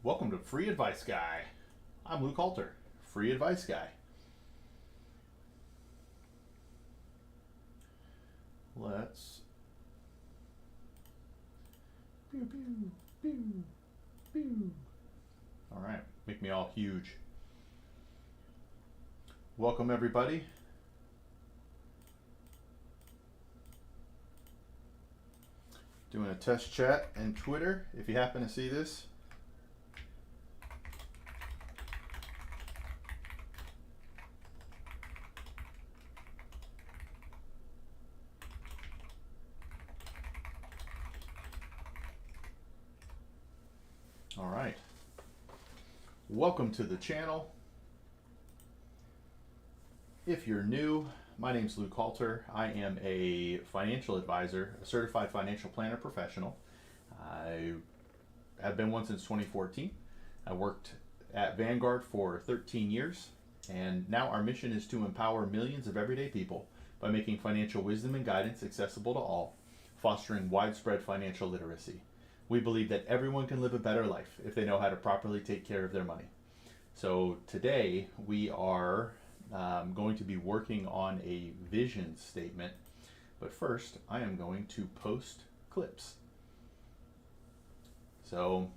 Welcome to Free Advice Guy. I'm Luke Halter, Free Advice Guy. Let's pew pew pew pew. All right, make me all huge. Welcome everybody. Doing a test chat and Twitter. If you happen to see this, all right. Welcome to the channel. If you're new, my name's Luke Halter. I am a financial advisor, a certified financial planner professional. I have been one since 2014. I worked at Vanguard for 13 years, and now our mission is to empower millions of everyday people by making financial wisdom and guidance accessible to all, fostering widespread financial literacy. We believe that everyone can live a better life if they know how to properly take care of their money. So today we are going to be working on a vision statement, but first I am going to post clips. So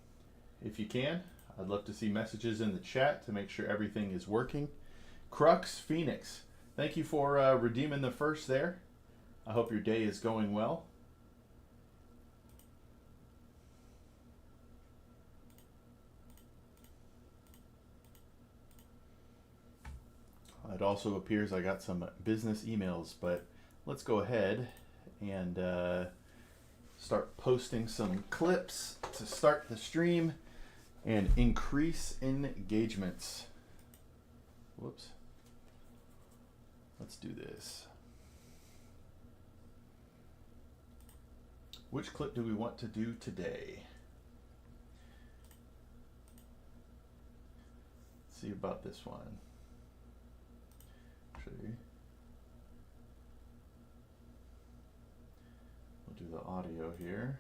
if you can, I'd love to see messages in the chat to make sure everything is working. Crux Phoenix, thank you for redeeming the first there. I hope your day is going well. It also appears I got some business emails, but let's go ahead and start posting some clips to start the stream and increase engagements. Whoops. Let's do this. Which clip do we want to do today? Let's see about this one. We'll do the audio here.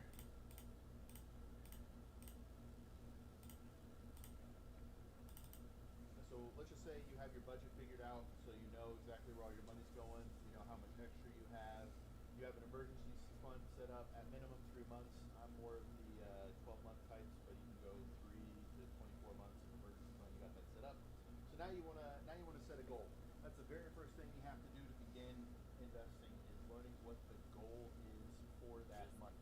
So let's just say you have your budget figured out, so you know exactly where all your money's going, you know how much extra you have an emergency fund set up at minimum 3 months. I'm more of the 12-month types, but you can go 3 to 24 months of emergency fund. You got that set up. So now you want to set a goal. That's the very first thing you have to do to begin investing, is learning what the goal is for that money.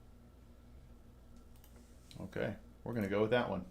Okay, we're going to go with that one.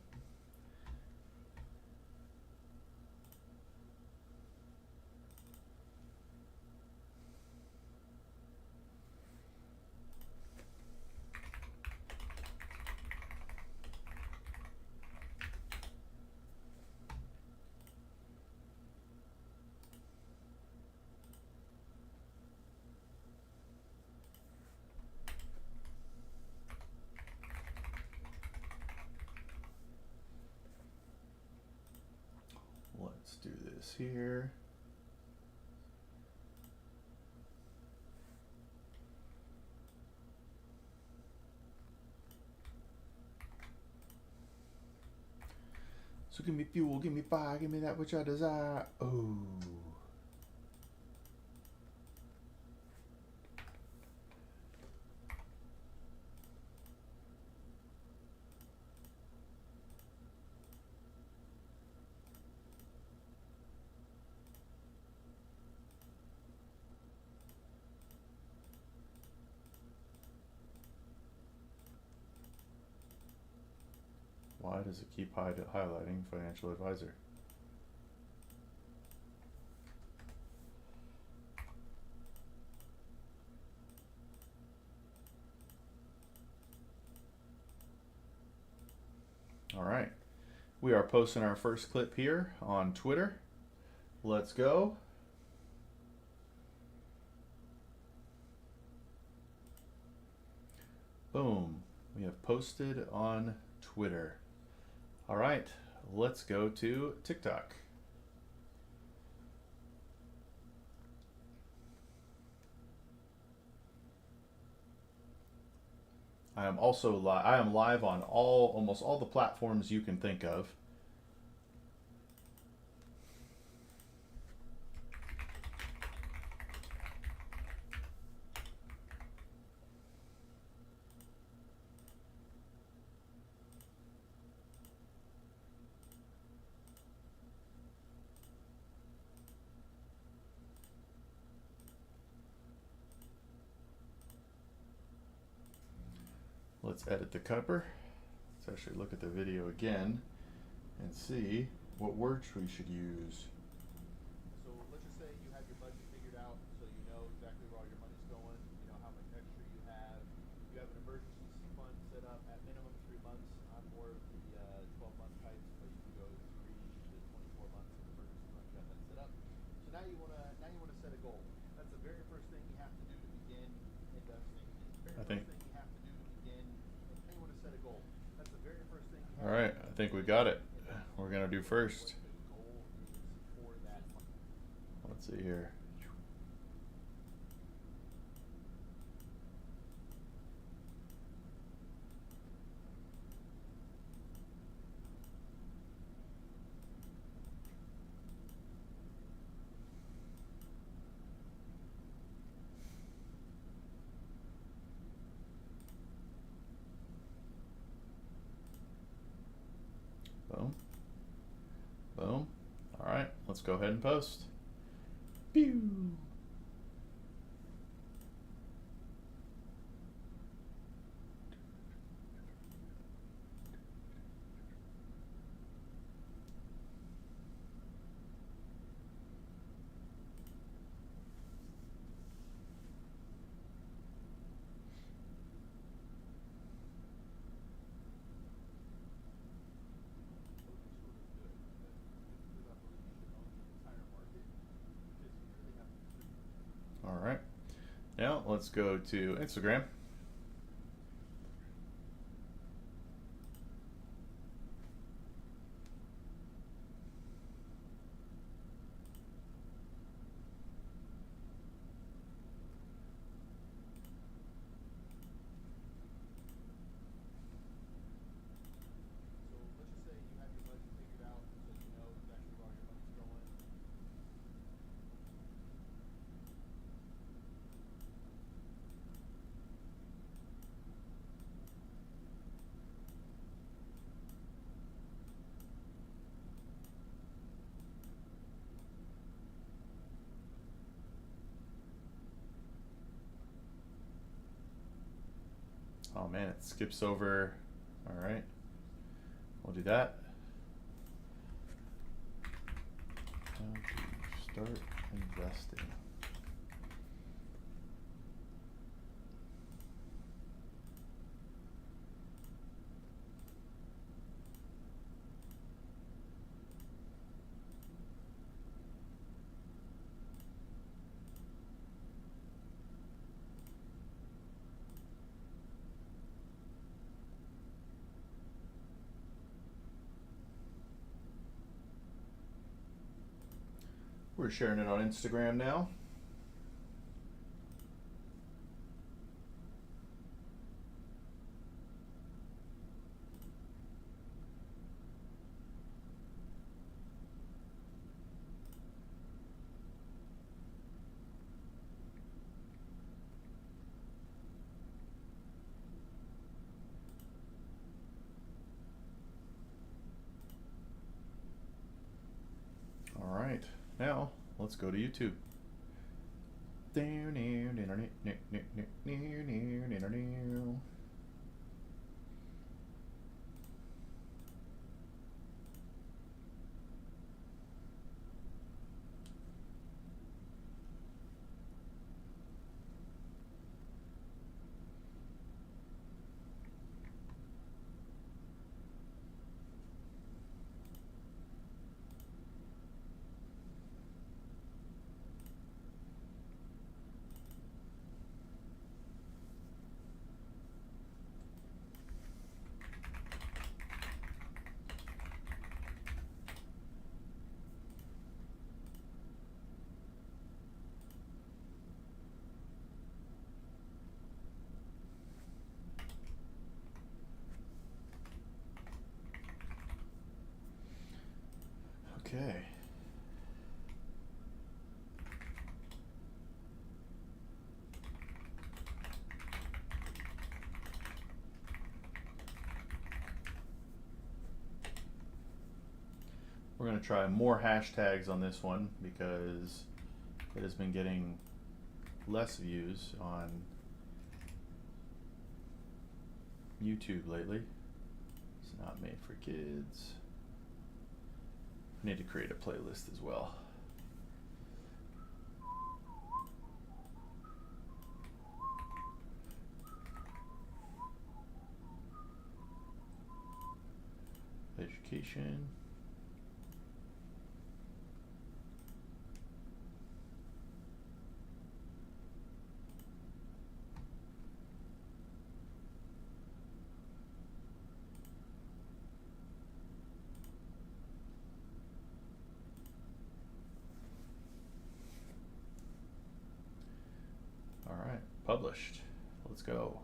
Let's do this here. So give me fuel, give me fire, give me that which I desire. Oh. Why does it keep highlighting financial advisor? All right, we are posting our first clip here on Twitter. Let's go. Boom, we have posted on Twitter. All right, let's go to TikTok. I am also I am live on almost all the platforms you can think of. Let's edit the cover. Let's actually look at the video again and see what words we should use. So let's just say you have your budget figured out, so you know exactly where all your money's going, you know how much extra you have. You have an emergency fund set up at minimum 3 months. I'm more of the 12-month types, but you can go 3 to 24 months of emergency fund. You got that set up. So now you wanna set a goal. That's the very first thing you have to do to begin investing. I think. All right, I think we got it. We're gonna do first. Let's see here. Boom. Boom. All right, let's go ahead and post. Pew. All right, now let's go to Instagram. Oh man, it skips over. All right, we'll do that. How to start investing. We're sharing it on Instagram now. All right, now let's go to YouTube. We're going to try more hashtags on this one because it has been getting less views on YouTube lately. It's not made for kids. I need to create a playlist as well. Education. All right, published. Let's go.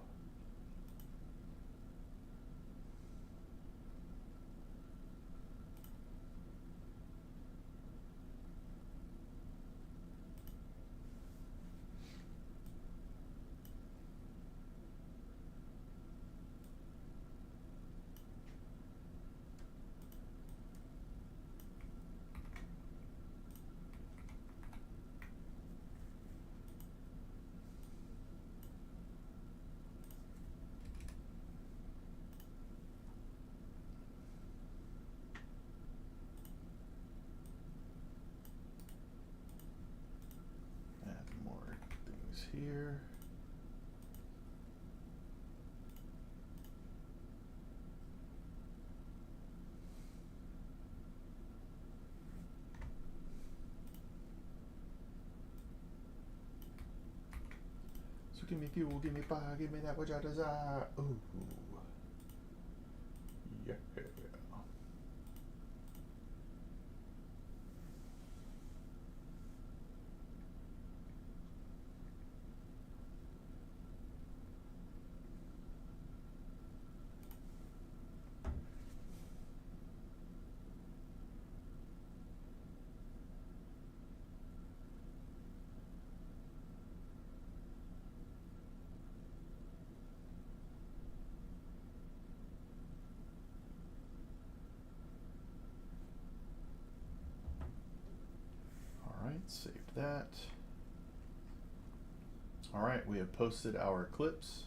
Here. So give me fuel, give me fire, give me that which I desire. Ooh. Yeah. Saved that. All right, we have posted our clips.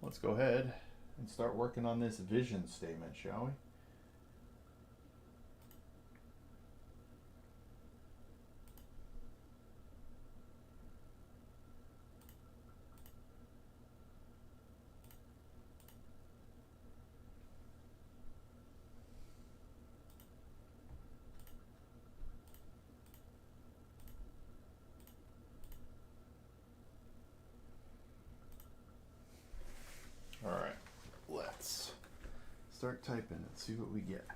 Let's go ahead and start working on this vision statement, shall we? All right, let's start typing and see what we get.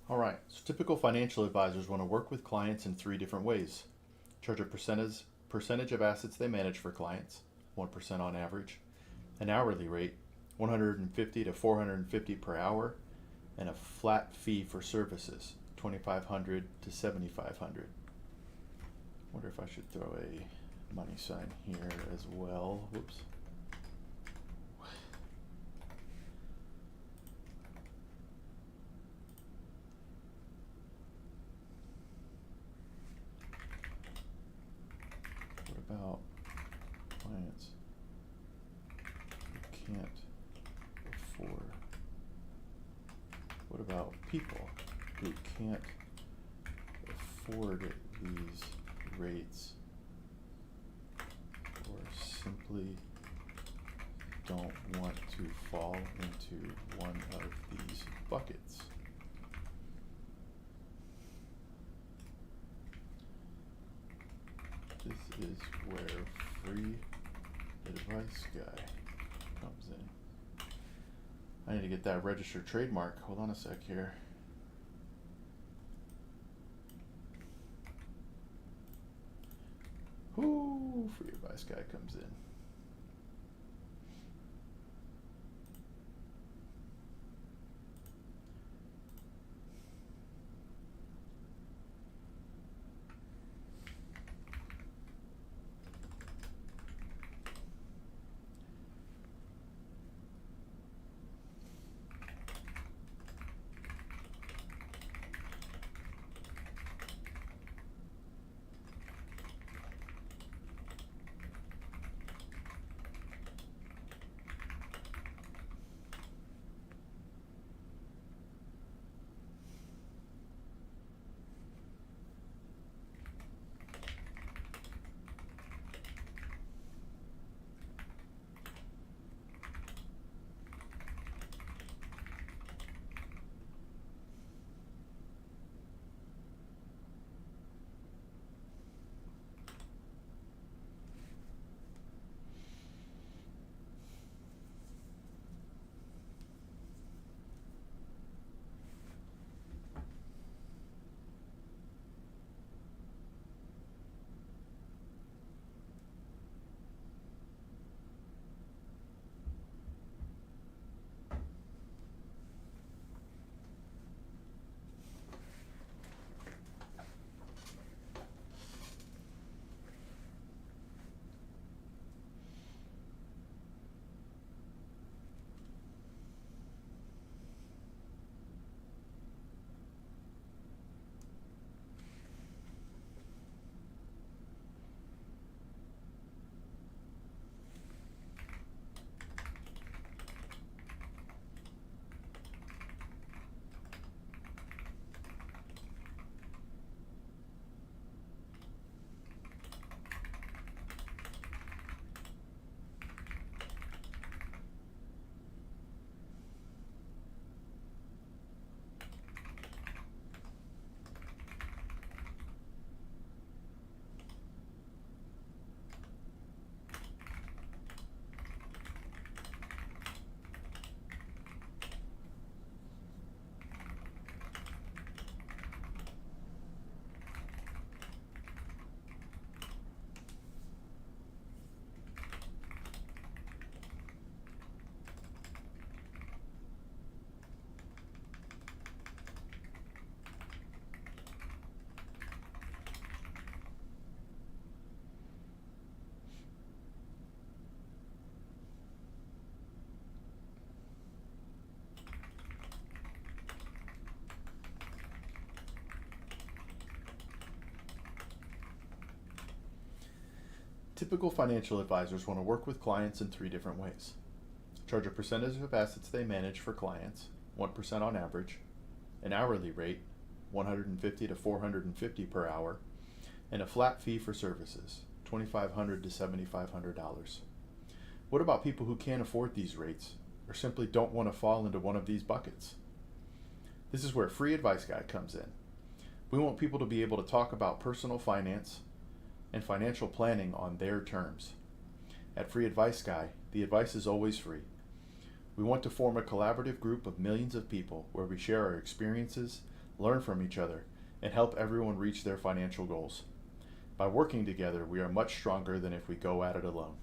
All right, so typical financial advisors want to work with clients in three different ways. Charge a percentage of assets they manage for clients, 1% on average, an hourly rate, 150 to 450 per hour, and a flat fee for services, 2,500 to 7,500. Wonder if I should throw a money sign here as well. Whoops. What about clients who can't afford? What about people who can't afford these rates or simply don't want to fall into one of these buckets? This is where free advice guy comes in. I need to get that registered trademark. Hold on a sec here. Ooh, free advice guy comes in. Typical financial advisors want to work with clients in three different ways. Charge a percentage of assets they manage for clients, 1% on average, an hourly rate, 150 to 450 per hour, and a flat fee for services, $2,500 to $7,500. What about people who can't afford these rates or simply don't want to fall into one of these buckets? This is where Free Advice Guy comes in. We want people to be able to talk about personal finance and financial planning on their terms. At Free Advice Guy, the advice is always free. We want to form a collaborative group of millions of people where we share our experiences, learn from each other, and help everyone reach their financial goals. By working together, we are much stronger than if we go at it alone.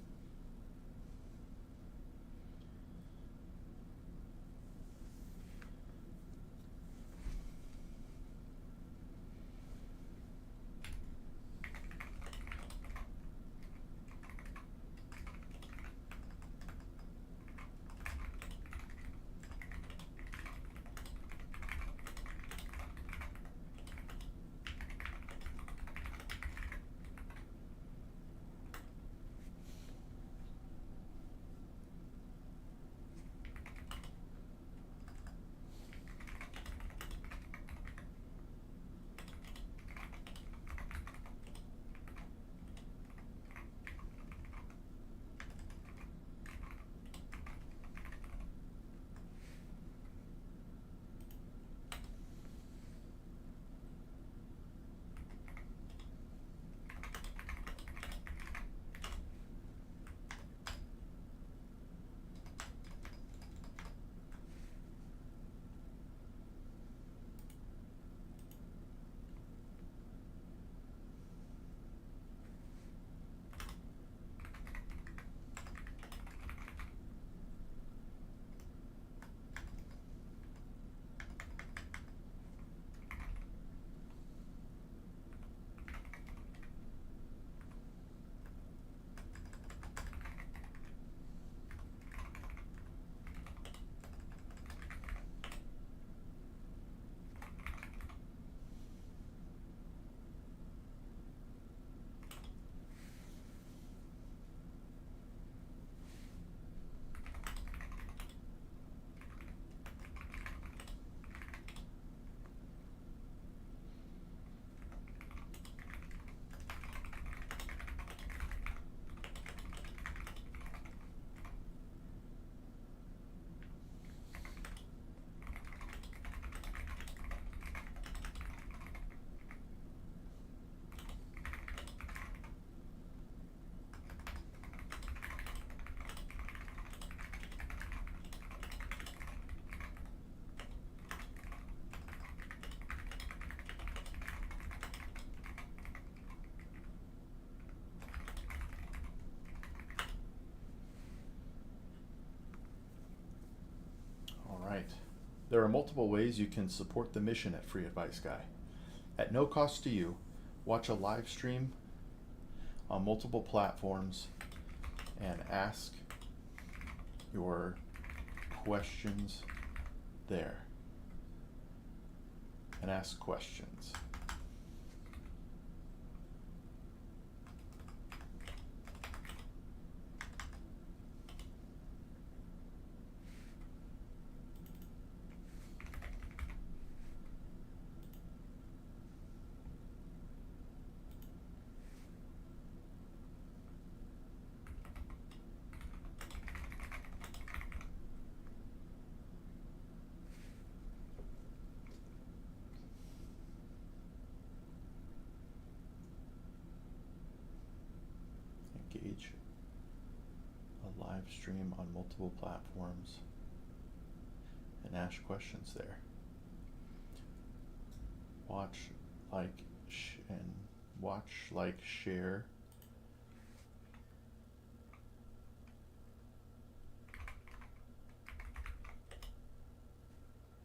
Right. There are multiple ways you can support the mission at Free Advice Guy. At no cost to you, watch a live stream on multiple platforms and ask your questions there. And ask questions. Engage a live stream on multiple platforms and ask questions there. Watch, share,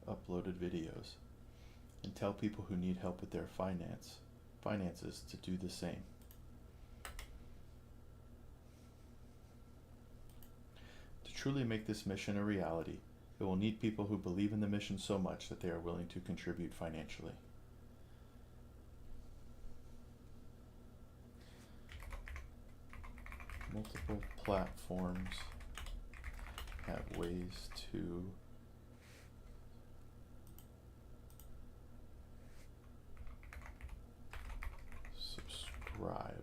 uploaded videos, and tell people who need help with their finances to do the same. To truly make this mission a reality, it will need people who believe in the mission so much that they are willing to contribute financially. Multiple platforms have ways to subscribe.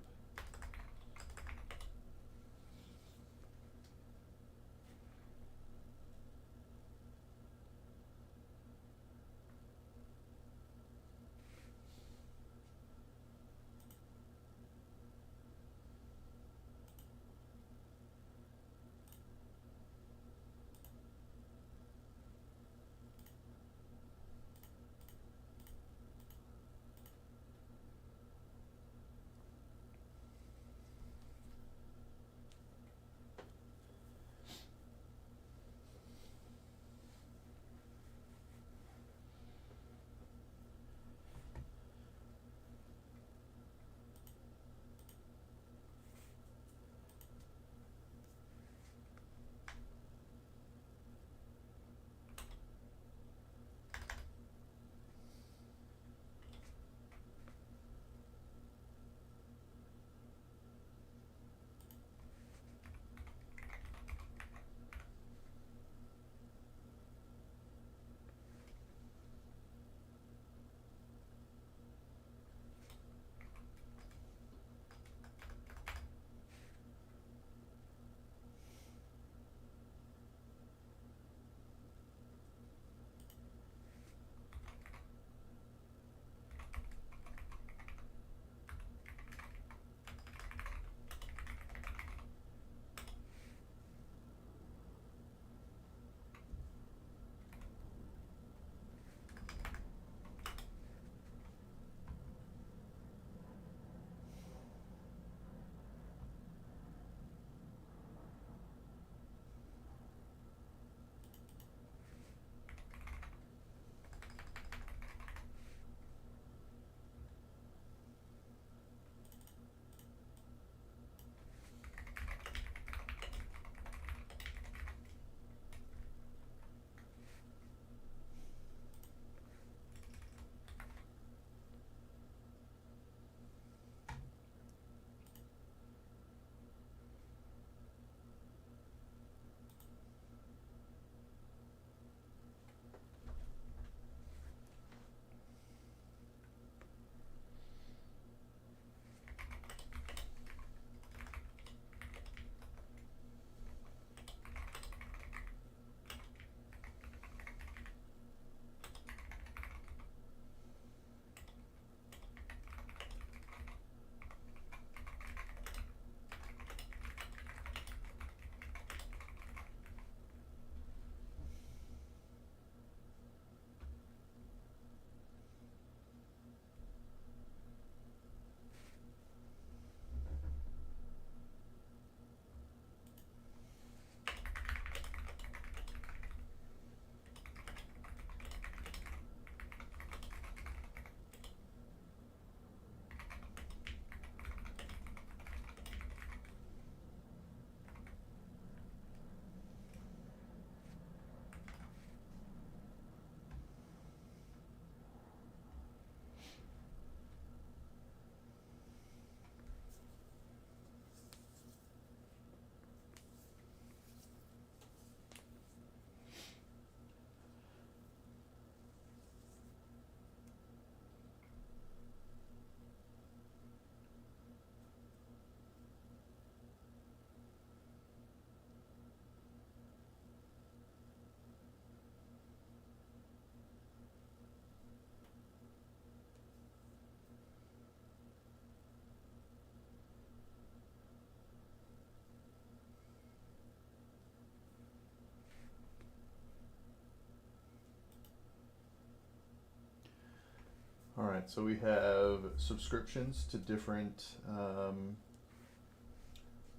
All right, so we have subscriptions to different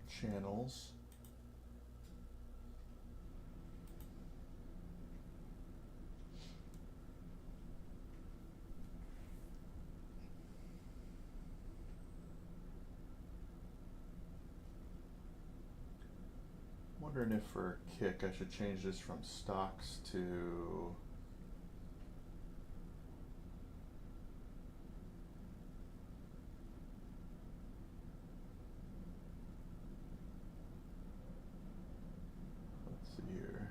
channels. Wondering if for a kick I should change this from stocks to let's see here.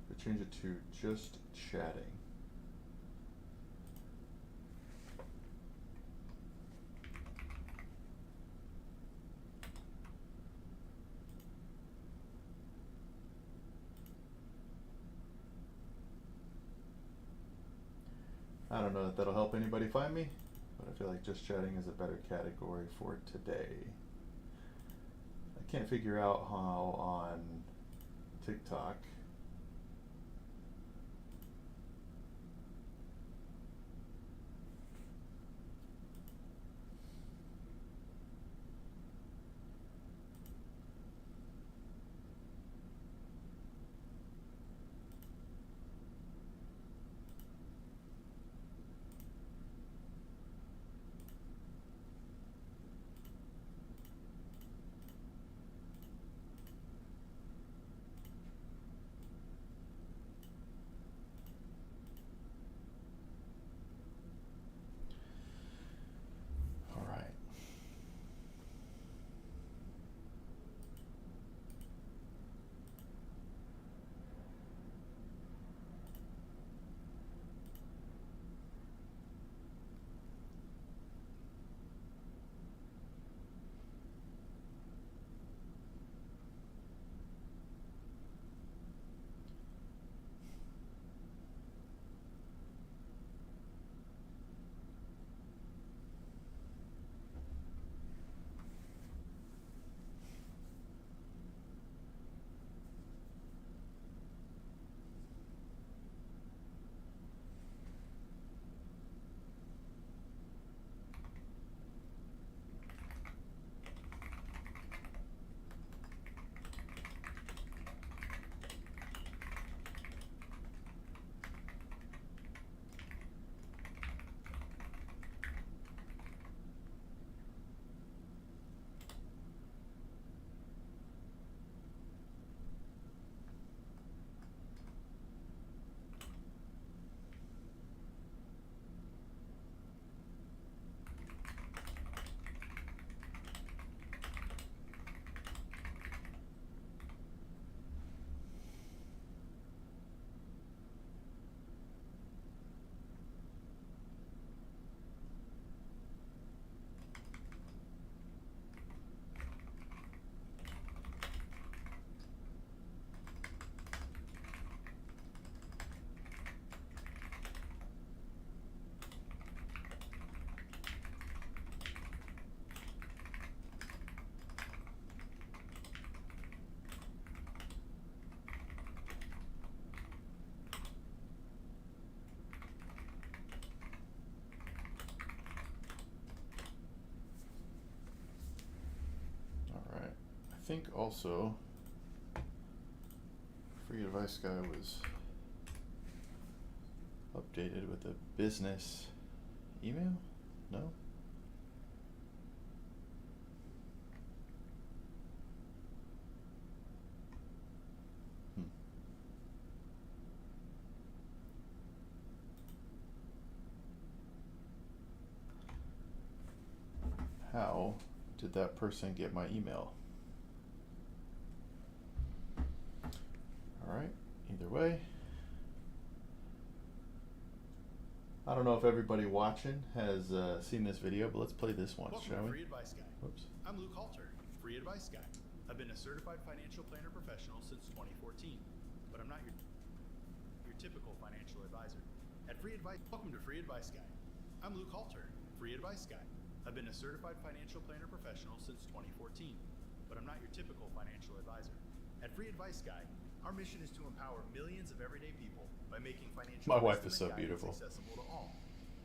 But change it to just chatting. I don't know if that'll help anybody find me, but I feel like just chatting is a better category for today. I can't figure out how on TikTok I think also Free Advice Guy was updated with a business email? No? How did that person get my email? Alright, either way. I don't know if everybody watching has seen this video, but let's play this once, shall we? Free Advice Guy. Whoops. I'm Luke Halter, Free Advice Guy. I've been a certified financial planner professional since 2014, but I'm not your typical financial advisor. At Free Advice, welcome to Free Advice Guy. I'm Luke Halter, Free Advice Guy. I've been a certified financial planner professional since 2014, but I'm not your typical financial advisor. At Free Advice Guide, our mission is to empower millions of everyday people by making financial My wife wisdom is so and guidance beautiful. accessible to all,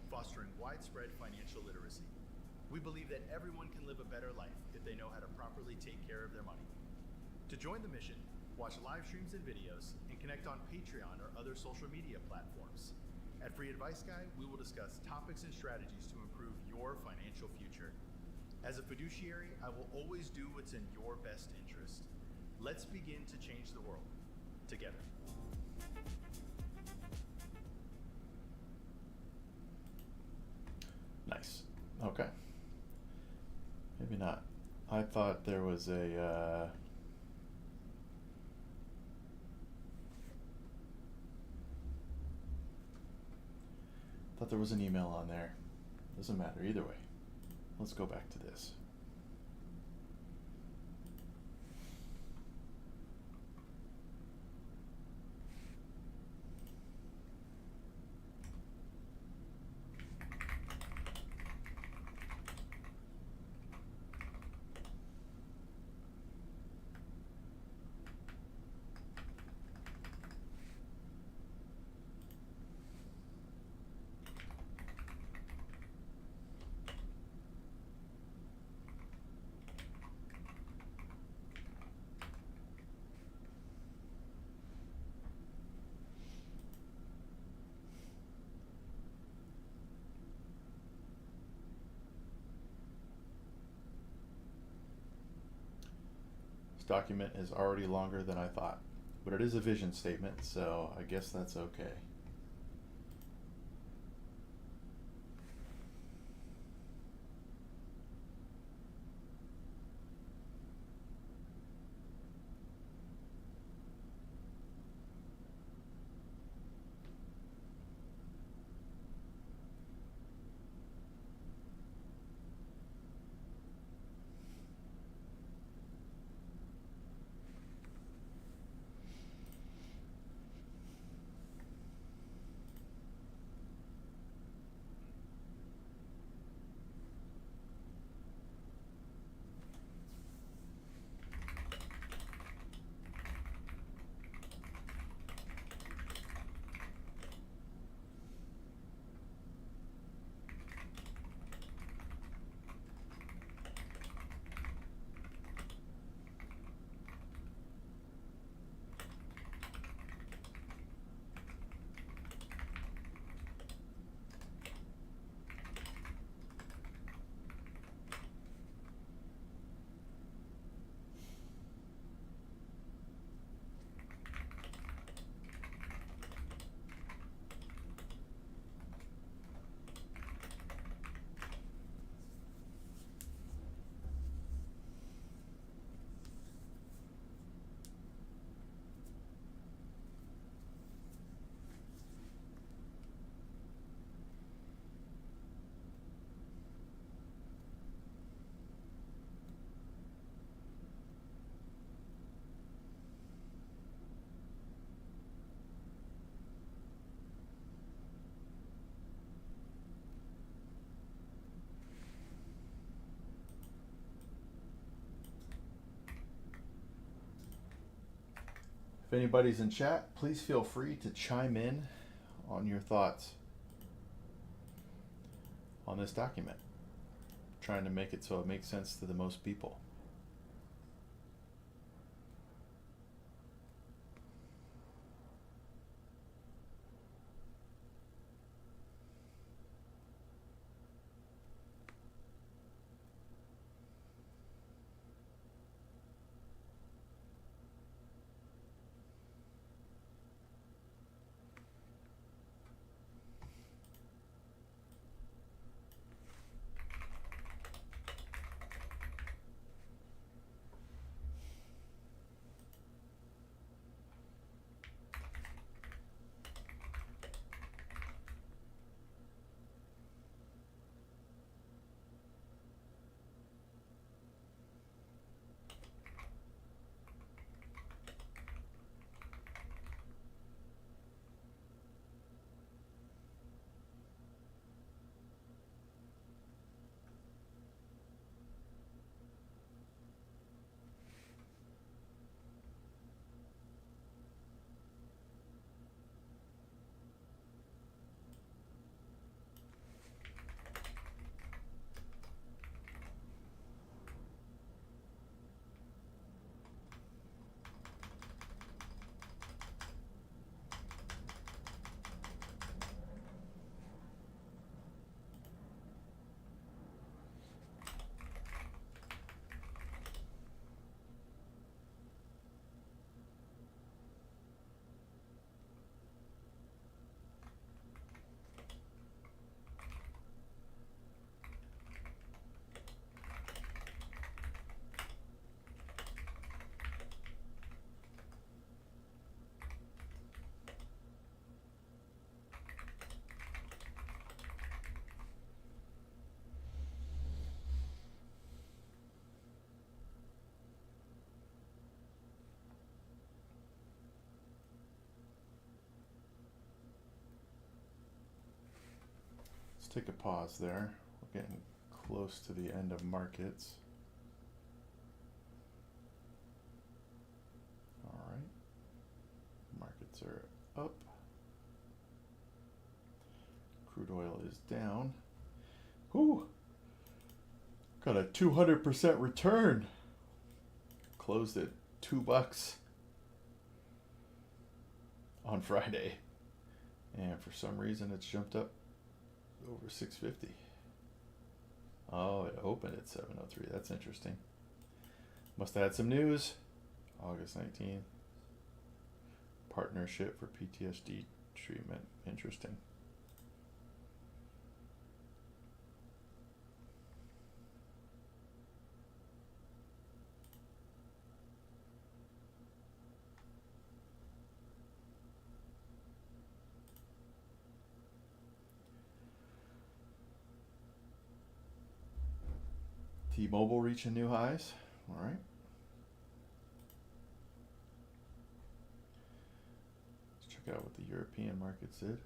fostering widespread financial literacy. We believe that everyone can live a better life if they know how to properly take care of their money. To join the mission, watch live streams and videos, and connect on Patreon or other social media platforms. At Free Advice Guide, we will discuss topics and strategies to improve your financial future. As a fiduciary, I will always do what's in your best interest. Let's begin to change the world together. Nice. Okay. Maybe not. I thought there was thought there was an email on there. Doesn't matter either way. Let's go back to this. Document is already longer than I thought, but it is a vision statement, so I guess that's okay. If anybody's in chat, please feel free to chime in on your thoughts on this document. I'm trying to make it so it makes sense to the most people. take a pause there. We're getting close to the end of markets. All right. Markets are up. Crude oil is down. Whew. Got a 200% return. Closed at $2 on Friday. And for some reason it's jumped up over 650. Oh, it opened at 703. That's interesting. Must have had some news. August 19th. Partnership for PTSD treatment. Interesting. T-Mobile reaching new highs. All right. Let's check out what the European markets did.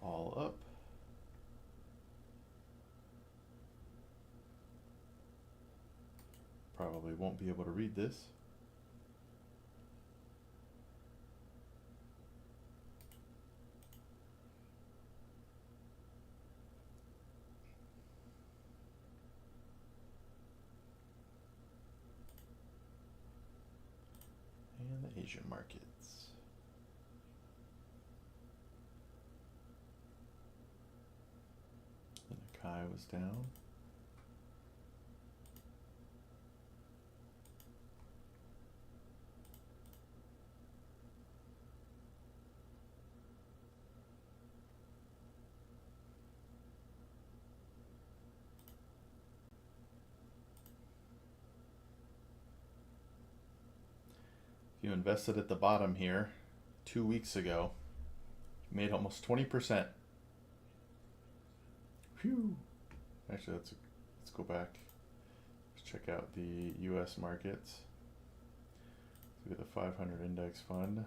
All up. Probably won't be able to read this. And the Asian markets. The Nikkei was down. If you invested at the bottom here 2 weeks ago, you made almost 20%. Phew. Actually, let's go back. Let's check out the U.S. markets. Look at the 500 index fund.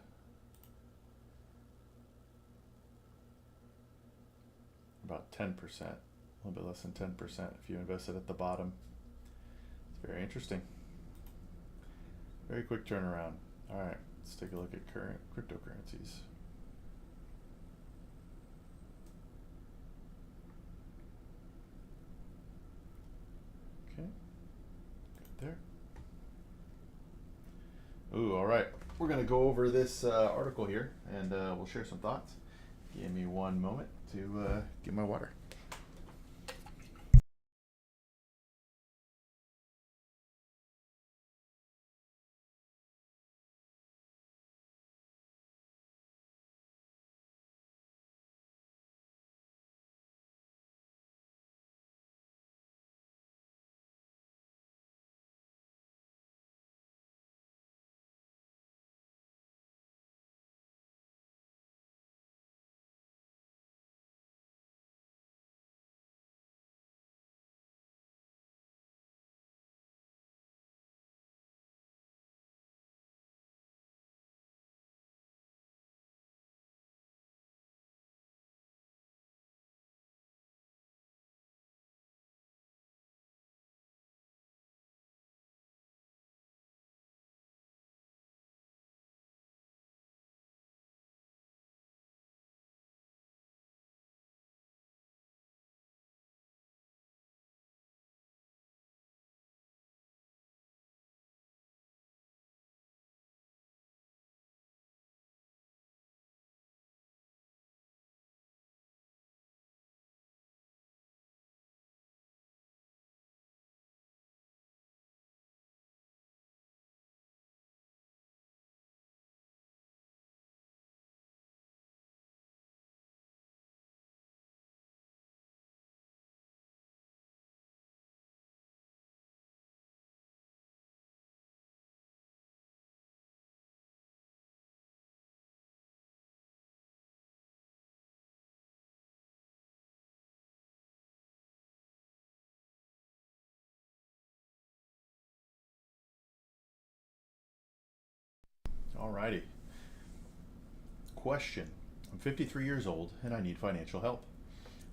About 10%, a little bit less than 10% if you invested at the bottom. It's very interesting. Very quick turnaround. All right, let's take a look at current cryptocurrencies. Okay, good there. Ooh, all right. We're gonna go over this article here, and we'll share some thoughts. Give me one moment to get my water. Alrighty. Question. I'm 53 years old and I need financial help.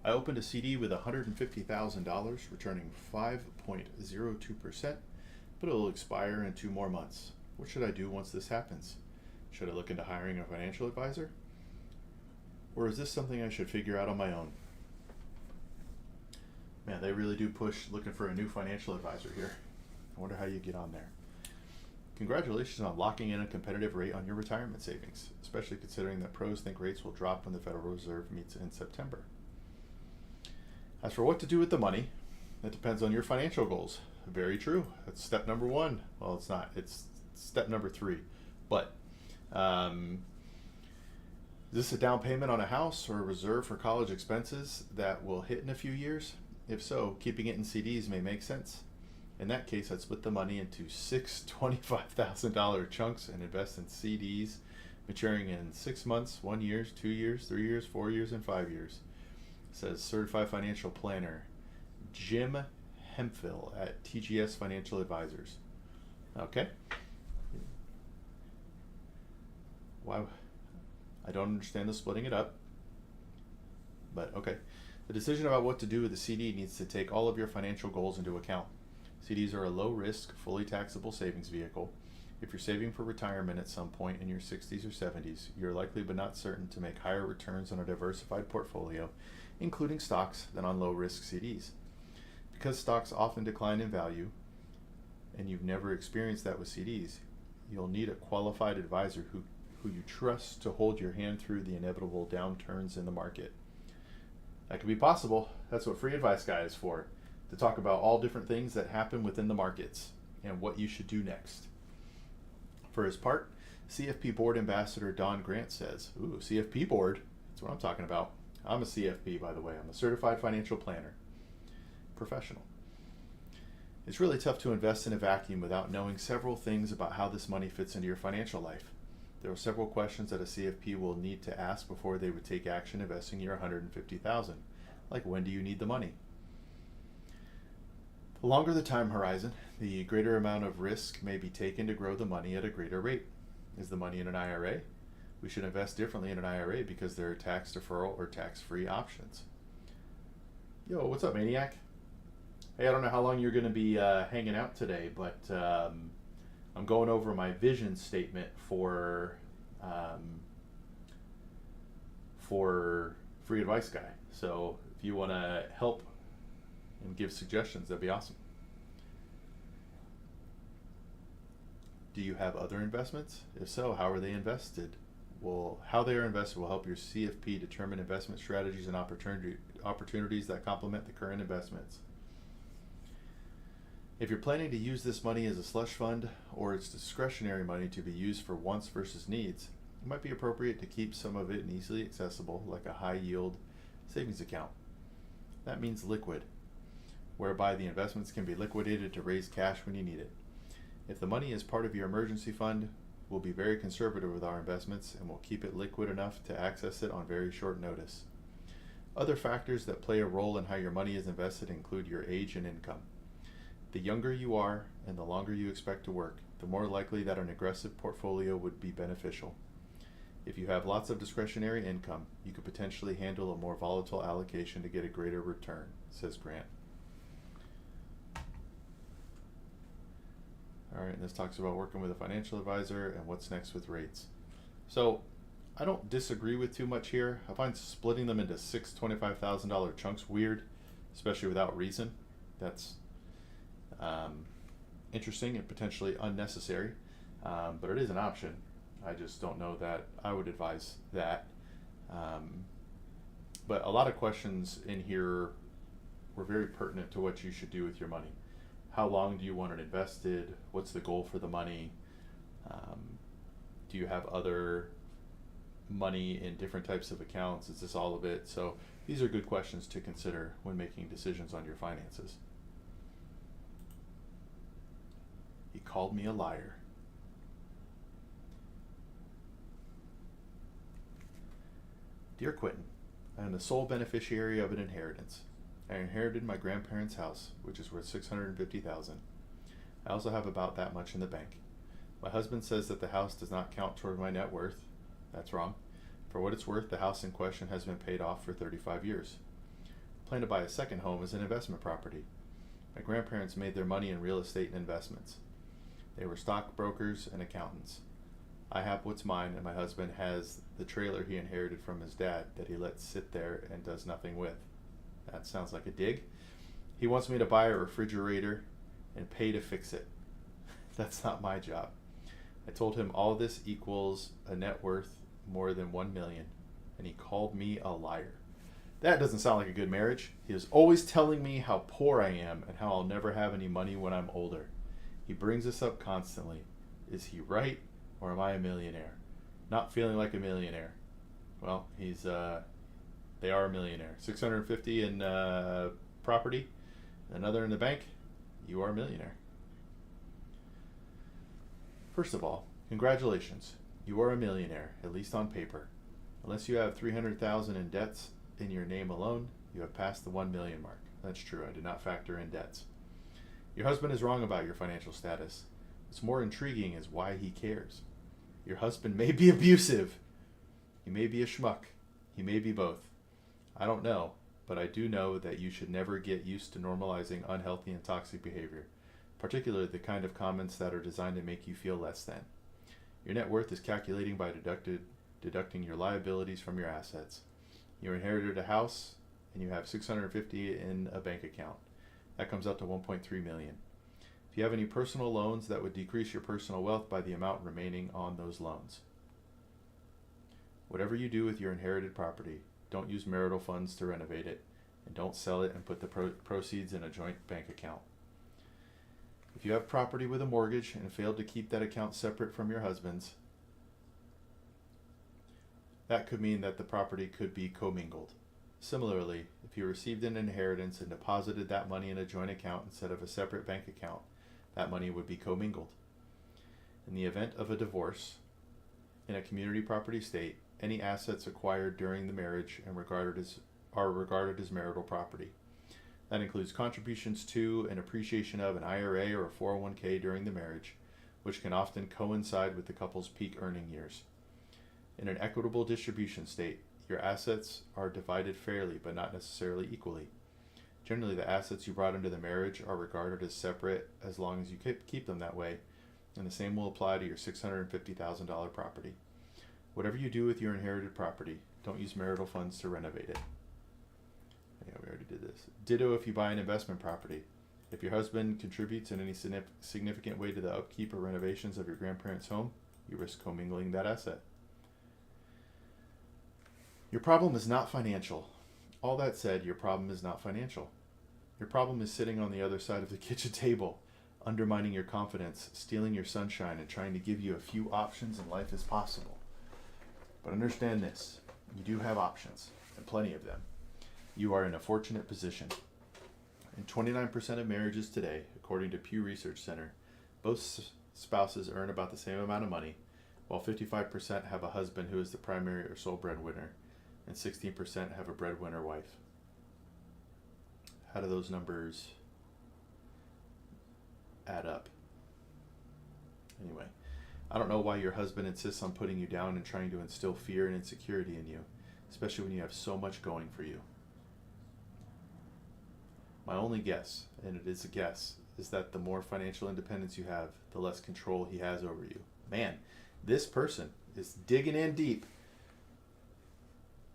I opened a CD with $150,000 returning 5.02%, but it will expire in 2 more months. What should I do once this happens? Should I look into hiring a financial advisor? Or is this something I should figure out on my own? Man, they really do push looking for a new financial advisor here. I wonder how you get on there. Congratulations on locking in a competitive rate on your retirement savings, especially considering that pros think rates will drop when the Federal Reserve meets in September. As for what to do with the money, that depends on your financial goals. Very true. That's step number 1. Well, it's not. It's step number 3. But is this a down payment on a house or a reserve for college expenses that will hit in a few years? If so, keeping it in CDs may make sense. In that case, I'd split the money into 6 $25,000 chunks and invest in CDs maturing in 6 months, 1 year, 2 years, 3 years, 4 years, and 5 years. It says Certified Financial Planner Jim Hemphill at TGS Financial Advisors. Okay. Why? I don't understand the splitting it up, but okay. The decision about what to do with the CD needs to take all of your financial goals into account. CDs are a low-risk, fully taxable savings vehicle. If you're saving for retirement at some point in your 60s or 70s, you're likely but not certain to make higher returns on a diversified portfolio, including stocks, than on low-risk CDs. Because stocks often decline in value, and you've never experienced that with CDs, you'll need a qualified advisor who you trust to hold your hand through the inevitable downturns in the market. That could be possible. That's what Free Advice Guy is for, to talk about all different things that happen within the markets and what you should do next. For his part, CFP Board Ambassador Don Grant says, ooh, CFP Board, that's what I'm talking about. I'm a CFP, by the way. I'm a Certified Financial Planner Professional. It's really tough to invest in a vacuum without knowing several things about how this money fits into your financial life. There are several questions that a CFP will need to ask before they would take action investing your $150,000, like when do you need the money? The longer the time horizon, the greater amount of risk may be taken to grow the money at a greater rate. Is the money in an IRA? We should invest differently in an IRA because there are tax deferral or tax-free options. Yo, what's up, Maniac? Hey, I don't know how long you're going to be hanging out today, but I'm going over my vision statement for Free Advice Guy. So if you want to help and give suggestions, that'd be awesome. Do you have other investments? If so, how are they invested? Well, how they are invested will help your CFP determine investment strategies and opportunities that complement the current investments. If you're planning to use this money as a slush fund or it's discretionary money to be used for wants versus needs, it might be appropriate to keep some of it easily accessible, like a high yield savings account. That means liquid, whereby the investments can be liquidated to raise cash when you need it. If the money is part of your emergency fund, we'll be very conservative with our investments and we'll keep it liquid enough to access it on very short notice. Other factors that play a role in how your money is invested include your age and income. The younger you are and the longer you expect to work, the more likely that an aggressive portfolio would be beneficial. If you have lots of discretionary income, you could potentially handle a more volatile allocation to get a greater return, says Grant. All right, and this talks about working with a financial advisor and what's next with rates. So I don't disagree with too much here. I find splitting them into 6 $25,000 chunks weird, especially without reason. That's interesting and potentially unnecessary, but it is an option. I just don't know that I would advise that. But a lot of questions in here were very pertinent to what you should do with your money. How long do you want it invested? What's the goal for the money? Do you have other money in different types of accounts? Is this all of it? So these are good questions to consider when making decisions on your finances. He called me a liar. Dear Quentin, I am the sole beneficiary of an inheritance. I inherited my grandparents' house, which is worth $650,000. I also have about that much in the bank. My husband says that the house does not count toward my net worth. That's wrong. For what it's worth, the house in question has been paid off for 35 years. I plan to buy a second home as an investment property. My grandparents made their money in real estate and investments. They were stockbrokers and accountants. I have what's mine, and my husband has the trailer he inherited from his dad that he lets sit there and does nothing with. That sounds like a dig. He wants me to buy a refrigerator and pay to fix it. That's not my job. I told him all this equals a net worth more than $1 million, and he called me a liar. That doesn't sound like a good marriage. He was always telling me how poor I am and how I'll never have any money when I'm older. He brings this up constantly. Is he right, or am I a millionaire? Not feeling like a millionaire. Well, they are a millionaire. 650 in property, another in the bank. You are a millionaire. First of all, congratulations. You are a millionaire, at least on paper. Unless you have $300,000 in debts in your name alone, you have passed the 1 million mark. That's true. I did not factor in debts. Your husband is wrong about your financial status. What's more intriguing is why he cares. Your husband may be abusive. He may be a schmuck. He may be both. I don't know, but I do know that you should never get used to normalizing unhealthy and toxic behavior, particularly the kind of comments that are designed to make you feel less than. Your net worth is calculating by deducting your liabilities from your assets. You inherited a house and you have $650 in a bank account. That comes out to $1.3 million. If you have any personal loans, that would decrease your personal wealth by the amount remaining on those loans. Whatever you do with your inherited property, don't use marital funds to renovate it, and don't sell it and put the proceeds in a joint bank account. If you have property with a mortgage and failed to keep that account separate from your husband's, that could mean that the property could be commingled. Similarly, if you received an inheritance and deposited that money in a joint account instead of a separate bank account, that money would be commingled. In the event of a divorce, in a community property state, any assets acquired during the marriage and are regarded as marital property. That includes contributions to and appreciation of an IRA or a 401k during the marriage, which can often coincide with the couple's peak earning years. In an equitable distribution state, your assets are divided fairly but not necessarily equally. Generally, the assets you brought into the marriage are regarded as separate as long as you keep them that way, and the same will apply to your $650,000 property. Whatever you do with your inherited property, don't use marital funds to renovate it. Yeah, we already did this. Ditto if you buy an investment property. If your husband contributes in any significant way to the upkeep or renovations of your grandparents' home, you risk commingling that asset. Your problem is not financial. All that said, your problem is not financial. Your problem is sitting on the other side of the kitchen table, undermining your confidence, stealing your sunshine, and trying to give you a few options in life as possible. But understand this, you do have options, and plenty of them. You are in a fortunate position. In 29% of marriages today, according to Pew Research Center, both spouses earn about the same amount of money, while 55% have a husband who is the primary or sole breadwinner, and 16% have a breadwinner wife. How do those numbers add up? Anyway, I don't know why your husband insists on putting you down and trying to instill fear and insecurity in you, especially when you have so much going for you. My only guess, and it is a guess, is that the more financial independence you have, the less control he has over you. Man, this person is digging in deep,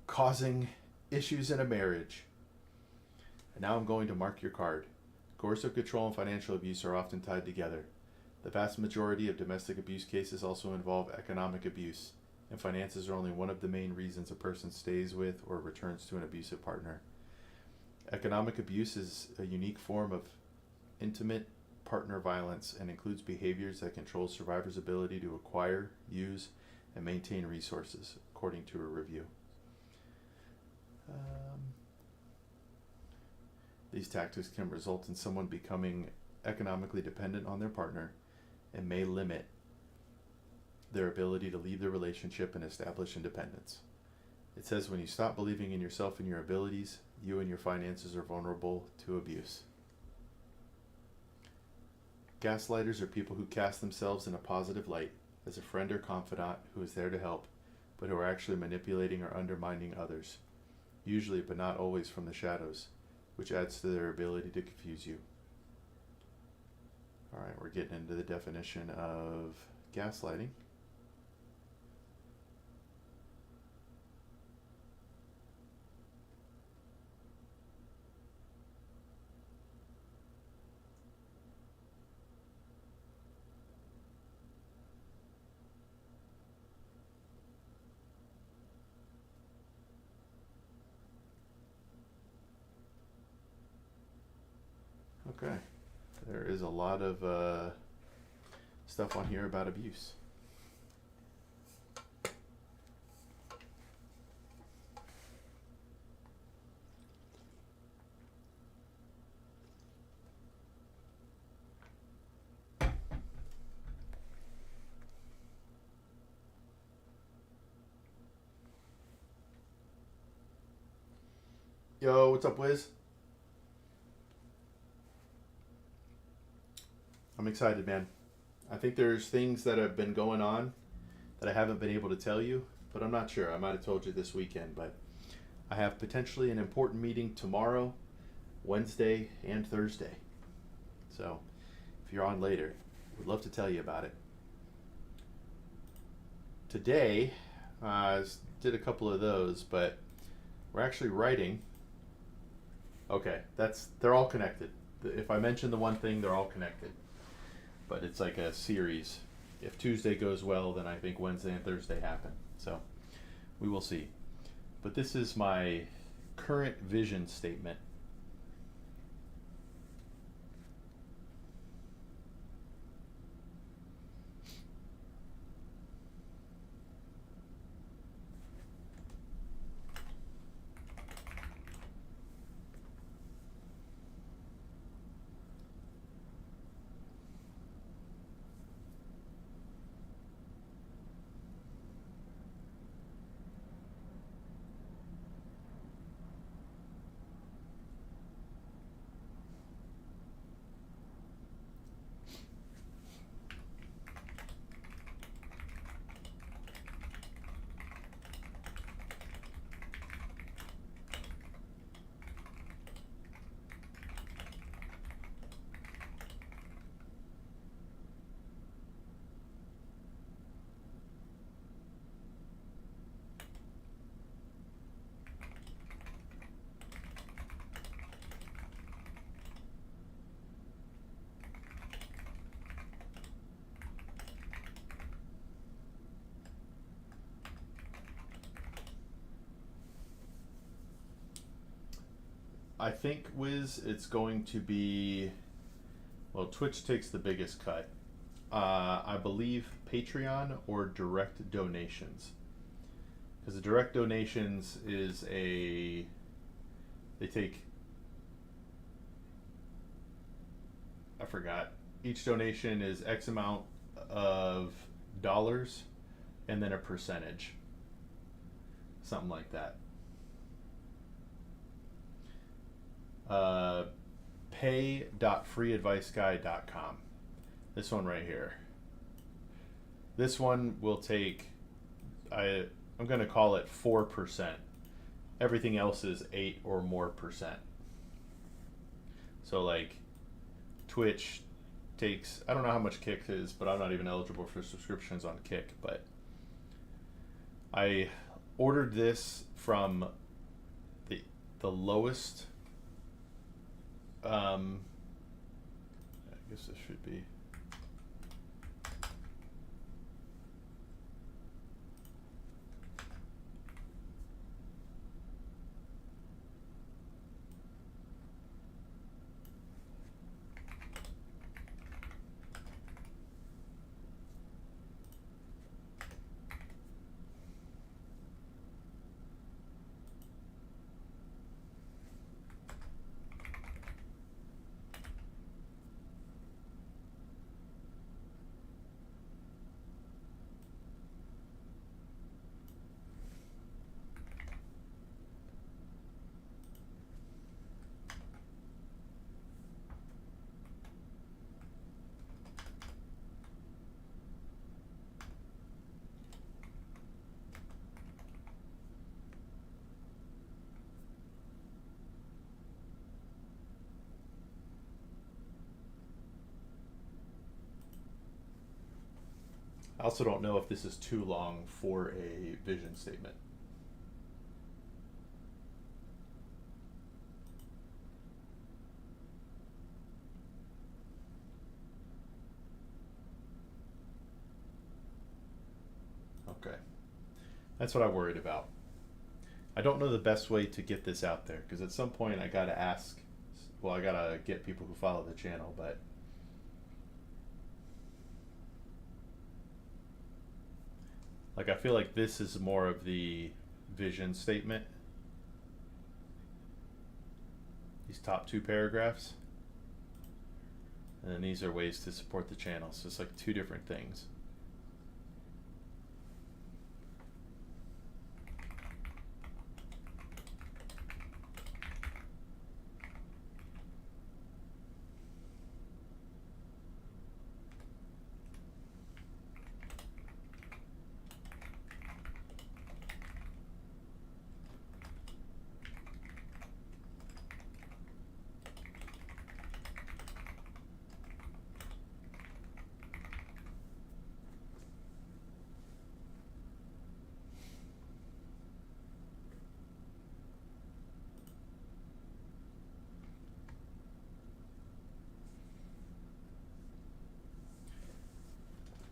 causing issues in a marriage. And now I'm going to mark your card. Coercive control and financial abuse are often tied together. The vast majority of domestic abuse cases also involve economic abuse, and finances are only one of the main reasons a person stays with or returns to an abusive partner. Economic abuse is a unique form of intimate partner violence and includes behaviors that control survivors' ability to acquire, use, and maintain resources, according to a review. These tactics can result in someone becoming economically dependent on their partner and may limit their ability to leave the relationship and establish independence. It says when you stop believing in yourself and your abilities, you and your finances are vulnerable to abuse. Gaslighters are people who cast themselves in a positive light as a friend or confidant who is there to help, but who are actually manipulating or undermining others, usually but not always from the shadows, which adds to their ability to confuse you. All right, we're getting into the definition of gaslighting. Okay, there is a lot of stuff on here about abuse. Yo, what's up, Wiz? I'm excited, man. I think there's things that have been going on that I haven't been able to tell you, but I'm not sure. I might have told you this weekend, but I have potentially an important meeting tomorrow, Wednesday, and Thursday. So if you're on later, we'd love to tell you about it. Today, did a couple of those, but we're actually writing. Okay, they're all connected. If I mention the one thing, they're all connected. But it's like a series. If Tuesday goes well, then I think Wednesday and Thursday happen. So we will see. But this is my current vision statement. I think, Wiz, it's going to be, well, Twitch takes the biggest cut. I believe Patreon or direct donations. Because the direct donations is they take, I forgot, each donation is X amount of dollars and then a percentage. Something like that. Pay.freeadviceguy.com. This one right here. This one will take, I'm going to call it 4%. Everything else is 8 or more percent. So like Twitch takes, I don't know how much Kick is, but I'm not even eligible for subscriptions on Kick, but I ordered this from the lowest, I guess this should be, I also don't know if this is too long for a vision statement. Okay, that's what I worried about. I don't know the best way to get this out there, because at some point I gotta ask, well, I gotta get people who follow the channel, but like I feel like this is more of the vision statement, these top two paragraphs, and then these are ways to support the channel. So it's like two different things.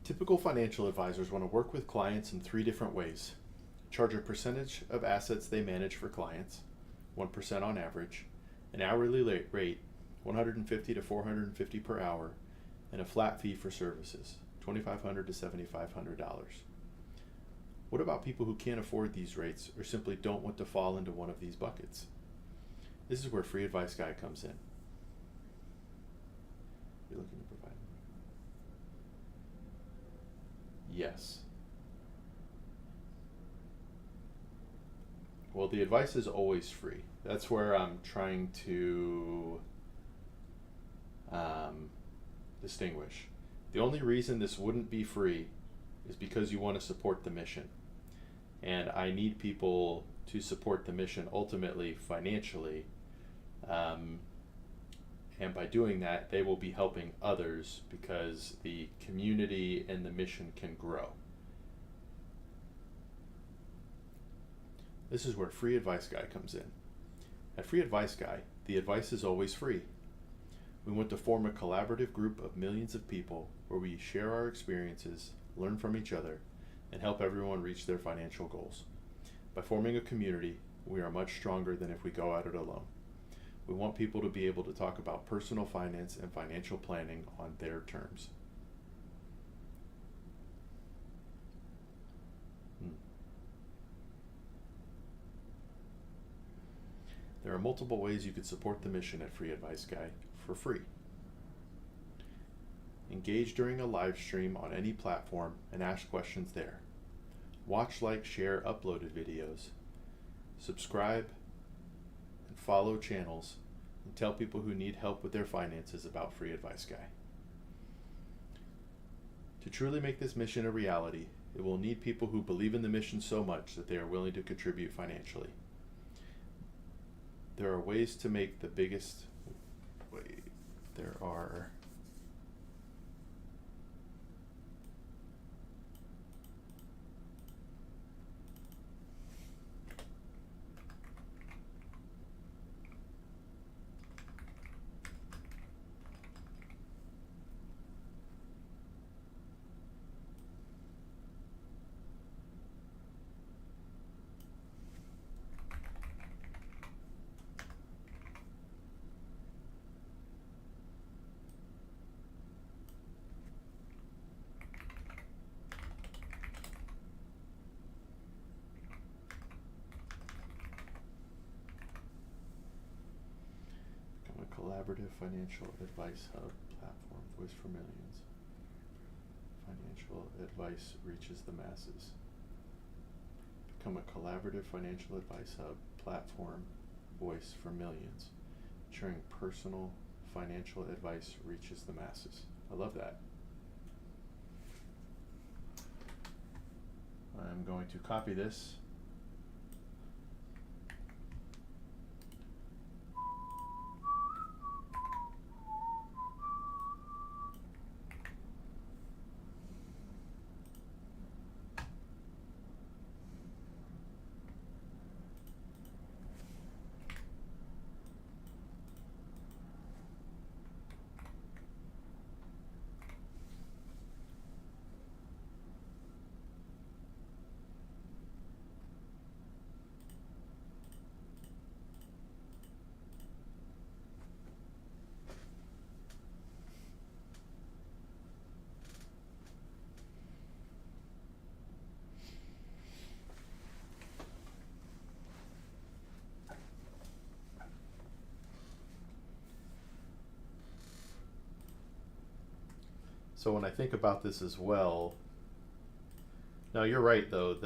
Typical financial advisors want to work with clients in three different ways. Charge a percentage of assets they manage for clients, 1% on average, an hourly rate, $150 to $450 per hour, and a flat fee for services, $2,500 to $7,500. What about people who can't afford these rates or simply don't want to fall into one of these buckets? This is where Free Advice Guy comes in. You're looking to provide. Yes. Well, the advice is always free. That's where I'm trying to distinguish. The only reason this wouldn't be free is because you want to support the mission. And I need people to support the mission ultimately financially. And by doing that, they will be helping others because the community and the mission can grow. This is where Free Advice Guy comes in. At Free Advice Guy, the advice is always free. We want to form a collaborative group of millions of people where we share our experiences, learn from each other, and help everyone reach their financial goals. By forming a community, we are much stronger than if we go at it alone. We want people to be able to talk about personal finance and financial planning on their terms. There are multiple ways you could support the mission at Free Advice Guy for free. Engage during a live stream on any platform and ask questions there. Watch, like, share uploaded videos. Subscribe and follow channels and tell people who need help with their finances about Free Advice Guy. To truly make this mission a reality, it will need people who believe in the mission so much that they are willing to contribute financially. There are ways to make the biggest, collaborative financial advice hub platform, voice for millions. Financial advice reaches the masses. Become a collaborative financial advice hub platform, voice for millions, ensuring personal financial advice reaches the masses. I love that. I'm going to copy this. So when I think about this as well, now you're right though,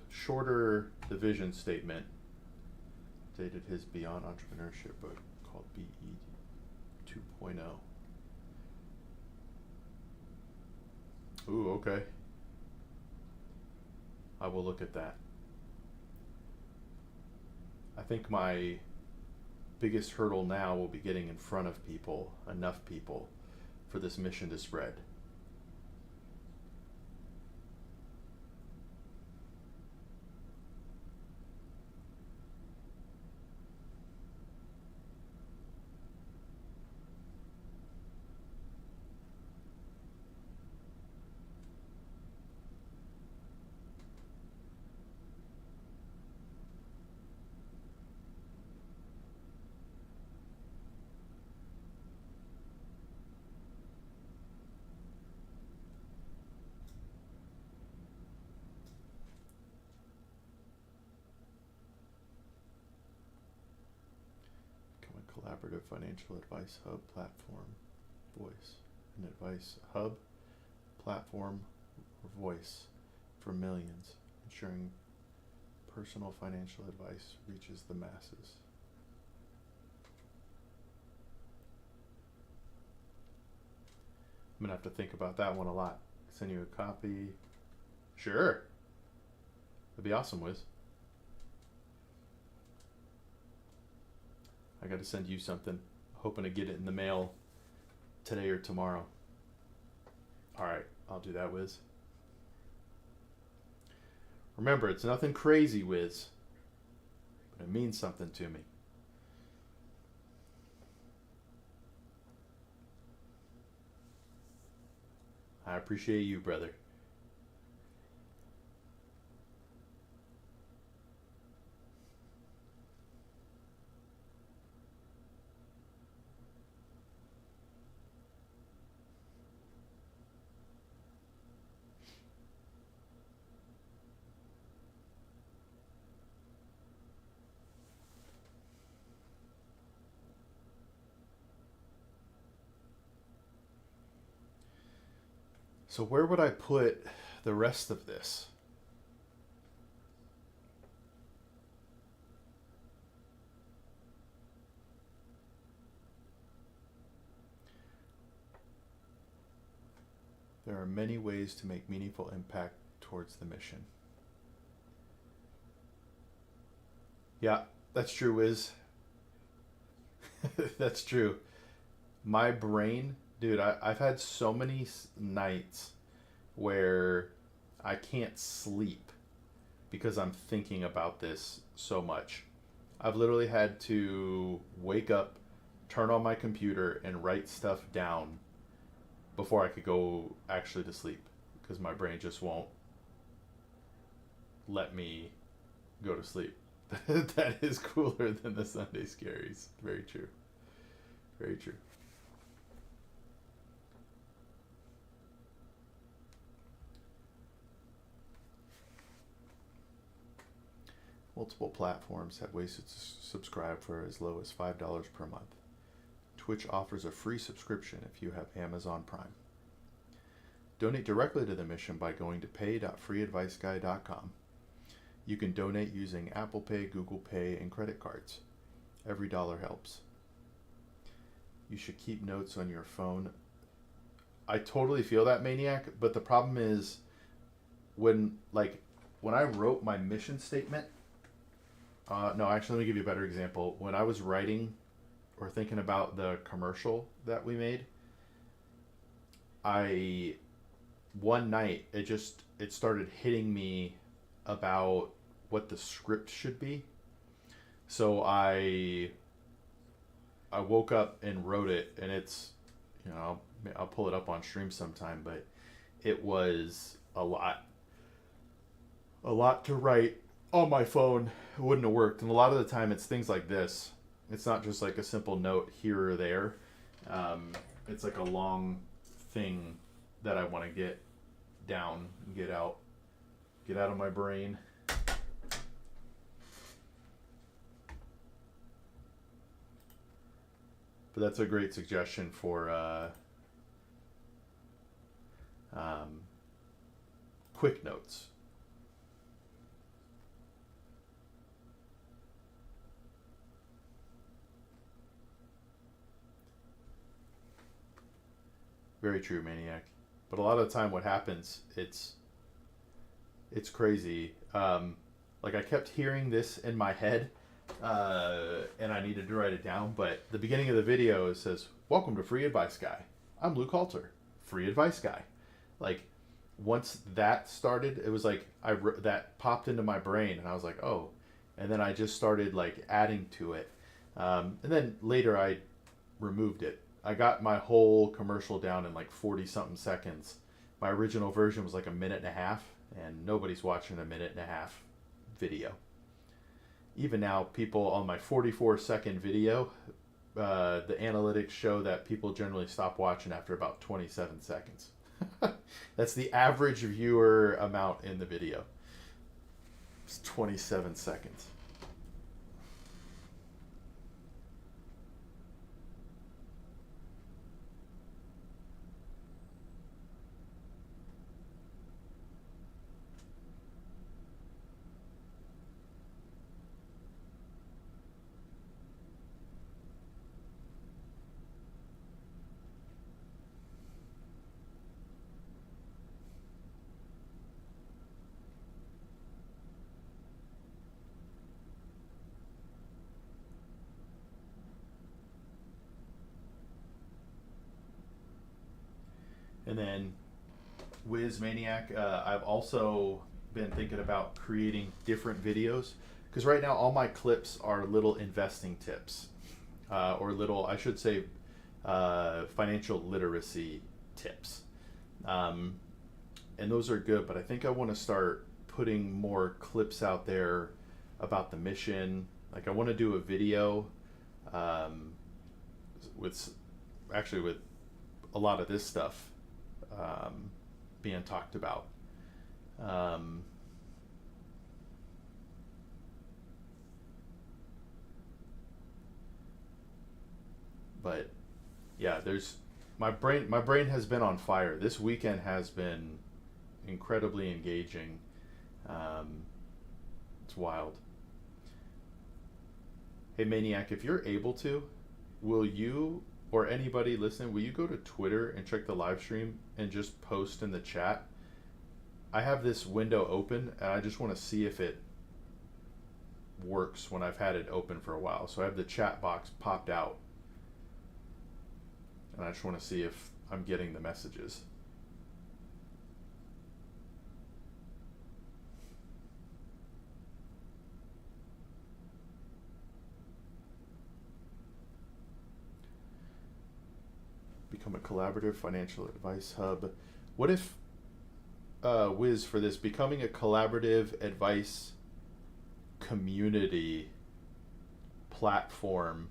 shorter division statement dated his Beyond Entrepreneurship book called BE 2.0. Ooh, okay. I will look at that. I think my biggest hurdle now will be getting in front of people, enough people, for this mission to spread. Become a collaborative financial advice hub platform, voice, an advice hub, platform, or voice for millions, ensuring personal financial advice reaches the masses. I'm gonna have to think about that one a lot. Send you a copy. Sure. That'd be awesome, Wiz. I gotta send you something. Hoping to get it in the mail today or tomorrow. Alright, I'll do that, Wiz. Remember, it's nothing crazy, Wiz. But it means something to me. I appreciate you, brother. So where would I put the rest of this? There are many ways to make meaningful impact towards the mission. Yeah, that's true, Wiz. That's true. My brain, dude, I've had so many nights where I can't sleep because I'm thinking about this so much. I've literally had to wake up, turn on my computer, and write stuff down before I could go actually to sleep because my brain just won't let me go to sleep. That is cooler than the Sunday scaries. Very true. Very true. Multiple platforms have ways to subscribe for as low as $5 per month. Twitch offers a free subscription if you have Amazon Prime. Donate directly to the mission by going to pay.freeadviceguy.com. You can donate using Apple Pay, Google Pay, and credit cards. Every dollar helps. You should keep notes on your phone. I totally feel that, Maniac, but the problem is when I wrote my mission statement, no, actually, let me give you a better example. When I was writing or thinking about the commercial that we made, one night, it started hitting me about what the script should be. So I woke up and wrote it, and it's, I'll pull it up on stream sometime, but it was a lot to write on my phone. It wouldn't have worked. And a lot of the time it's things like this. It's not just like a simple note here or there. It's like a long thing that I want to get down and get out of my brain. But that's a great suggestion for um, quick notes. Very true, Maniac. But a lot of the time what happens, it's crazy. Like I kept hearing this in my head, and I needed to write it down. But the beginning of the video, it says, "Welcome to Free Advice Guy. I'm Luke Halter, Free Advice Guy." Like once that started, it was like that popped into my brain, and I was like, "Oh," and then I just started like adding to it, and then later I removed it. I got my whole commercial down in like 40 something seconds. My original version was like a minute and a half, and nobody's watching a minute and a half video. Even now, people on my 44-second video, the analytics show that people generally stop watching after about 27 seconds. That's the average viewer amount in the video. It's 27 seconds. And then Wiz Maniac, I've also been thinking about creating different videos because right now all my clips are little investing tips, or little, I should say, financial literacy tips. And those are good, but I think I want to start putting more clips out there about the mission. Like I want to do a video with with a lot of this stuff being talked about. But yeah, there's my brain has been on fire. This weekend has been incredibly engaging. It's wild. Hey Maniac, if you're able to, will you or anybody listening, will you go to Twitter and check the live stream and just post in the chat? I have this window open and I just want to see if it works when I've had it open for a while. So I have the chat box popped out and I just want to see if I'm getting the messages. Become a collaborative financial advice hub. What if, Wiz, for this, becoming a collaborative advice community platform,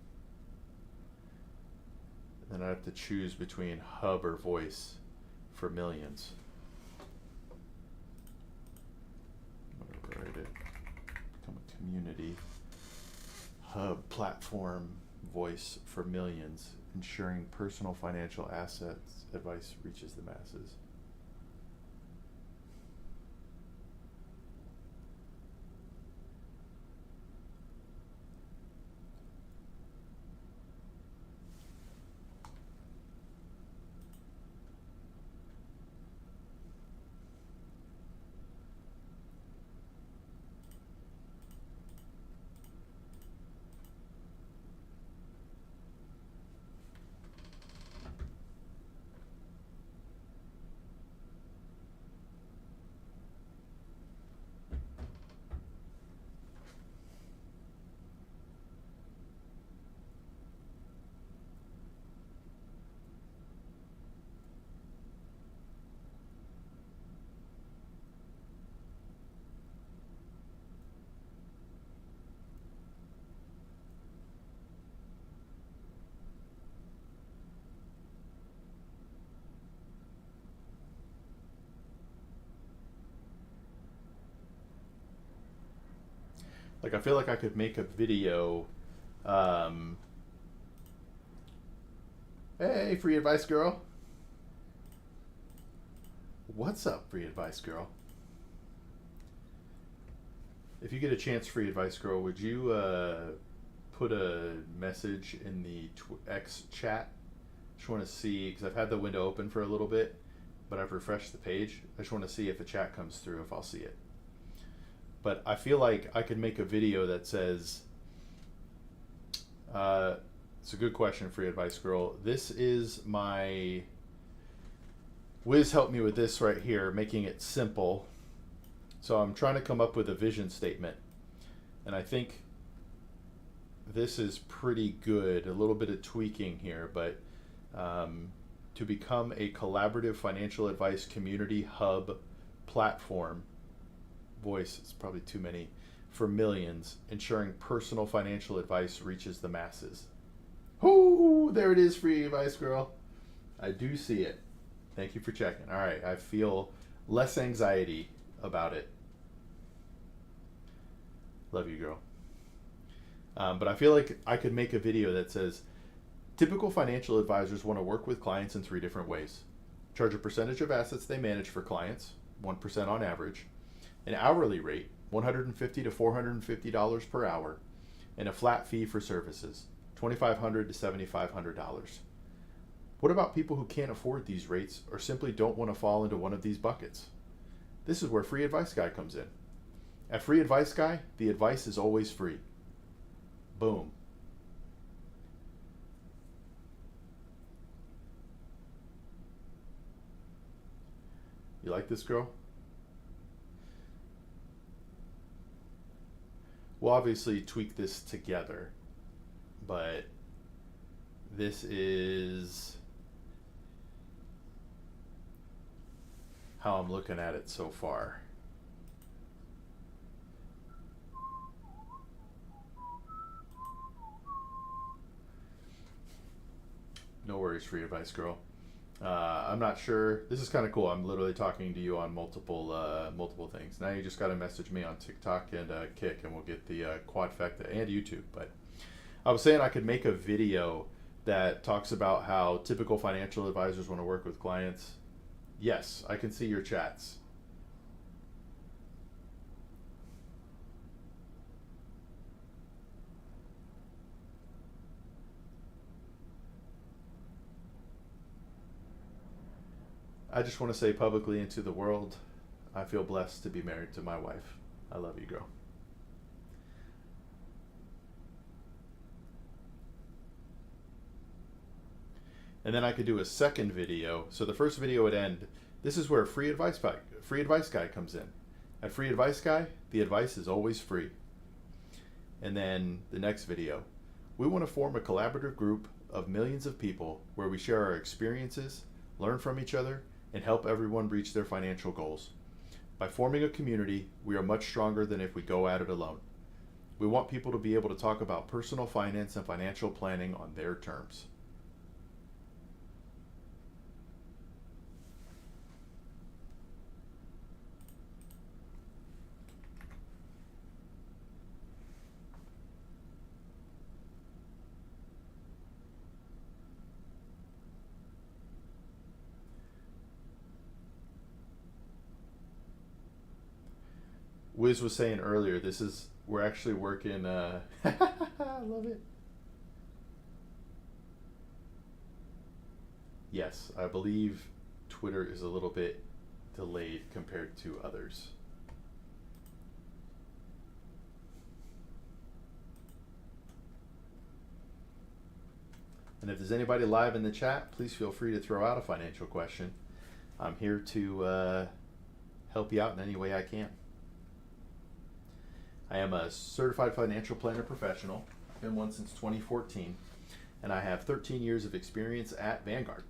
then I have to choose between hub or voice for millions. I'm gonna write it. Become a community hub platform voice for millions, ensuring personal financial assets advice reaches the masses. Like I feel like I could make a video, Hey, free advice girl. What's up, free advice girl? If you get a chance, free advice girl, would you put a message in the X chat? Just want to see, because I've had the window open for a little bit, but I've refreshed the page. I just want to see if a chat comes through, if I'll see it. But I feel like I could make a video that says, it's a good question, free advice girl. This is my, Wiz helped me with this right here, making it simple. So I'm trying to come up with a vision statement. And I think this is pretty good. A little bit of tweaking here, but to become a collaborative financial advice community hub platform, voice, it's probably too many, for millions, ensuring personal financial advice reaches the masses. Oh, there it is, free advice girl. I do see it. Thank you for checking. All right, I feel less anxiety about it. Love you, girl. But I feel like I could make a video that says, typical financial advisors want to work with clients in 3 different ways. Charge a percentage of assets they manage for clients, 1% on average, an hourly rate, $150 to $450 per hour, and a flat fee for services, $2,500 to $7,500. What about people who can't afford these rates or simply don't want to fall into one of these buckets? This is where Free Advice Guy comes in. At Free Advice Guy, the advice is always free. Boom. You like this, girl? We'll obviously tweak this together, but this is how I'm looking at it so far. No worries, free advice girl. I'm not sure. This is kind of cool. I'm literally talking to you on multiple things. Now you just got to message me on TikTok and Kick, and we'll get the quadfecta and YouTube. But I was saying I could make a video that talks about how typical financial advisors want to work with clients. Yes, I can see your chats. I just want to say publicly into the world, I feel blessed to be married to my wife. I love you, girl. And then I could do a second video. So the first video would end. This is where Free Advice Guy comes in. At Free Advice Guy, the advice is always free. And then the next video. We want to form a collaborative group of millions of people where we share our experiences, learn from each other, and help everyone reach their financial goals. By forming a community, we are much stronger than if we go at it alone. We want people to be able to talk about personal finance and financial planning on their terms. Wiz was saying earlier, we're actually working, I love it. Yes, I believe Twitter is a little bit delayed compared to others. And if there's anybody live in the chat, please feel free to throw out a financial question. I'm here to help you out in any way I can. I am a certified financial planner professional. I've been one since 2014, and I have 13 years of experience at Vanguard.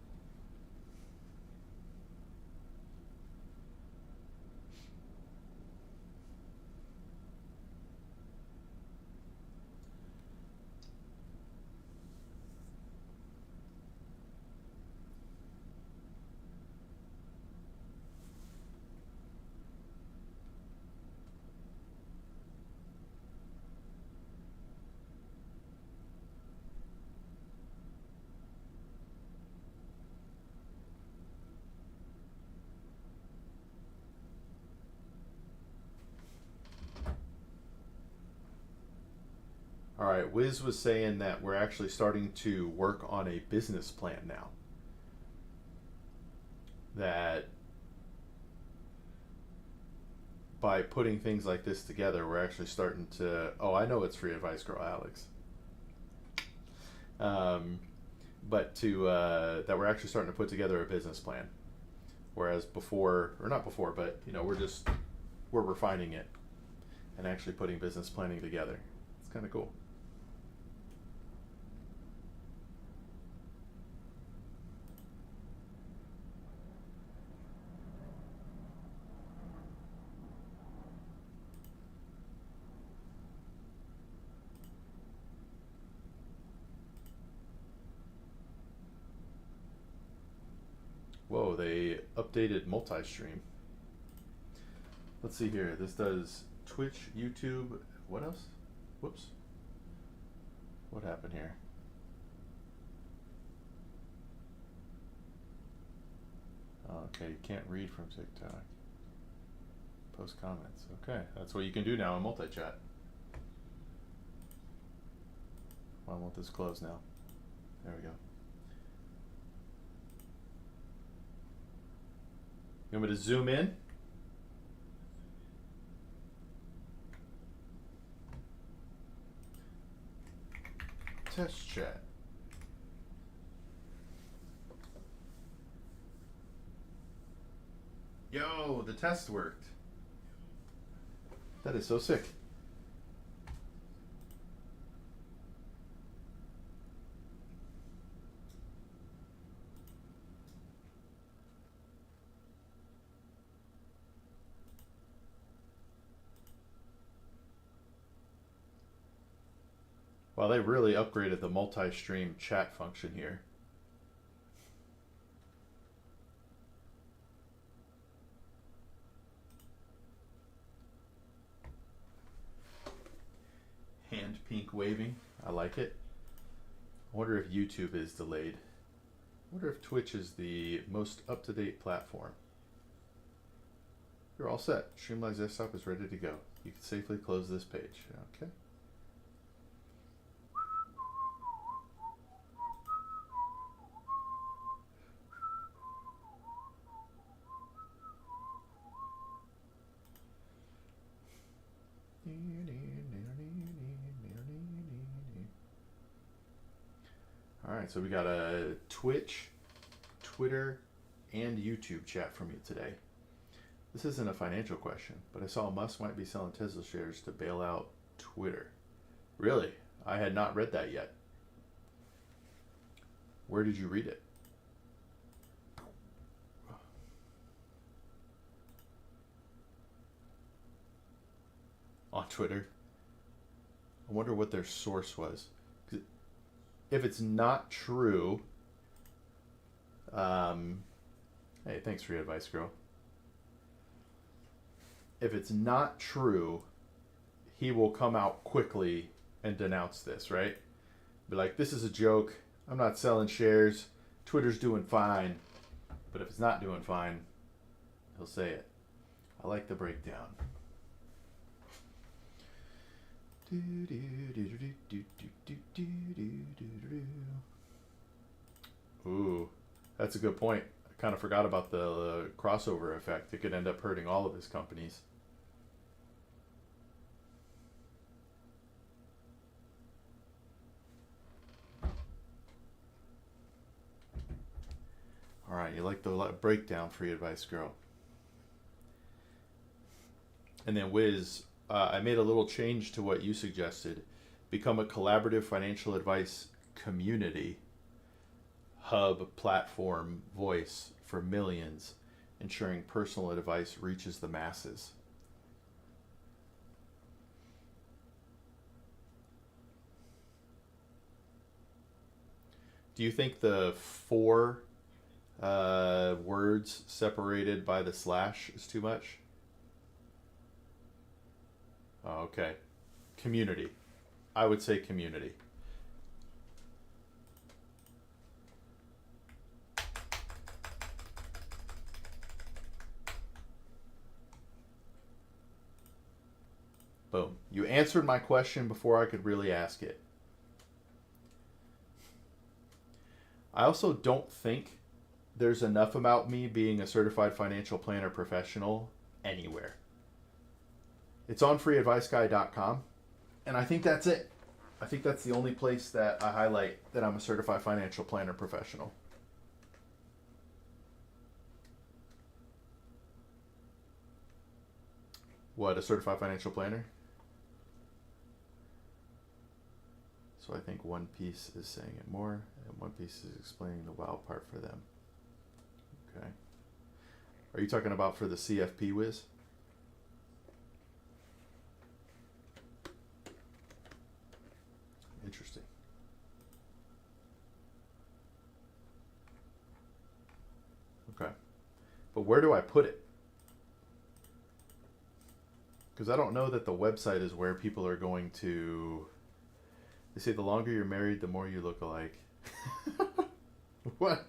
right, Wiz was saying that we're actually starting to work on a business plan now. That by putting things like this together, we're actually starting to. Oh, I know it's Free Advice Girl, Alex. But that we're actually starting to put together a business plan. Whereas before, or not before, but we're refining it and actually putting business planning together. It's kind of cool. Whoa, they updated multi-stream. Let's see here. This does Twitch, YouTube, what else? Whoops. What happened here? Okay, you can't read from TikTok. Post comments. Okay, that's what you can do now in multi-chat. Why won't this close now? There we go. You want me to zoom in? Test chat. Yo, the test worked. That is so sick. Well, they really upgraded the multi-stream chat function here. Hand pink waving. I like it. I wonder if YouTube is delayed. I wonder if Twitch is the most up-to-date platform. You're all set. Streamline's desktop is ready to go. You can safely close this page. Okay. Alright, so we got a Twitch, Twitter, and YouTube chat from you today. This isn't a financial question, but I saw Musk might be selling Tesla shares to bail out Twitter. Really? I had not read that yet. Where did you read it? On Twitter? I wonder what their source was. If it's not true, hey, thanks for your advice, girl. If it's not true, he will come out quickly and denounce this, right? Be like, this is a joke. I'm not selling shares. Twitter's doing fine. But if it's not doing fine, he'll say it. I like the breakdown. Ooh, that's a good point. I kind of forgot about the crossover effect. It could end up hurting all of his companies. All right, you like the breakdown, Free Advice Girl. And then Wiz, I made a little change to what you suggested. Become a collaborative financial advice community, hub, platform, voice for millions, ensuring personal advice reaches the masses. Do you think the 4 words separated by the slash is too much? Oh, okay. Community. I would say community. Boom. You answered my question before I could really ask it. I also don't think there's enough about me being a certified financial planner professional anywhere. It's on freeadviceguy.com, and I think that's it. I think that's the only place that I highlight that I'm a certified financial planner professional. What, a certified financial planner? So I think one piece is saying it more, and one piece is explaining the wow part for them. Okay. Are you talking about for the CFP whiz? Interesting. Okay. But where do I put it? Because I don't know that the website is where people are going to... They say the longer you're married, the more you look alike. What?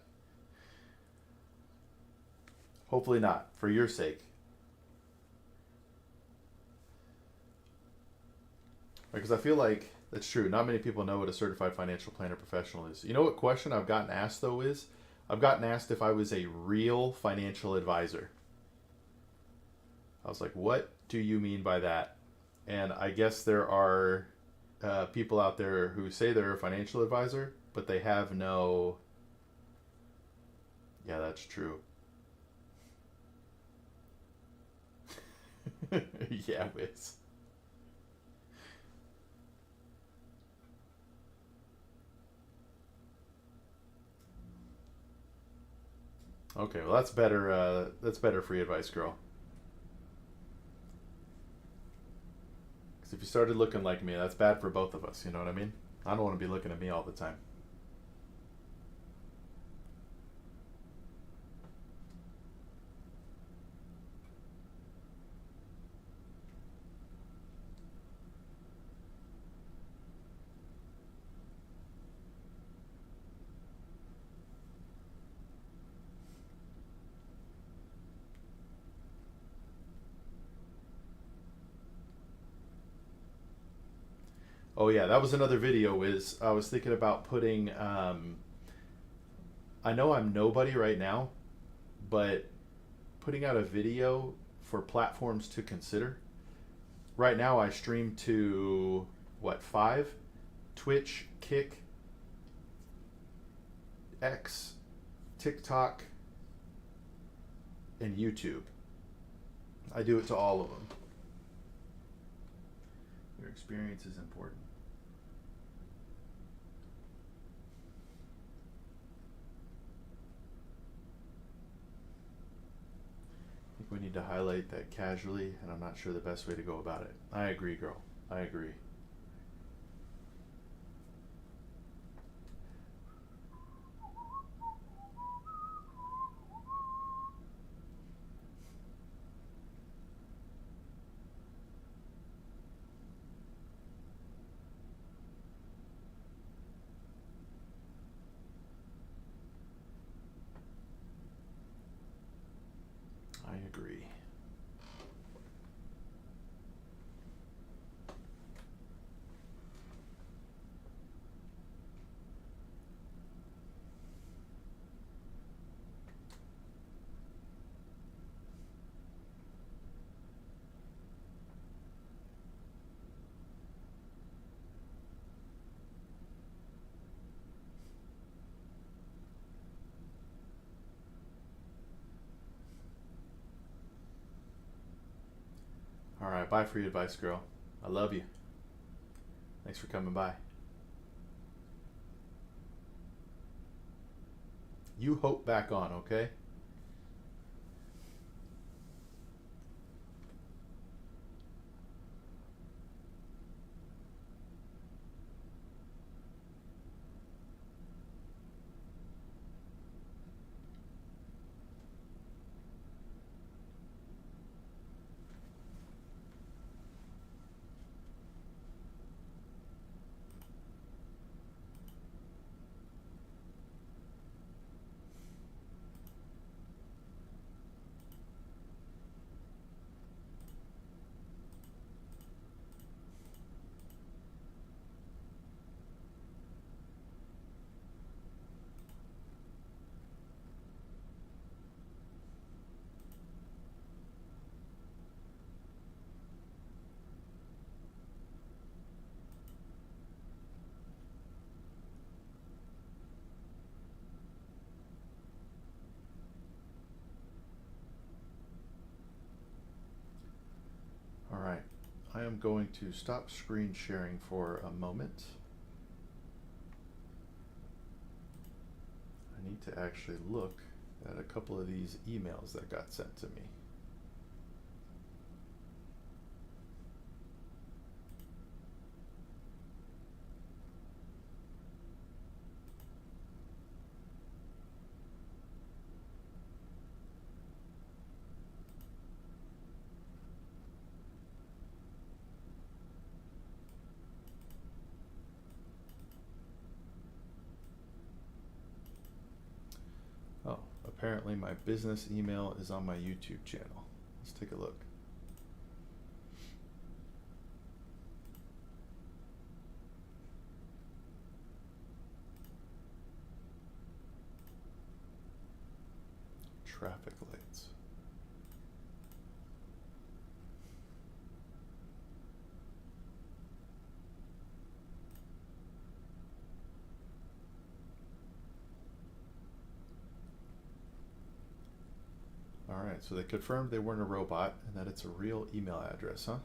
Hopefully not, for your sake. Because I feel like that's true. Not many people know what a certified financial planner professional is. You know what question I've gotten asked, though, is? I've gotten asked if I was a real financial advisor. I was like, what do you mean by that? And I guess there are people out there who say they're a financial advisor, but they have no... Yeah, that's true. Yeah, Wiz. Okay, well that's better. That's better, free advice girl. Because if you started looking like me, that's bad for both of us. You know what I mean? I don't want to be looking at me all the time. Oh yeah, that was another video. Is I was thinking about putting. I know I'm nobody right now, but putting out a video for platforms to consider. Right now, I stream to what, 5? Twitch, Kick, X, TikTok, and YouTube. I do it to all of them. Your experience is important. I think we need to highlight that casually, and I'm not sure the best way to go about it. I agree, girl. I agree. I agree. All right, bye, free advice girl. I love you. Thanks for coming by. You hope back on, okay? going to stop screen sharing for a moment. I need to actually look at a couple of these emails that got sent to me. Oh, apparently my business email is on my YouTube channel. Let's take a look. Traffic lights. All right, so they confirmed they weren't a robot and that it's a real email address, huh?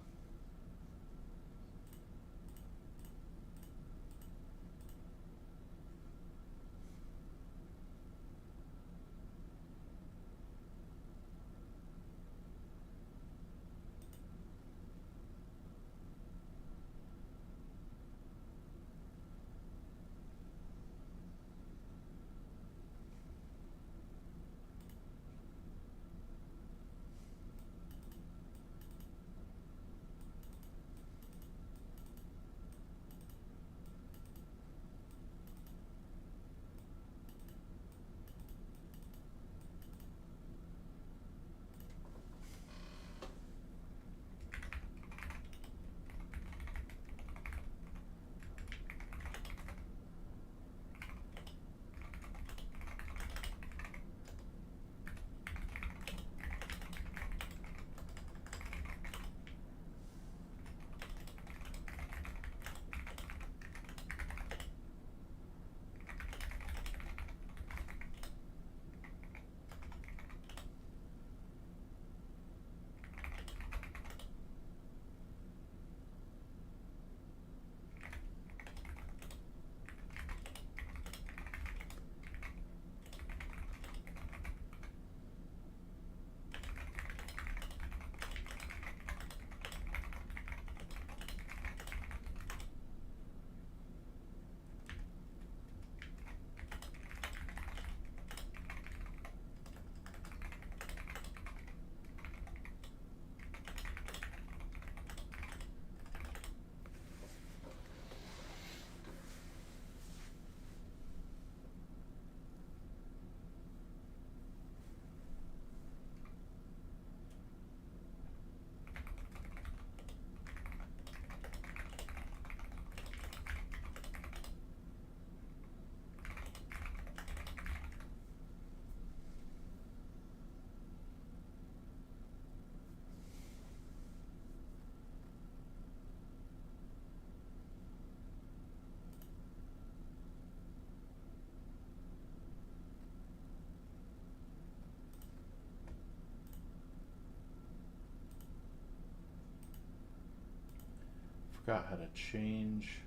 Forgot how to change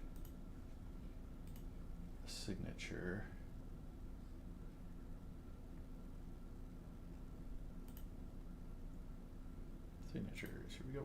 the signature. Signatures, here we go.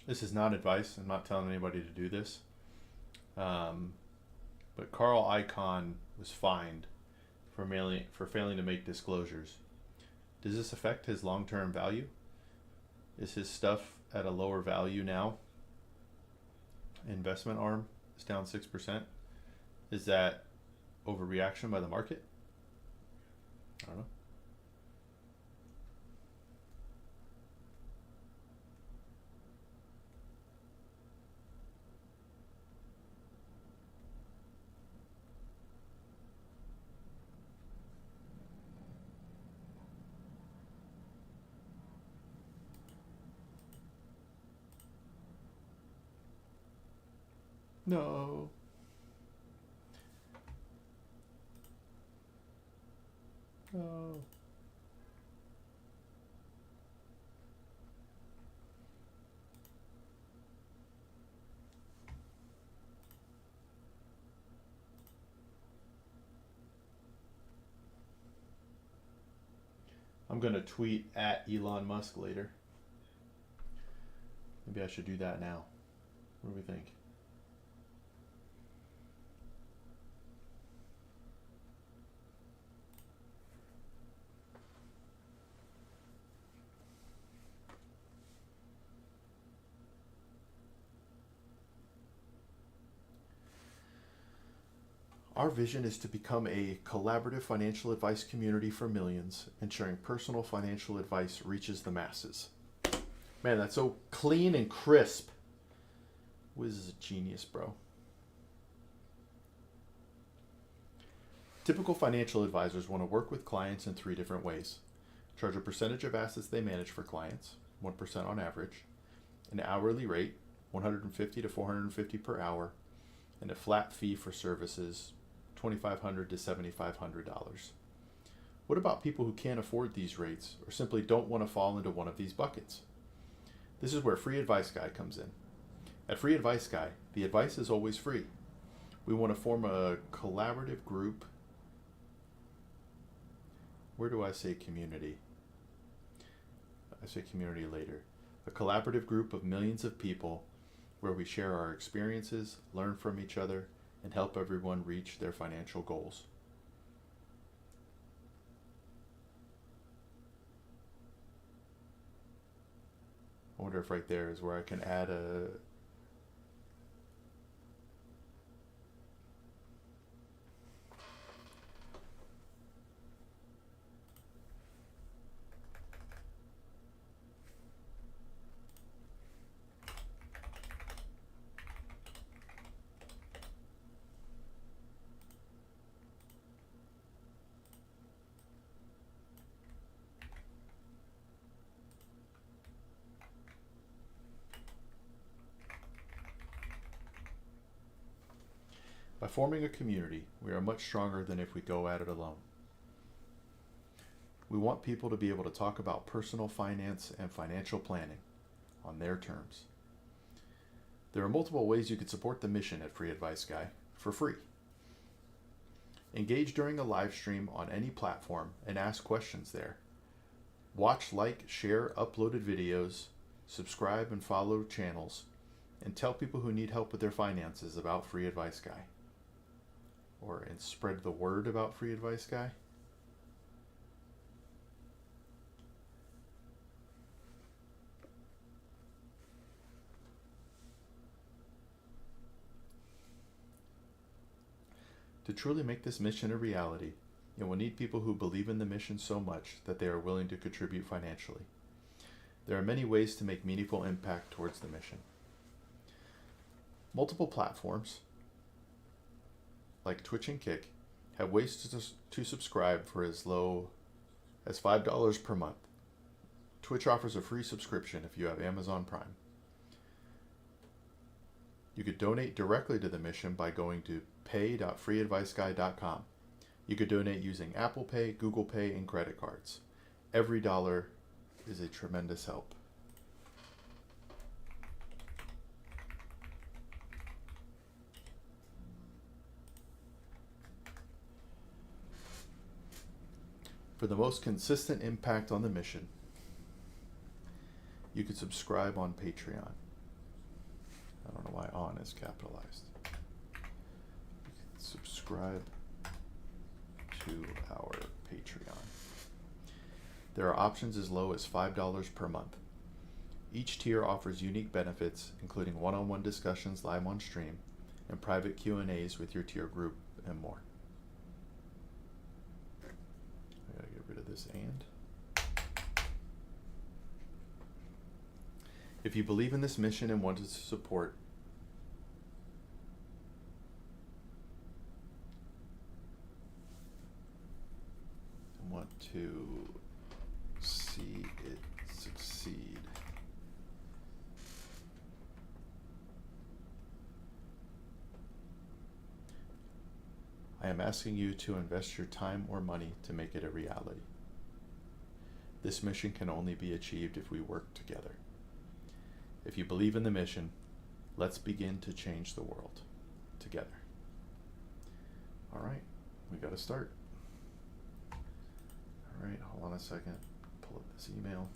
This is not advice. I'm not telling anybody to do this. But Carl Icahn was fined for failing to make disclosures. Does this affect his long-term value? Is his stuff at a lower value now? Investment arm is down 6%. Is that overreaction by the market? I don't know. No. No. I'm going to tweet at Elon Musk later. Maybe I should do that now. What do we think? Our vision is to become a collaborative financial advice community for millions, ensuring personal financial advice reaches the masses. Man, that's so clean and crisp. Wiz is a genius, bro. Typical financial advisors want to work with clients in 3 different ways. Charge a percentage of assets they manage for clients, 1% on average, an hourly rate, $150 to $450 per hour, and a flat fee for services, $2,500 to $7,500. What about people who can't afford these rates or simply don't want to fall into one of these buckets? This is where Free Advice Guy comes in. At Free Advice Guy, the advice is always free. We want to form a collaborative group. Where do I say community? I say community later. A collaborative group of millions of people where we share our experiences, learn from each other, and help everyone reach their financial goals. I wonder if right there is where I can add a By forming a community, we are much stronger than if we go at it alone. We want people to be able to talk about personal finance and financial planning on their terms. There are multiple ways you could support the mission at Free Advice Guy for free. Engage during a live stream on any platform and ask questions there. Watch, like, share uploaded videos, subscribe and follow channels, and tell people who need help with their finances about Free Advice Guy. And spread the word about Free Advice Guy. To truly make this mission a reality, it will need people who believe in the mission so much that they are willing to contribute financially. There are many ways to make meaningful impact towards the mission. Multiple platforms, like Twitch and Kick, have ways to subscribe for as low as $5 per month. Twitch offers a free subscription if you have Amazon Prime. You could donate directly to the mission by going to pay.freeadviceguy.com. You could donate using Apple Pay, Google Pay, and credit cards. Every dollar is a tremendous help. For the most consistent impact on the mission, you could subscribe on Patreon. I don't know why on is capitalized. Subscribe to our Patreon. There are options as low as $5 per month. Each tier offers unique benefits, including one-on-one discussions live on stream and private Q&As with your tier group and more. I gotta get rid of this and. If you believe in this mission and want to support to see it succeed, I am asking you to invest your time or money to make it a reality. This mission can only be achieved if we work together. If you believe in the mission, let's begin to change the world together. All right, we got to start. All right, hold on a second. Pull up this email.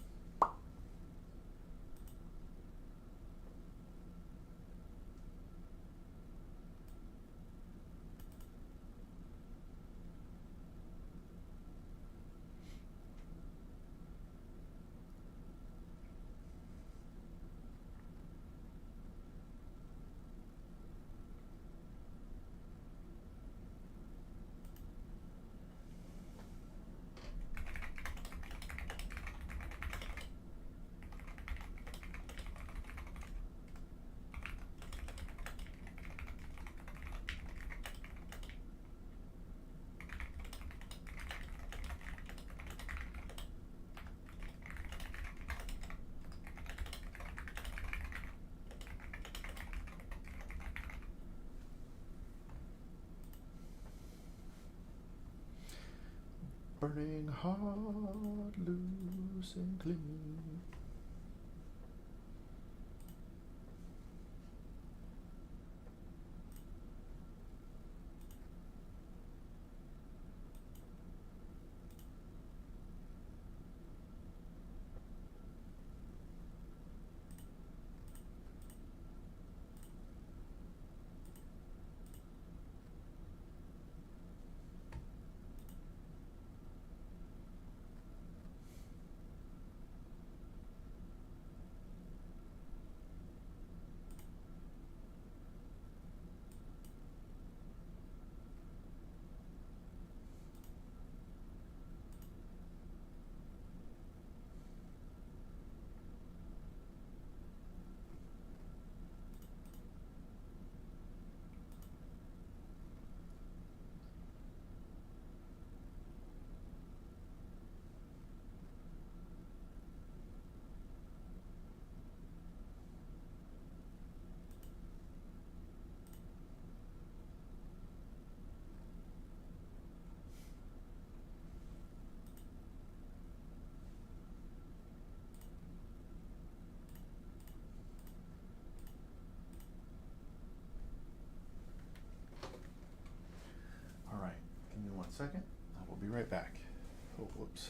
Burning hot, loose and clean. All right, give me 1 second. I will be right back. Oh, whoops.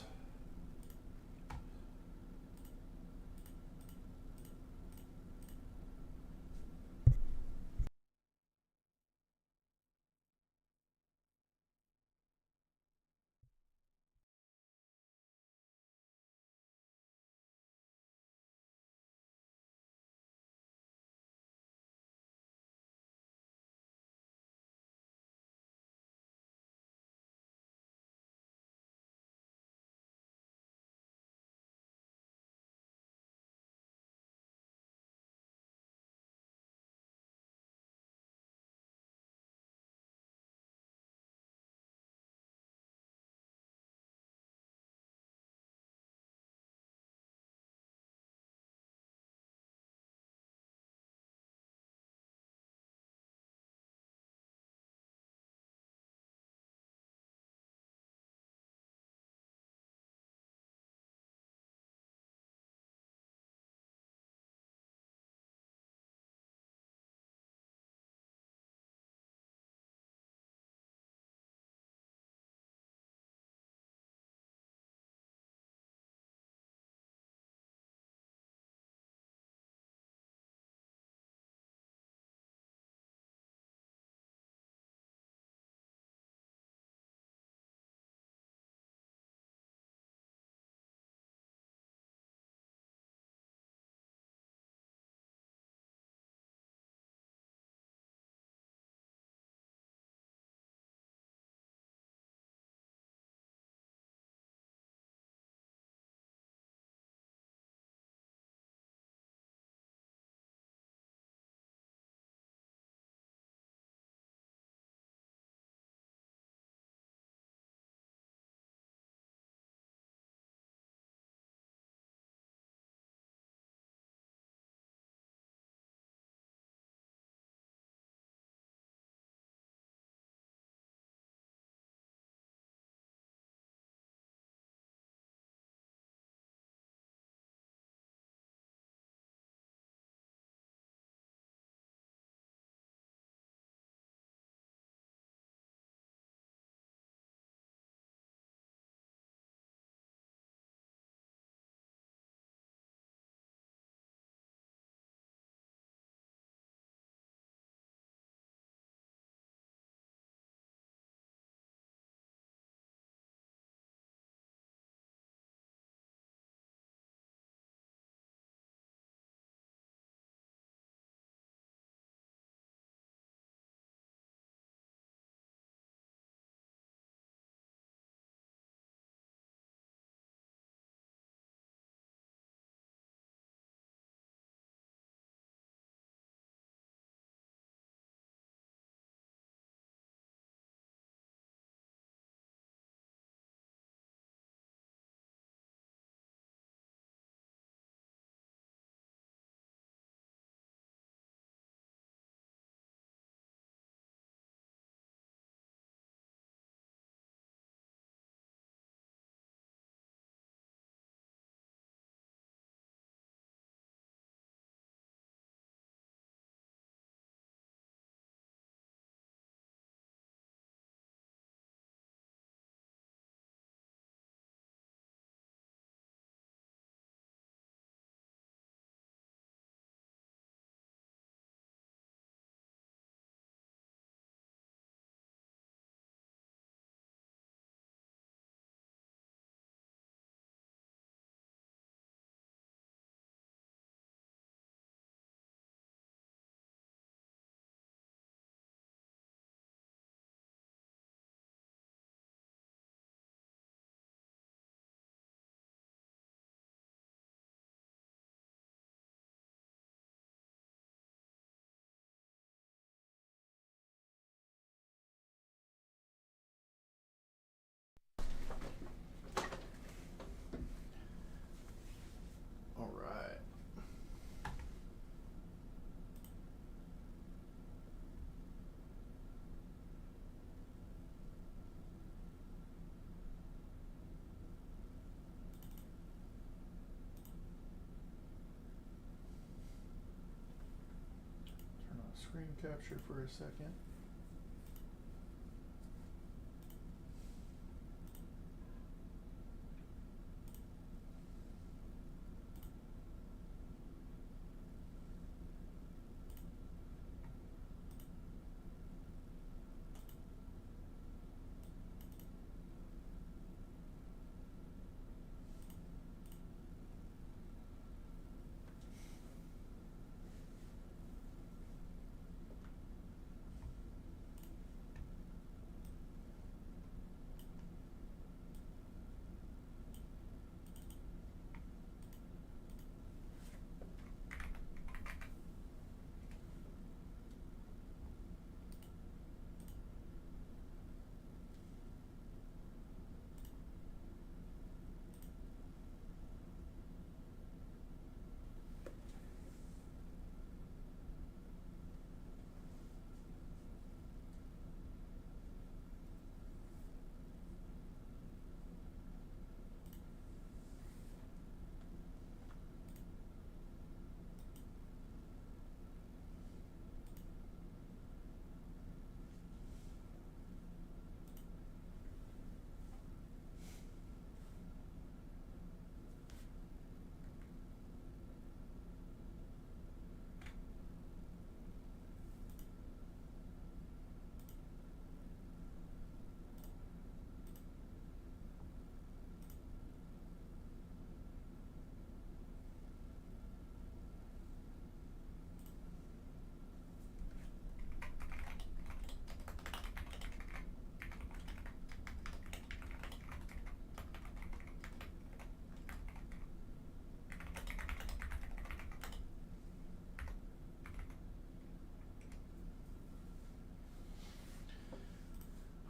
screen capture for a second.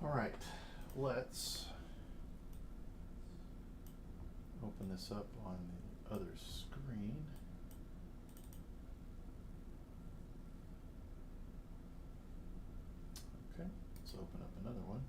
All right, let's open this up on the other screen. Okay, let's open up another one.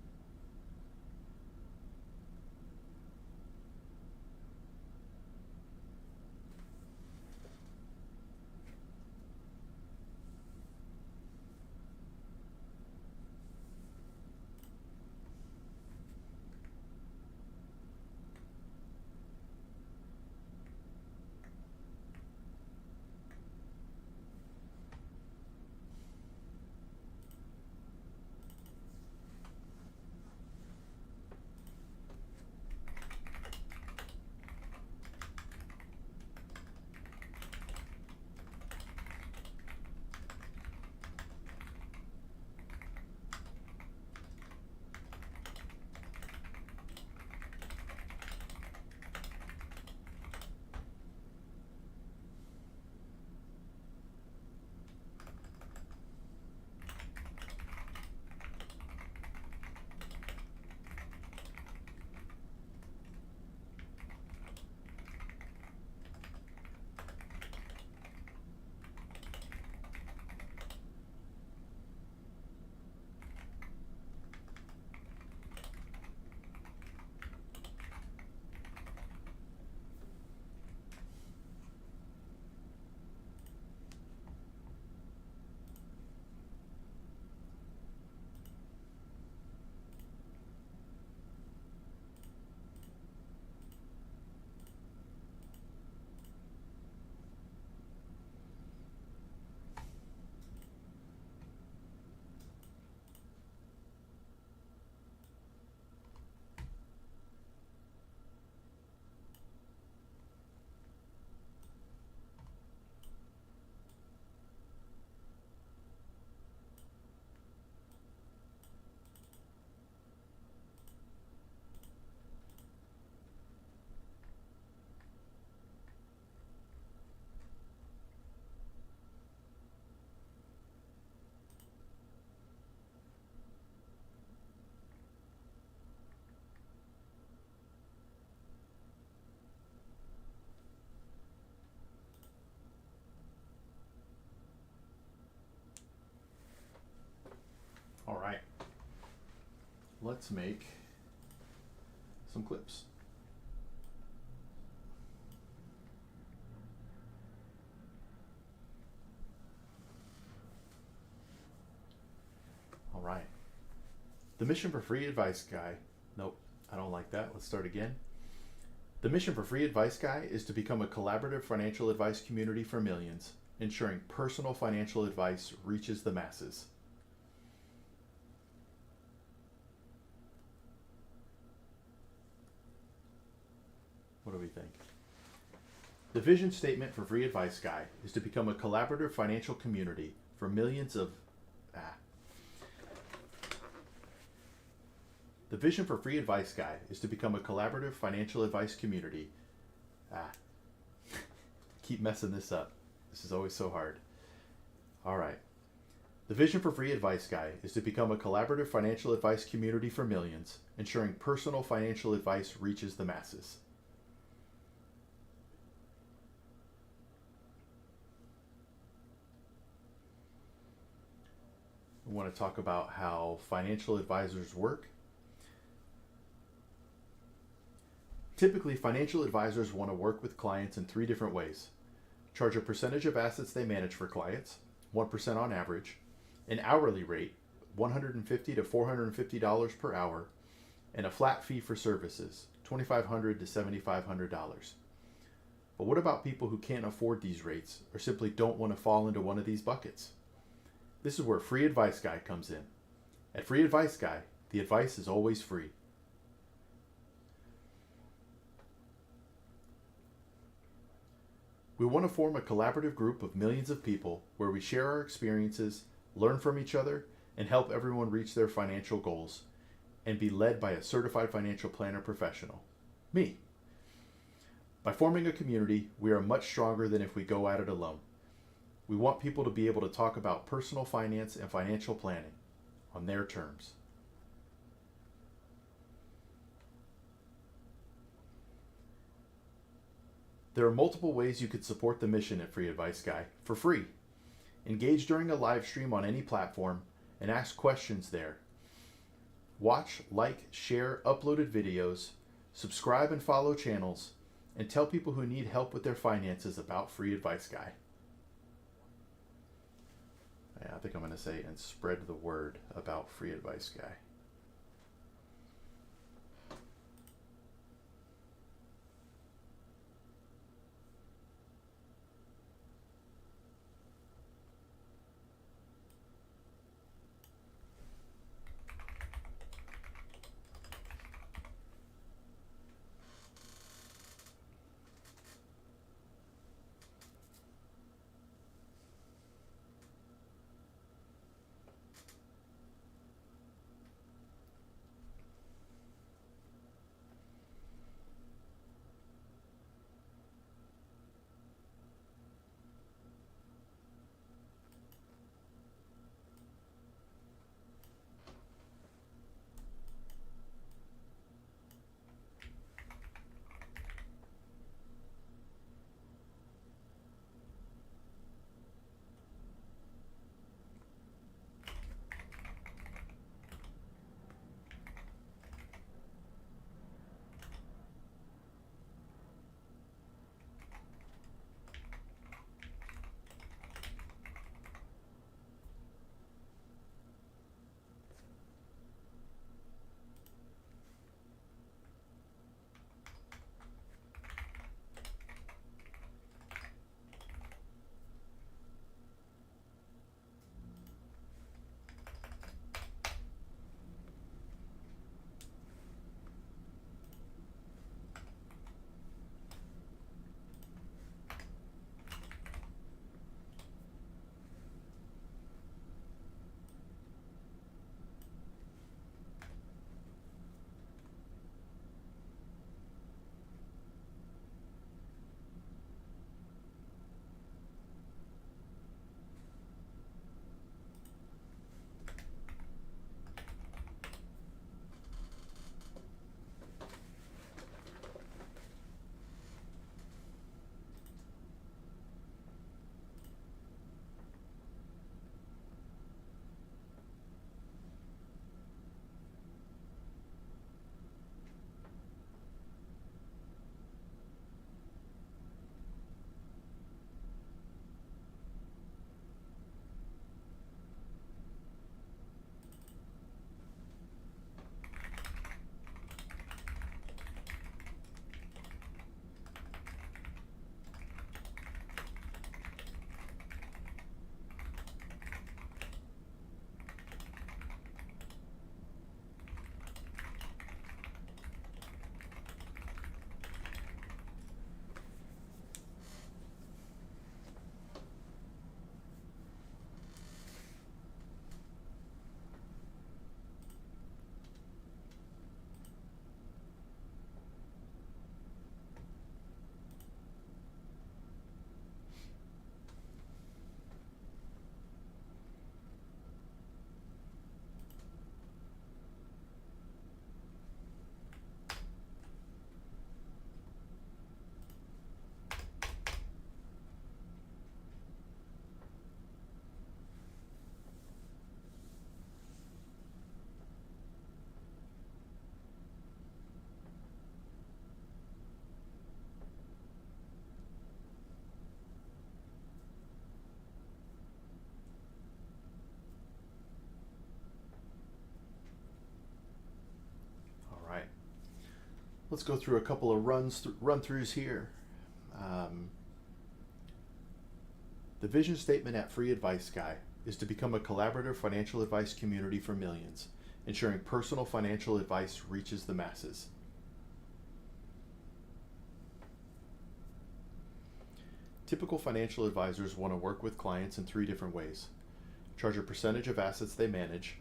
All right, let's make some clips. The mission for Free Advice Guy. Nope, I don't like that. Let's start again. The mission for Free Advice Guy is to become a collaborative financial advice community for millions, ensuring personal financial advice reaches the masses. What do we think? The vision statement for Free Advice Guy is to become a collaborative financial community for millions of... The vision for Free Advice Guy is to become a collaborative financial advice community. Keep messing this up. This is always so hard. All right. The vision for Free Advice Guy is to become a collaborative financial advice community for millions, ensuring personal financial advice reaches the masses. We want to talk about how financial advisors work. Typically, financial advisors want to work with clients in 3 different ways. Charge a percentage of assets they manage for clients, 1% on average, an hourly rate, $150 to $450 per hour, and a flat fee for services, $2,500 to $7,500. But what about people who can't afford these rates or simply don't want to fall into one of these buckets? This is where Free Advice Guy comes in. At Free Advice Guy, the advice is always free. We want to form a collaborative group of millions of people where we share our experiences, learn from each other, and help everyone reach their financial goals, and be led by a certified financial planner professional, me. By forming a community, we are much stronger than if we go at it alone. We want people to be able to talk about personal finance and financial planning on their terms. There are multiple ways you could support the mission at Free Advice Guy for free. Engage during a live stream on any platform and ask questions there. Watch, like, share uploaded videos, subscribe and follow channels, and tell people who need help with their finances about Free Advice Guy. I think I'm going to say, and spread the word about Free Advice Guy. Let's go through a couple of run-throughs here. The vision statement at Free Advice Guy is to become a collaborative financial advice community for millions, ensuring personal financial advice reaches the masses. Typical financial advisors want to work with clients in 3 different ways. Charge a percentage of assets they manage,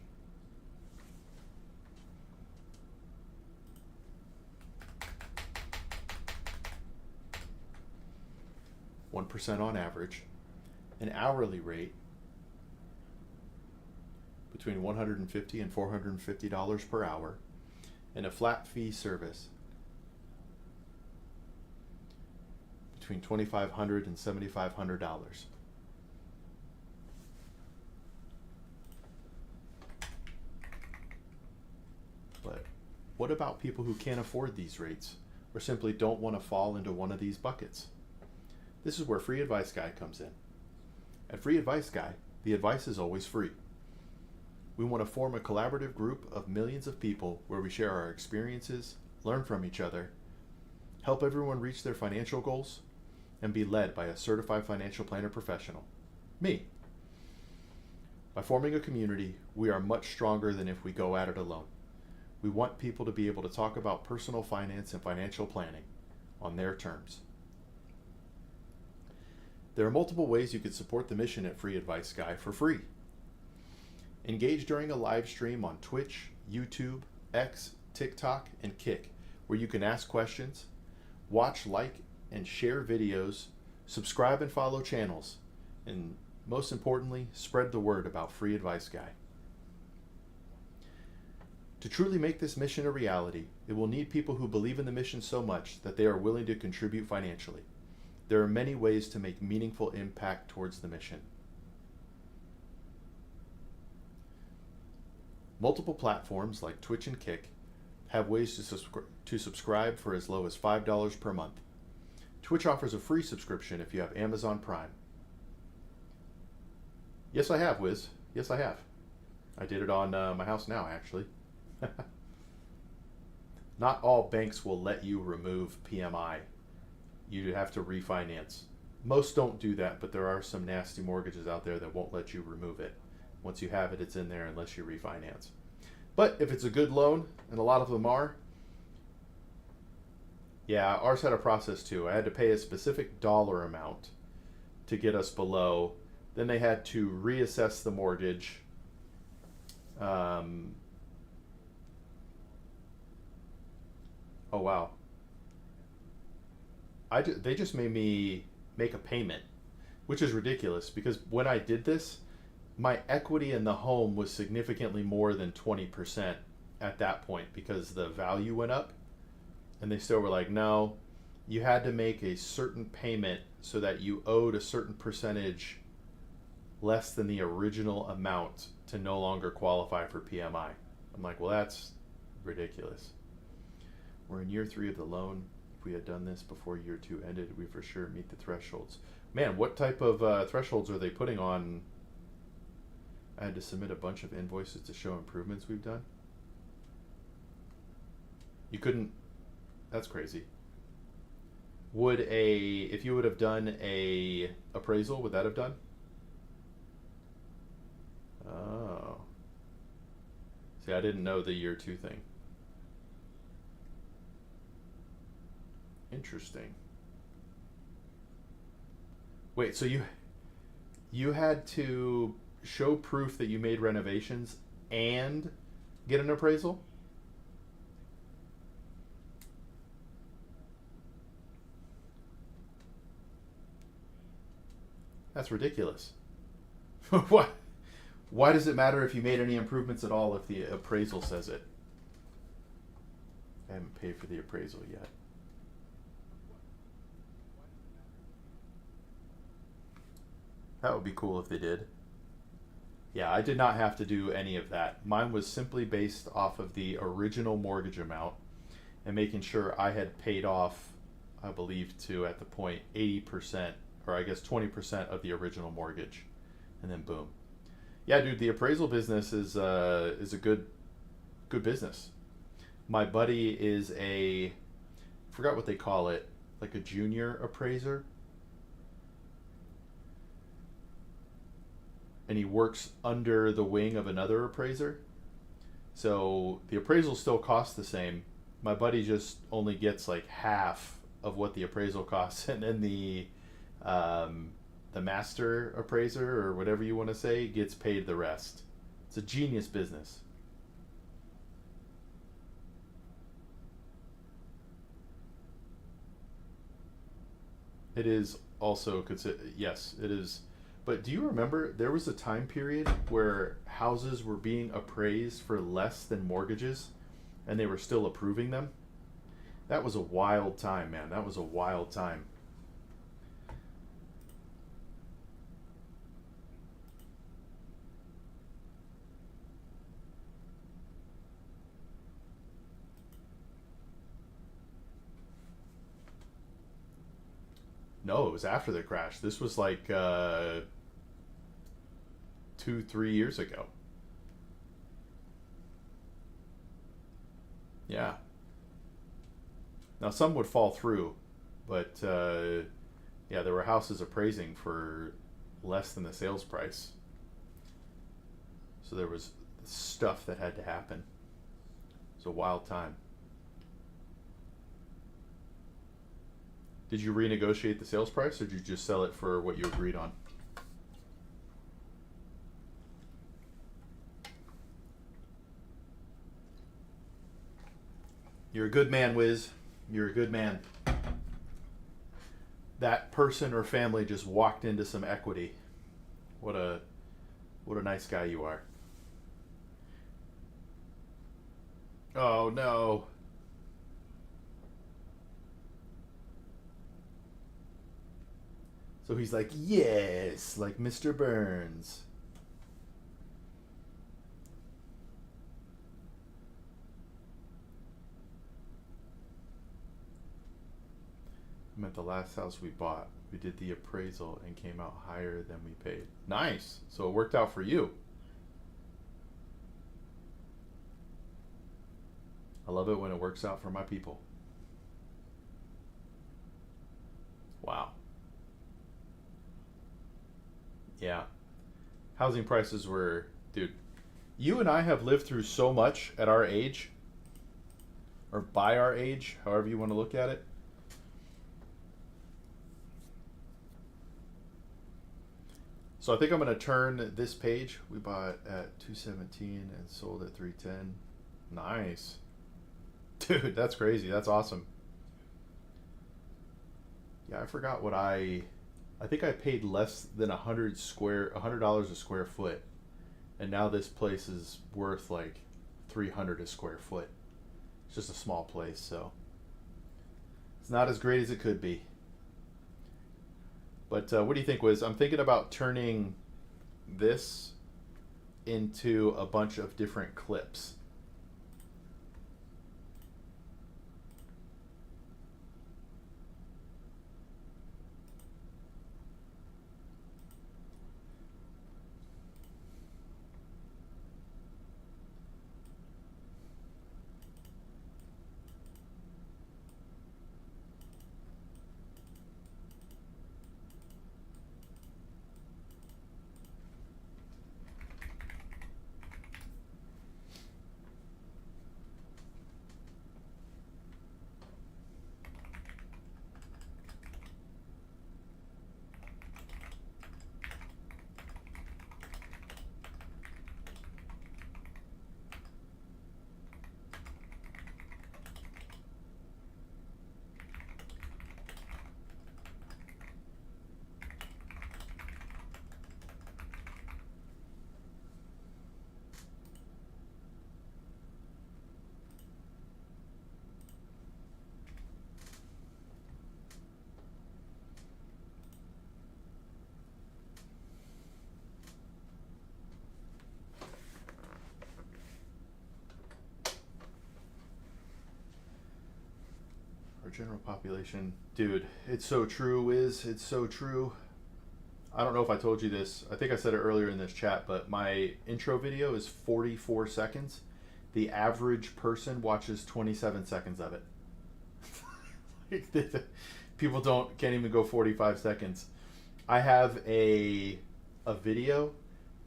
%1 on average, an hourly rate between $150 and $450 per hour, and a flat fee service between $2,500 and $7,500. But what about people who can't afford these rates or simply don't want to fall into one of these buckets? This is where Free Advice Guy comes in. At Free Advice Guy, the advice is always free. We want to form a collaborative group of millions of people where we share our experiences, learn from each other, help everyone reach their financial goals, and be led by a certified financial planner professional, me. By forming a community, we are much stronger than if we go at it alone. We want people to be able to talk about personal finance and financial planning on their terms. There are multiple ways you could support the mission at Free Advice Guy for free. Engage during a live stream on Twitch, YouTube, X, TikTok, and Kick, where you can ask questions, watch, like, and share videos, subscribe and follow channels, and most importantly, spread the word about Free Advice Guy. To truly make this mission a reality, it will need people who believe in the mission so much that they are willing to contribute financially. There are many ways to make meaningful impact towards the mission. Multiple platforms like Twitch and Kick have ways to subscribe for as low as $5 per month. Twitch offers a free subscription if you have Amazon Prime. Yes, I have, Wiz. Yes, I have. I did it on my house now, actually. Not all banks will let you remove PMI. You have to refinance. Most don't do that, but there are some nasty mortgages out there that won't let you remove it. Once you have it, it's in there unless you refinance. But if it's a good loan, and a lot of them are, yeah, ours had a process too. I had to pay a specific dollar amount to get us below. Then they had to reassess the mortgage. Oh, wow. They just made me make a payment, which is ridiculous because when I did this, my equity in the home was significantly more than 20% at that point because the value went up. And they still were like, no, you had to make a certain payment so that you owed a certain percentage less than the original amount to no longer qualify for PMI. I'm like, well, that's ridiculous. We're in year 3 of the loan. If we had done this before year 2 ended, we for sure meet the thresholds. Man, what type of thresholds are they putting on? I had to submit a bunch of invoices to show improvements we've done. You couldn't. That's crazy. If you would have done a appraisal, would that have done? Oh. See, I didn't know the year 2 thing. Interesting. Wait, so you had to show proof that you made renovations and get an appraisal? That's ridiculous. What? Why does it matter if you made any improvements at all if the appraisal says it? I haven't paid for the appraisal yet. That would be cool if they did. Yeah, I did not have to do any of that. Mine was simply based off of the original mortgage amount and making sure I had paid off, I believe, to at the point 80%, or I guess 20% of the original mortgage, and then boom. Yeah, dude, the appraisal business is a good business. My buddy is a forgot what they call it, like a junior appraiser. And he works under the wing of another appraiser. So the appraisal still costs the same. My buddy just only gets like half of what the appraisal costs, and then the master appraiser, or whatever you want to say, gets paid the rest. It's a genius business. It is also yes, it is. But do you remember there was a time period where houses were being appraised for less than mortgages, and they were still approving them? That was a wild time, man. That was a wild time. No, it was after the crash. This was like 2, 3 years ago. Yeah. Now some would fall through, but yeah, there were houses appraising for less than the sales price. So there was stuff that had to happen. It's a wild time. Did you renegotiate the sales price, or did you just sell it for what you agreed on? You're a good man, Wiz. You're a good man. That person or family just walked into some equity. What a nice guy you are. Oh no. So he's like, yes, like Mr. Burns. I'm at the last house we bought. We did the appraisal and came out higher than we paid. Nice. So it worked out for you. I love it when it works out for my people. Wow. Yeah. Housing prices were, dude, you and I have lived through so much at our age, or by our age, however you want to look at it. So I think I'm going to turn this page. We bought at 217 and sold at 310. Nice. Dude, that's crazy. That's awesome. Yeah, I forgot what I think I paid less than $100 a square foot. And now this place is worth like $300 a square foot. It's just a small place, so it's not as great as it could be. But what do you think, Wiz? I'm thinking about turning this into a bunch of different clips. General population. Dude, it's so true, Wiz. It's so true. I don't know if I told you this. I think I said it earlier in this chat, but my intro video is 44 seconds. The average person watches 27 seconds of it. People can't even go 45 seconds. I have a video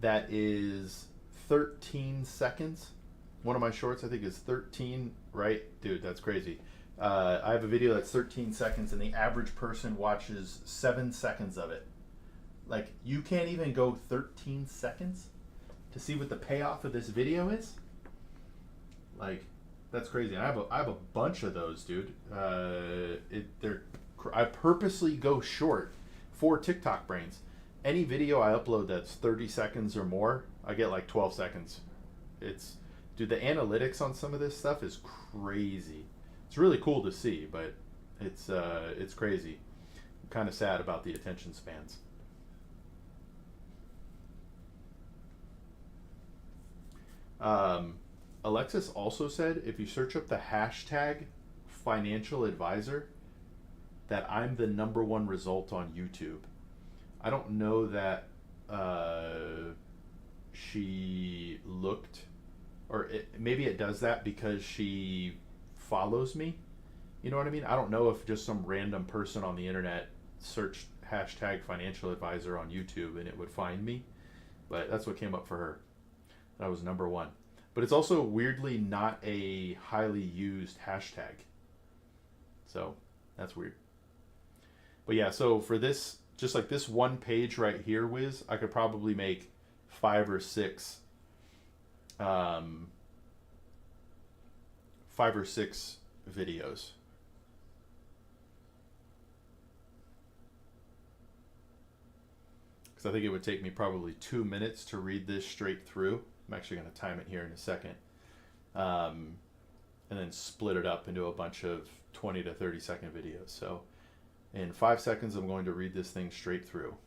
that is 13 seconds. One of my shorts, I think, is 13, right? Dude, that's crazy. I have a video that's 13 seconds, and the average person watches 7 seconds of it. Like, you can't even go 13 seconds to see what the payoff of this video is? Like, that's crazy. And I have a bunch of those, dude. I purposely go short for TikTok brains. Any video I upload that's 30 seconds or more, I get like 12 seconds. Dude, the analytics on some of this stuff is crazy. It's really cool to see, but it's crazy. I'm kind of sad about the attention spans. Alexis also said if you search up the hashtag financialadvisor, that I'm the #1 result on YouTube. I don't know that she looked, or maybe it does that because she follows me. You know what I mean? I don't know if just some random person on the internet searched hashtag financialadvisor on YouTube and it would find me, but that's what came up for her. That was #1. But it's also weirdly not a highly used hashtag. So that's weird. But yeah, so for this, just like this one page right here, Wiz, I could probably make 5 or 6 videos. Because I think it would take me probably 2 minutes to read this straight through. I'm actually going to time it here in a second. And then split it up into a bunch of 20 to 30 second videos. So in 5 seconds, I'm going to read this thing straight through.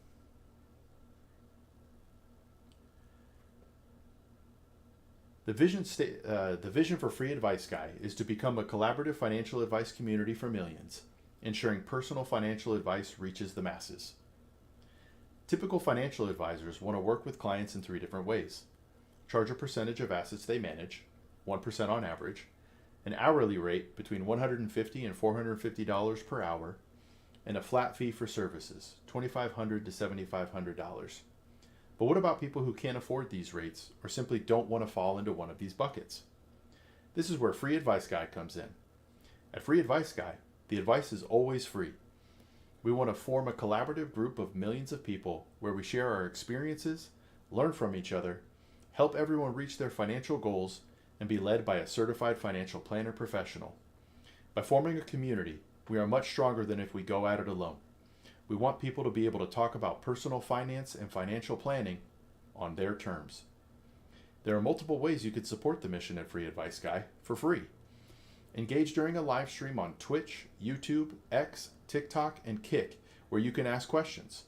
The vision for Free Advice Guy is to become a collaborative financial advice community for millions, ensuring personal financial advice reaches the masses. Typical financial advisors want to work with clients in 3 different ways. Charge a percentage of assets they manage, 1% on average, an hourly rate between $150 and $450 per hour, and a flat fee for services, $2,500 to $7,500. But what about people who can't afford these rates or simply don't want to fall into one of these buckets? This is where Free Advice Guy comes in. At Free Advice Guy, the advice is always free. We want to form a collaborative group of millions of people where we share our experiences, learn from each other, help everyone reach their financial goals, and be led by a certified financial planner professional. By forming a community, we are much stronger than if we go at it alone. We want people to be able to talk about personal finance and financial planning on their terms. There are multiple ways you could support the mission at Free Advice Guy for free. Engage during a live stream on Twitch, YouTube, X, TikTok, and Kick, where you can ask questions.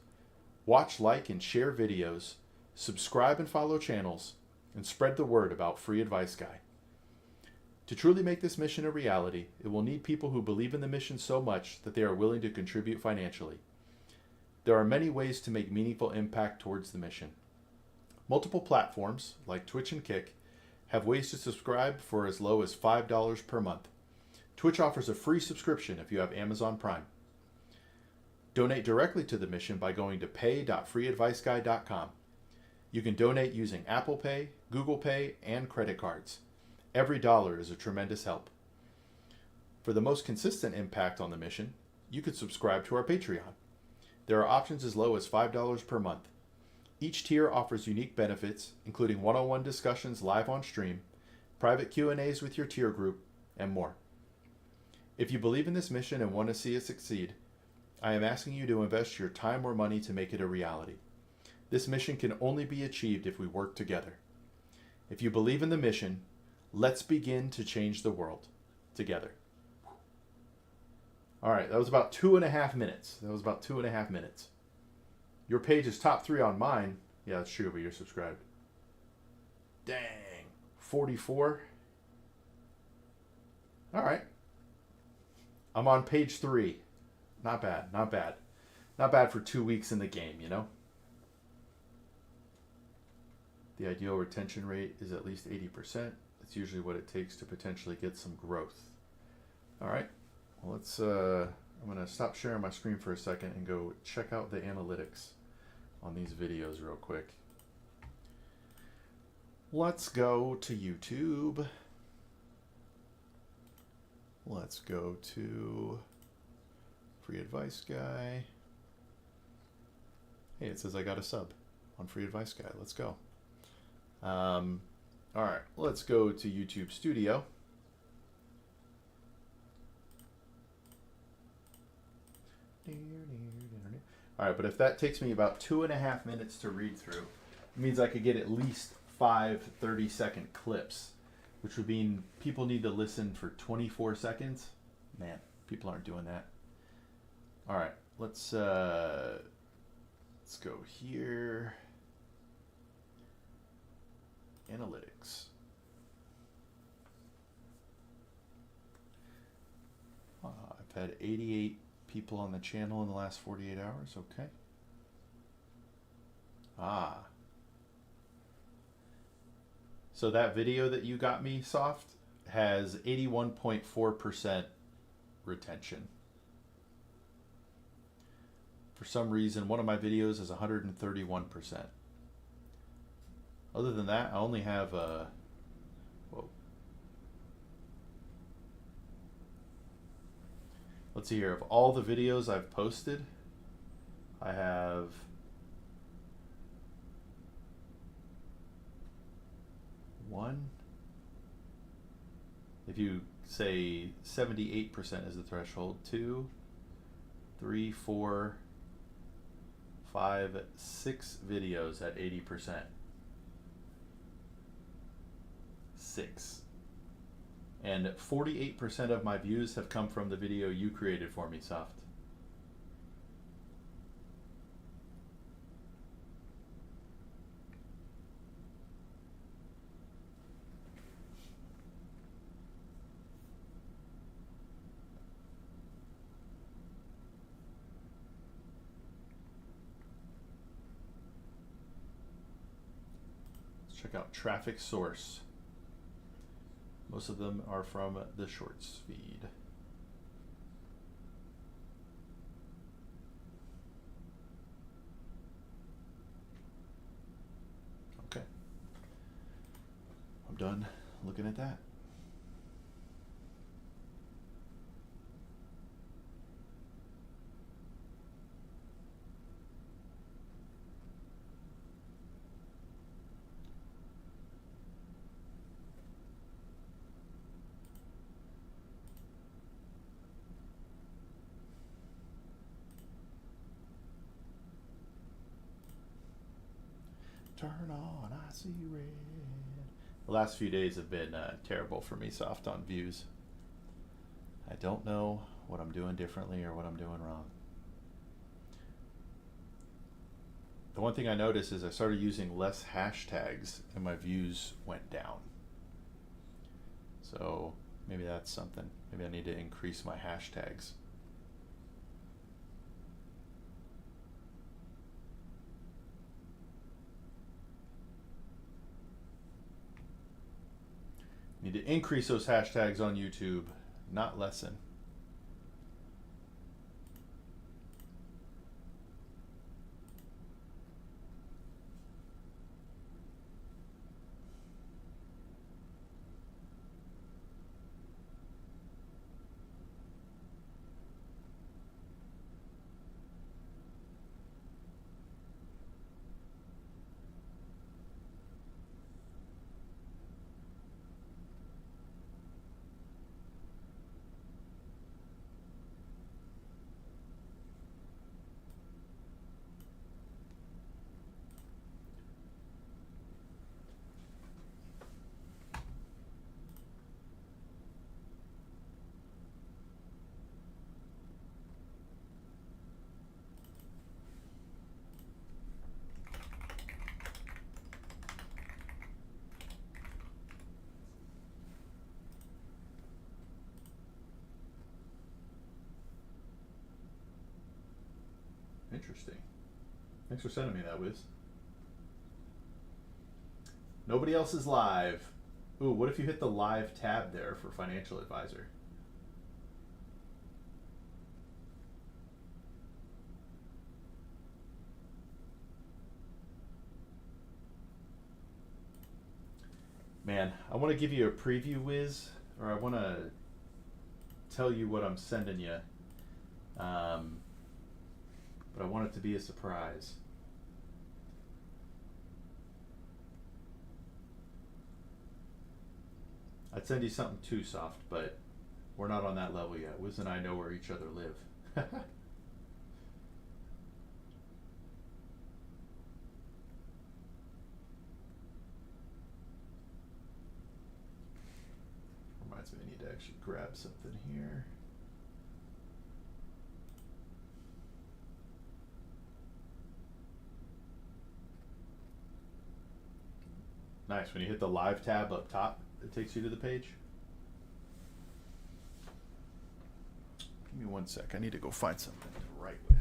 Watch, like, and share videos, subscribe and follow channels, and spread the word about Free Advice Guy. To truly make this mission a reality, it will need people who believe in the mission so much that they are willing to contribute financially. There are many ways to make meaningful impact towards the mission. Multiple platforms, like Twitch and Kick, have ways to subscribe for as low as $5 per month. Twitch offers a free subscription if you have Amazon Prime. Donate directly to the mission by going to pay.freeadviceguy.com. You can donate using Apple Pay, Google Pay, and credit cards. Every dollar is a tremendous help. For the most consistent impact on the mission, you could subscribe to our Patreon. There are options as low as $5 per month. Each tier offers unique benefits, including one-on-one discussions live on stream, private Q&As with your tier group, and more. If you believe in this mission and want to see it succeed, I am asking you to invest your time or money to make it a reality. This mission can only be achieved if we work together. If you believe in the mission, let's begin to change the world together. All right, that was about 2.5 minutes. Your page is top 3 on mine. Yeah, that's true, but you're subscribed. Dang, 44. All right. I'm on page 3. Not bad. Not bad for 2 weeks in the game, you know? The ideal retention rate is at least 80%. That's usually what it takes to potentially get some growth. All right. let's, I'm going to stop sharing my screen for a second and go check out the analytics on these videos real quick. Let's go to YouTube. Let's go to Free Advice Guy. Hey, it says I got a sub on Free Advice Guy. Let's go. All right, let's go to YouTube Studio. All right, but if that takes me about 2.5 minutes to read through, it means I could get at least 5 30-second clips, which would mean people need to listen for 24 seconds. Man, people aren't doing that. All right, let's go here. Analytics. I've had 88 people on the channel in the last 48 hours. Okay. So that video that you got me, Soft, has 81.4% retention. For some reason, one of my videos is 131%. Other than that, I only have let's see here. Of all the videos I've posted, I have one. If you say 78% is the threshold, 2, 3, 4, 5, 6 videos at 80%. 6. And 48% of my views have come from the video you created for me, Soft. Let's check out traffic source. Most of them are from the Shorts feed. Okay. I'm done looking at that. Turn on, I see red. The last few days have been terrible for me, Soft, on views. I don't know what I'm doing differently or what I'm doing wrong. The one thing I noticed is I started using less hashtags and my views went down. So maybe that's something. Maybe I need to increase my hashtags. Need to increase those hashtags on YouTube, not lessen. Interesting. Thanks for sending me that, Wiz. Nobody else is live. Ooh, what if you hit the live tab there for Financial Advisor? Man, I want to give you a preview whiz, or I want to tell you what I'm sending you. But I want it to be a surprise. I'd send you something too soft, but we're not on that level yet. Wiz and I know where each other live. Reminds me I need to actually grab something here. Nice, when you hit the live tab up top, it takes you to the page. Give me 1 sec, I need to go find something to write with.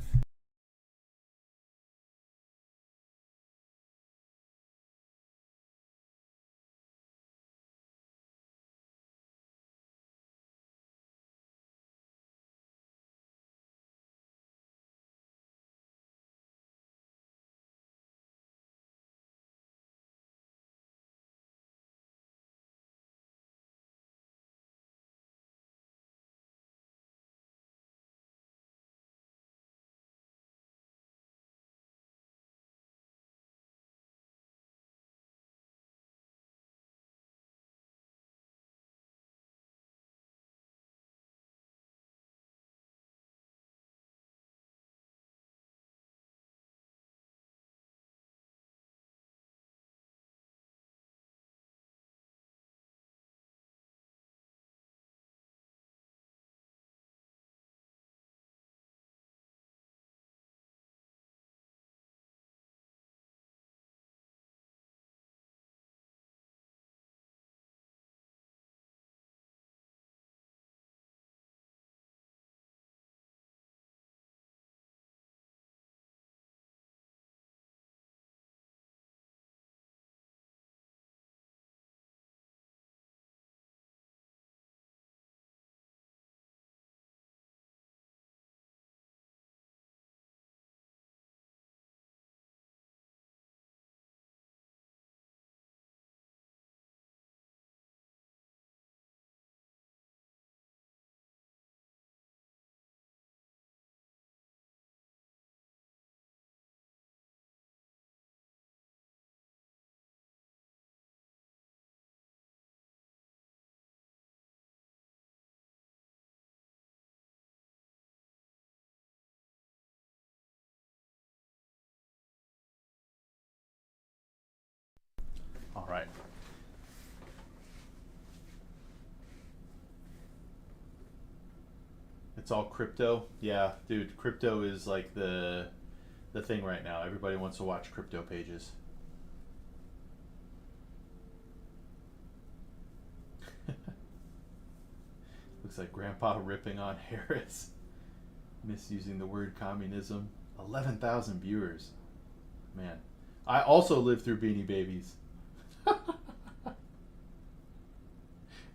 All right. It's all crypto. Yeah, dude, crypto is like the thing right now. Everybody wants to watch crypto pages. Looks like Grandpa ripping on Harris. Misusing the word communism. 11,000 viewers. Man. I also lived through Beanie Babies.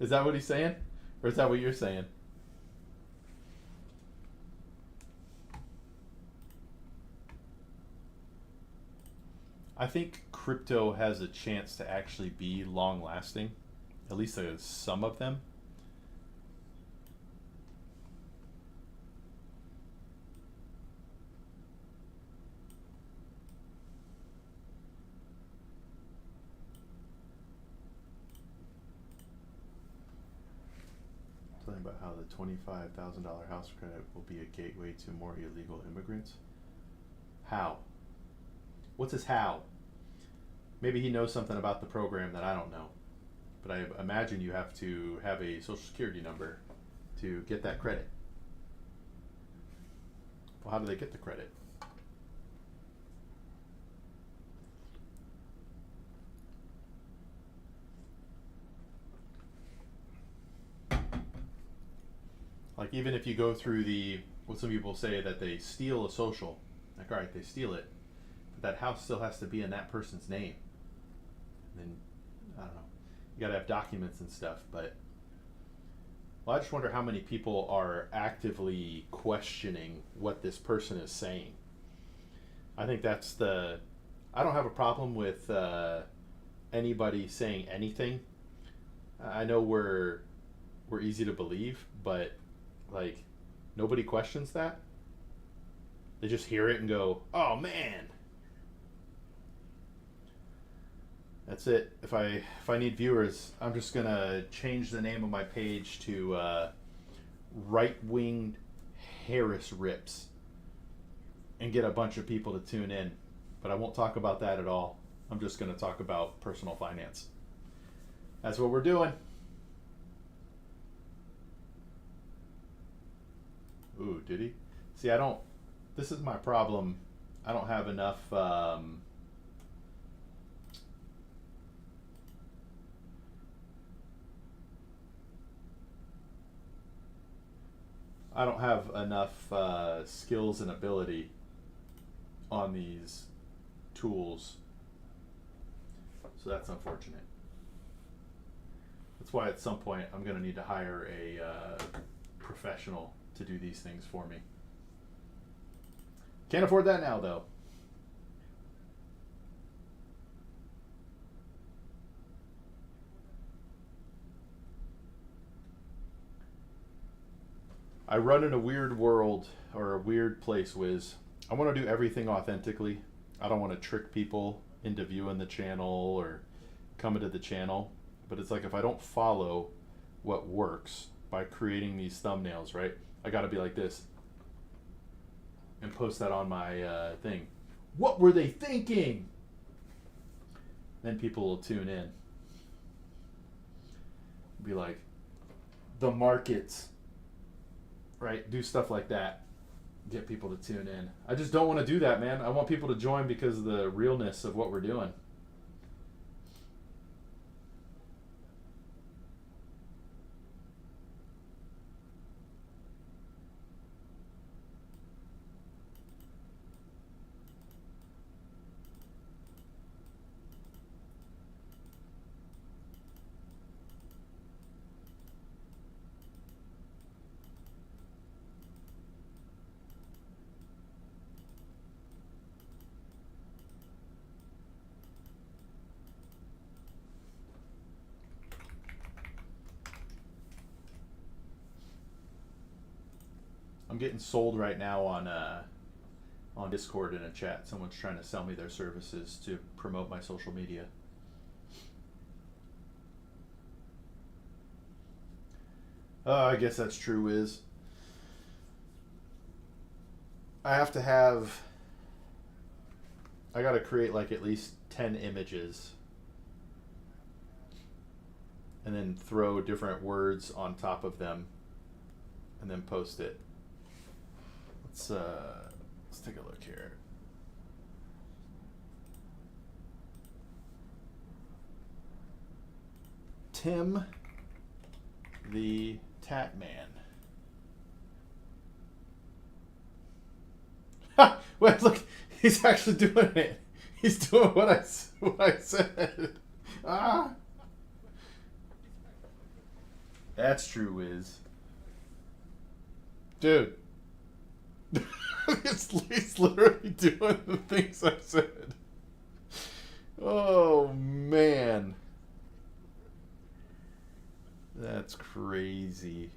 Is that what he's saying? Or is that what you're saying? I think crypto has a chance to actually be long lasting. At least some of them. Telling about how the $25,000 house credit will be a gateway to more illegal immigrants. How? What's his how? Maybe he knows something about the program that I don't know. But I imagine you have to have a social security number to get that credit. Well, how do they get the credit? Like, even if you go through what some people say, that they steal a social, like, all right, they steal it, but that house still has to be in that person's name. And then, I don't know, you gotta have documents and stuff, but, well, I just wonder how many people are actively questioning what this person is saying. I think I don't have a problem with anybody saying anything I know we're easy to believe, but like nobody questions that. They just hear it and go, "Oh man." That's it. If I need viewers, I'm just gonna change the name of my page to right winged Harris rips and get a bunch of people to tune in. But I won't talk about that at all. I'm just gonna talk about personal finance. That's what we're doing. Ooh, did he? See, I don't. This is my problem. I don't have enough. I don't have enough skills and ability on these tools, so that's unfortunate. That's why at some point I'm going to need to hire a professional to do these things for me. Can't afford that now, though. I run in a weird world or a weird place, Wiz. I want to do everything authentically. I don't want to trick people into viewing the channel or coming to the channel. But it's like if I don't follow what works by creating these thumbnails, right? I got to be like this and post that on my thing. What were they thinking? Then people will tune in. Be like, the markets. Right, do stuff like that, get people to tune in. I just don't want to do that, man. I want people to join because of the realness of what we're doing. I'm getting sold right now on Discord in a chat. Someone's trying to sell me their services to promote my social media. I guess that's true, Wiz. I have to have. I gotta create like at least 10 images and then throw different words on top of them and then post it. Let's take a look here. Tim the Tat Man. Ha! Wait, look, he's actually doing it. He's doing what I said. Ah. That's true, Wiz. Dude. He's literally doing the things I said. Oh, man. That's crazy.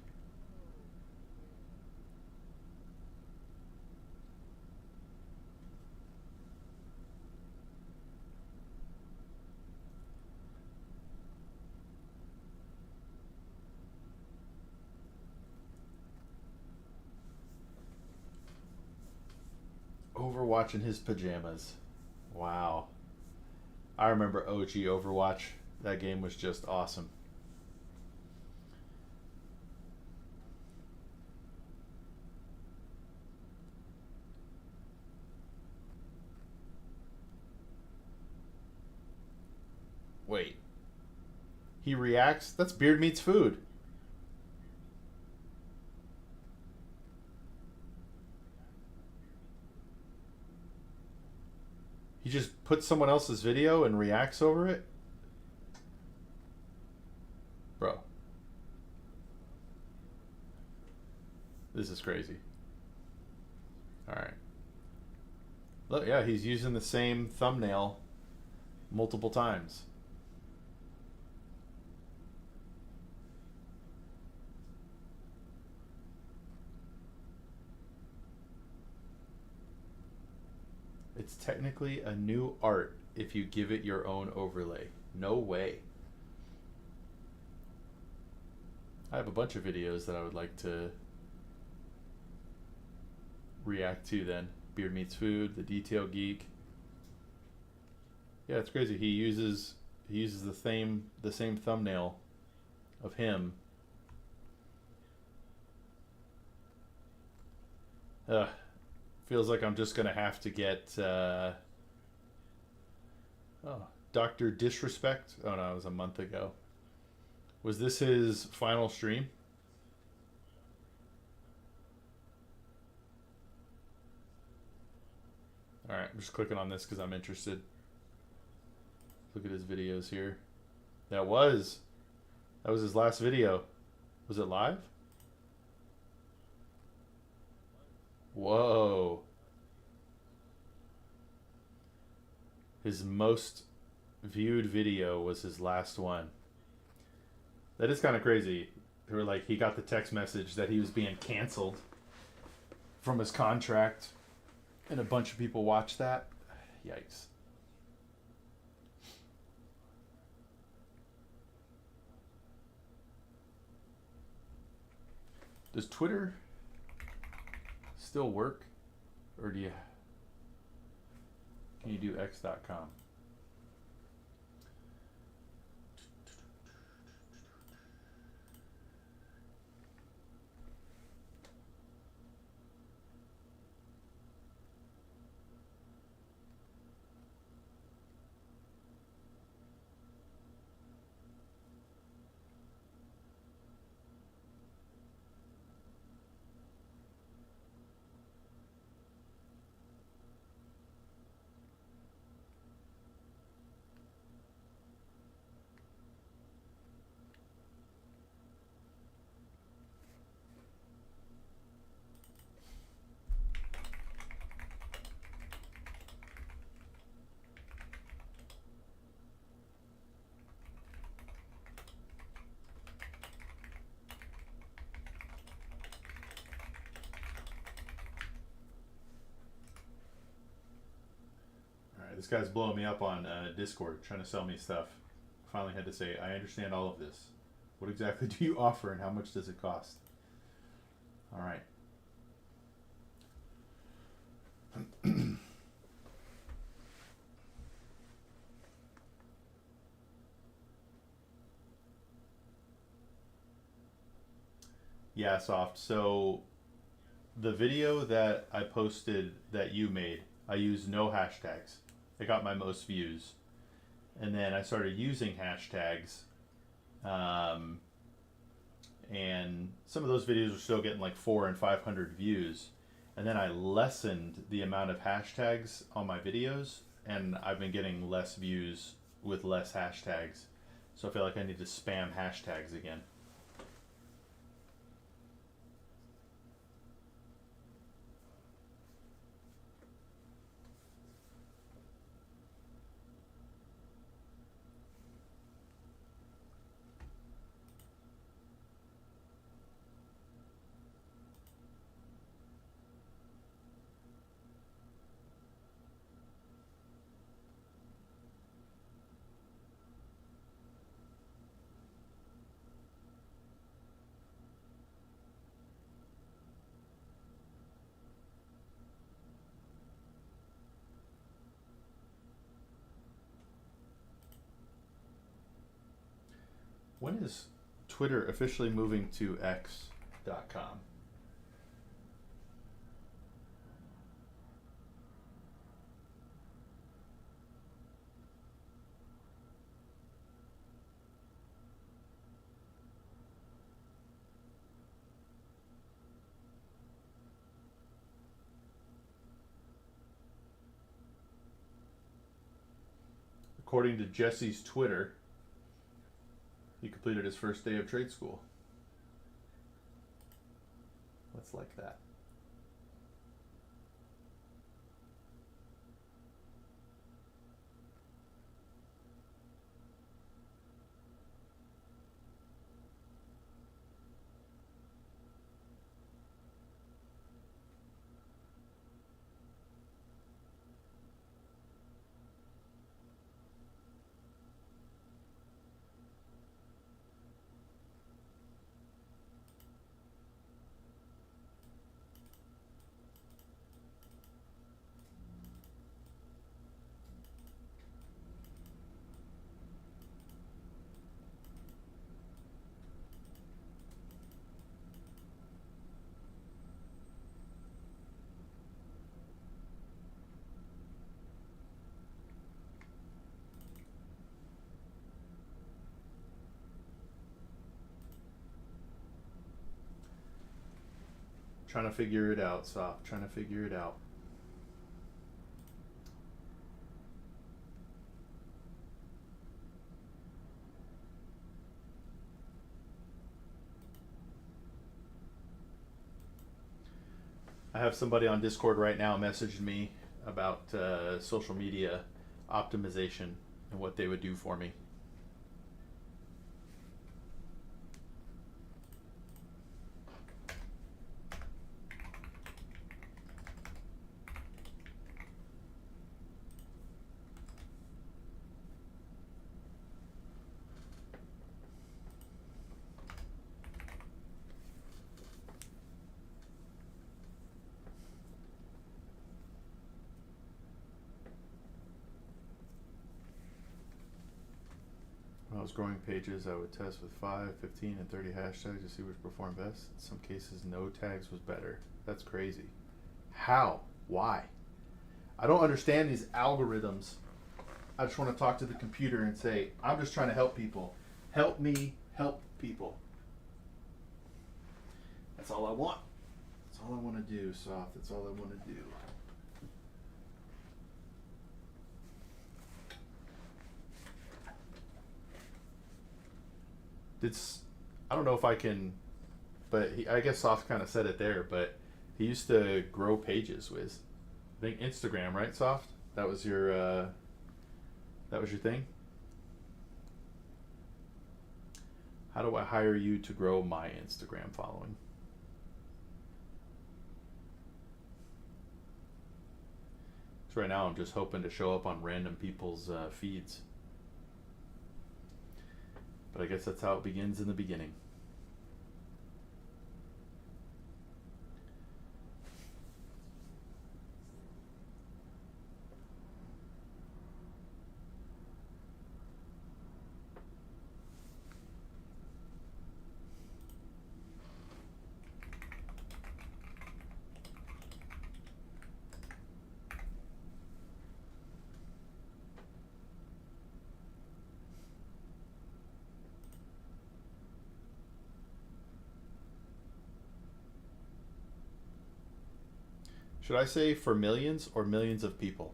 Overwatch in his pajamas. Wow. I remember OG Overwatch. That game was just awesome. Wait. He reacts? That's Beard Meets Food. He just puts someone else's video and reacts over it? Bro. This is crazy. Alright. Look, yeah, he's using the same thumbnail multiple times. It's technically a new art if you give it your own overlay. No way. I have a bunch of videos that I would like to react to then. Beard Meets Food, The Detail Geek. Yeah, it's crazy. He uses the same thumbnail of him. Feels like I'm just gonna have to get Dr. Disrespect. Oh no, it was a month ago. Was this his final stream? Alright, I'm just clicking on this because I'm interested. Look at his videos here. That was his last video. Was it live? Whoa. His most viewed video was his last one. That is kind of crazy. They were like, he got the text message that he was being canceled from his contract, and a bunch of people watched that. Yikes. Does Twitter still work? Or can you do x.com? This guy's blowing me up on Discord, trying to sell me stuff. Finally had to say, I understand all of this. What exactly do you offer and how much does it cost? All right. Yeah, Soft. So the video that I posted that you made, I used no hashtags. It got my most views. And then I started using hashtags. And some of those videos were still getting like 400 and 500 views. And then I lessened the amount of hashtags on my videos, and I've been getting less views with less hashtags. So I feel like I need to spam hashtags again. When is Twitter officially moving to x.com? According to Jesse's Twitter, he completed his first day of trade school. Let's like that. Trying to figure it out, Soft. Trying to figure it out. I have somebody on Discord right now messaging me about social media optimization and what they would do for me. When I was growing pages, I would test with 5, 15, and 30 hashtags to see which performed best. In some cases, no tags was better. That's crazy. How? Why? I don't understand these algorithms. I just want to talk to the computer and say, I'm just trying to help people. Help me help people. That's all I want. That's all I want to do, Soft. That's all I want to do. I don't know if I can, but I guess Soft kind of said it there, but he used to grow pages with, I think, Instagram, right, Soft? That was your thing? How do I hire you to grow my Instagram following? So right now I'm just hoping to show up on random people's feeds. But I guess that's how it begins in the beginning. Should I say for millions or millions of people?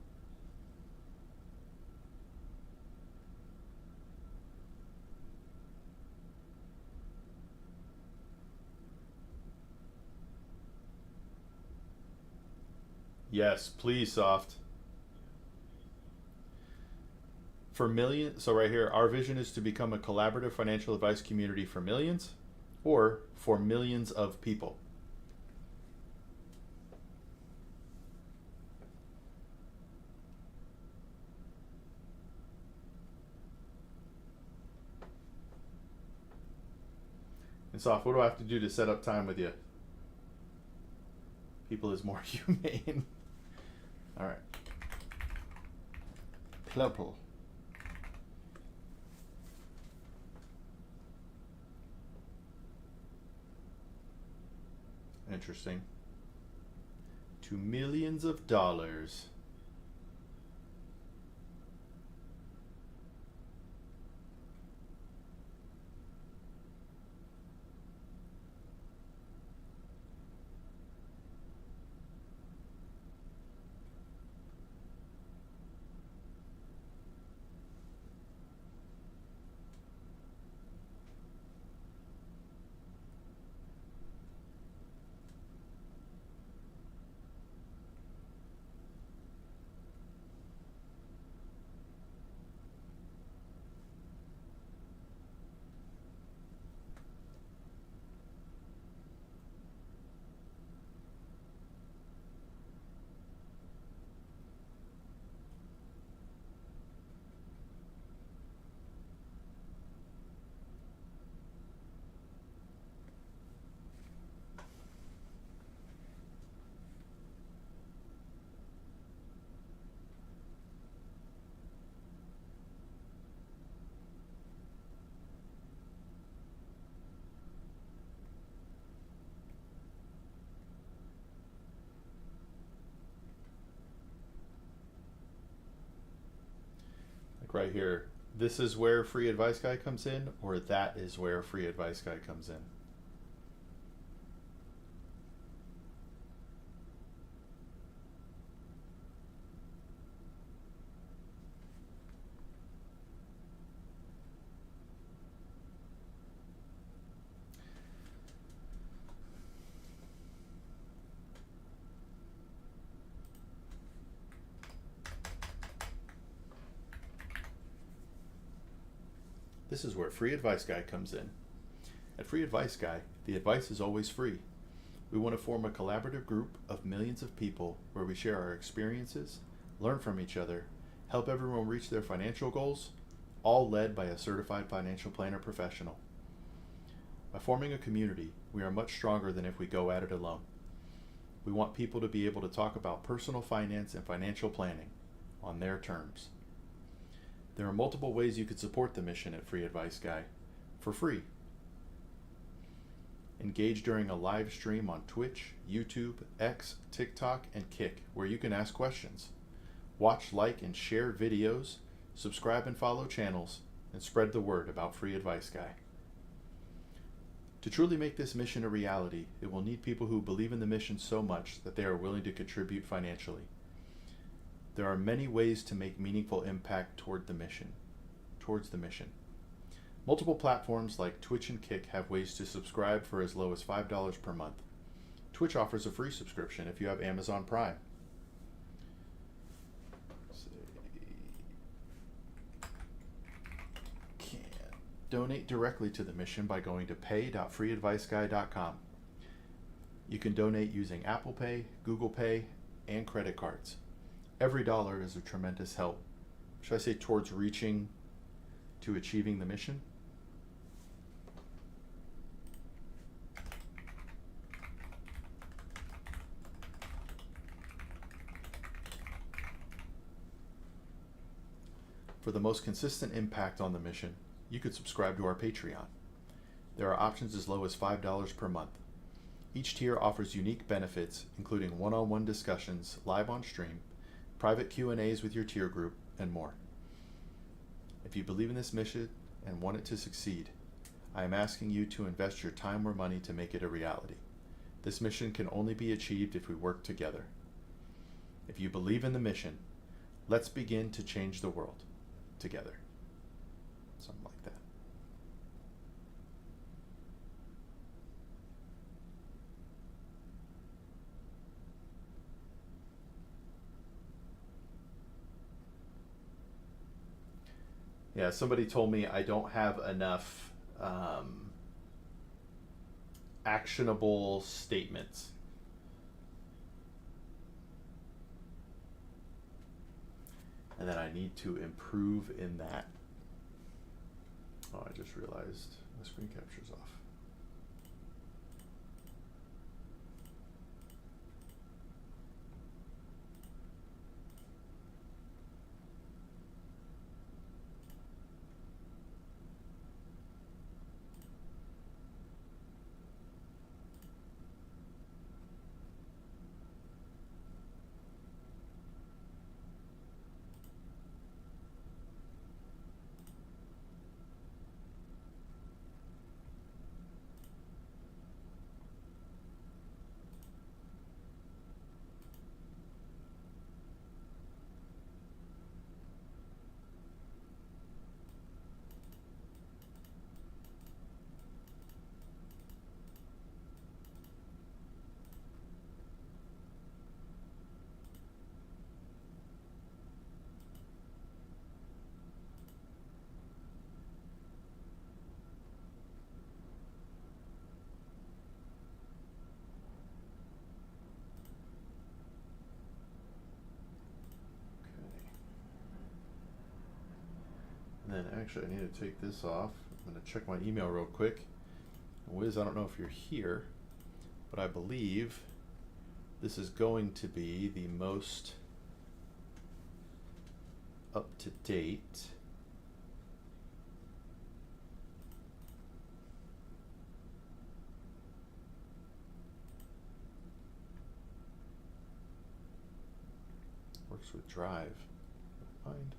Yes, please, Soft. For millions, so right here, our vision is to become a collaborative financial advice community for millions or for millions of people. And Soft, what do I have to do to set up time with you? People is more humane. All right. People. Interesting. To millions of dollars. Right here, this is where Free Advice Guy comes in, or that is where Free Advice Guy comes in. This is where Free Advice Guy comes in. At Free Advice Guy, the advice is always free. We want to form a collaborative group of millions of people where we share our experiences, learn from each other, help everyone reach their financial goals, all led by a certified financial planner professional. By forming a community, we are much stronger than if we go at it alone. We want people to be able to talk about personal finance and financial planning on their terms. There are multiple ways you could support the mission at Free Advice Guy for free. Engage during a live stream on Twitch, YouTube, X, TikTok, and Kick, where you can ask questions. Watch, like, and share videos, subscribe and follow channels, and spread the word about Free Advice Guy. To truly make this mission a reality, it will need people who believe in the mission so much that they are willing to contribute financially. There are many ways to make meaningful impact towards the mission. Multiple platforms like Twitch and Kick have ways to subscribe for as low as $5 per month. Twitch offers a free subscription if you have Amazon Prime. Donate directly to the mission by going to pay.freeadviceguy.com. You can donate using Apple Pay, Google Pay, and credit cards. Every dollar is a tremendous help. Should I say towards reaching to achieving the mission? For the most consistent impact on the mission, you could subscribe to our Patreon. There are options as low as $5 per month. Each tier offers unique benefits, including one-on-one discussions live on stream, private Q&As with your tier group, and more. If you believe in this mission and want it to succeed, I am asking you to invest your time or money to make it a reality. This mission can only be achieved if we work together. If you believe in the mission, let's begin to change the world together. Something like that. Yeah, somebody told me I don't have enough actionable statements. And that I need to improve in that. Oh, I just realized my screen capture's off. And then actually I need to take this off. I'm going to check my email real quick. Wiz, I don't know if you're here, but I believe this is going to be the most up to date works with Drive. Mind.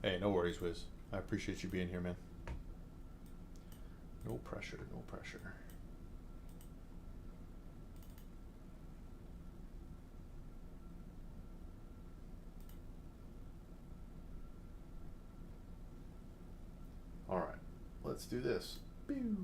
Hey, no worries, Wiz. I appreciate you being here, man. No pressure, no pressure. let's do this. Pew.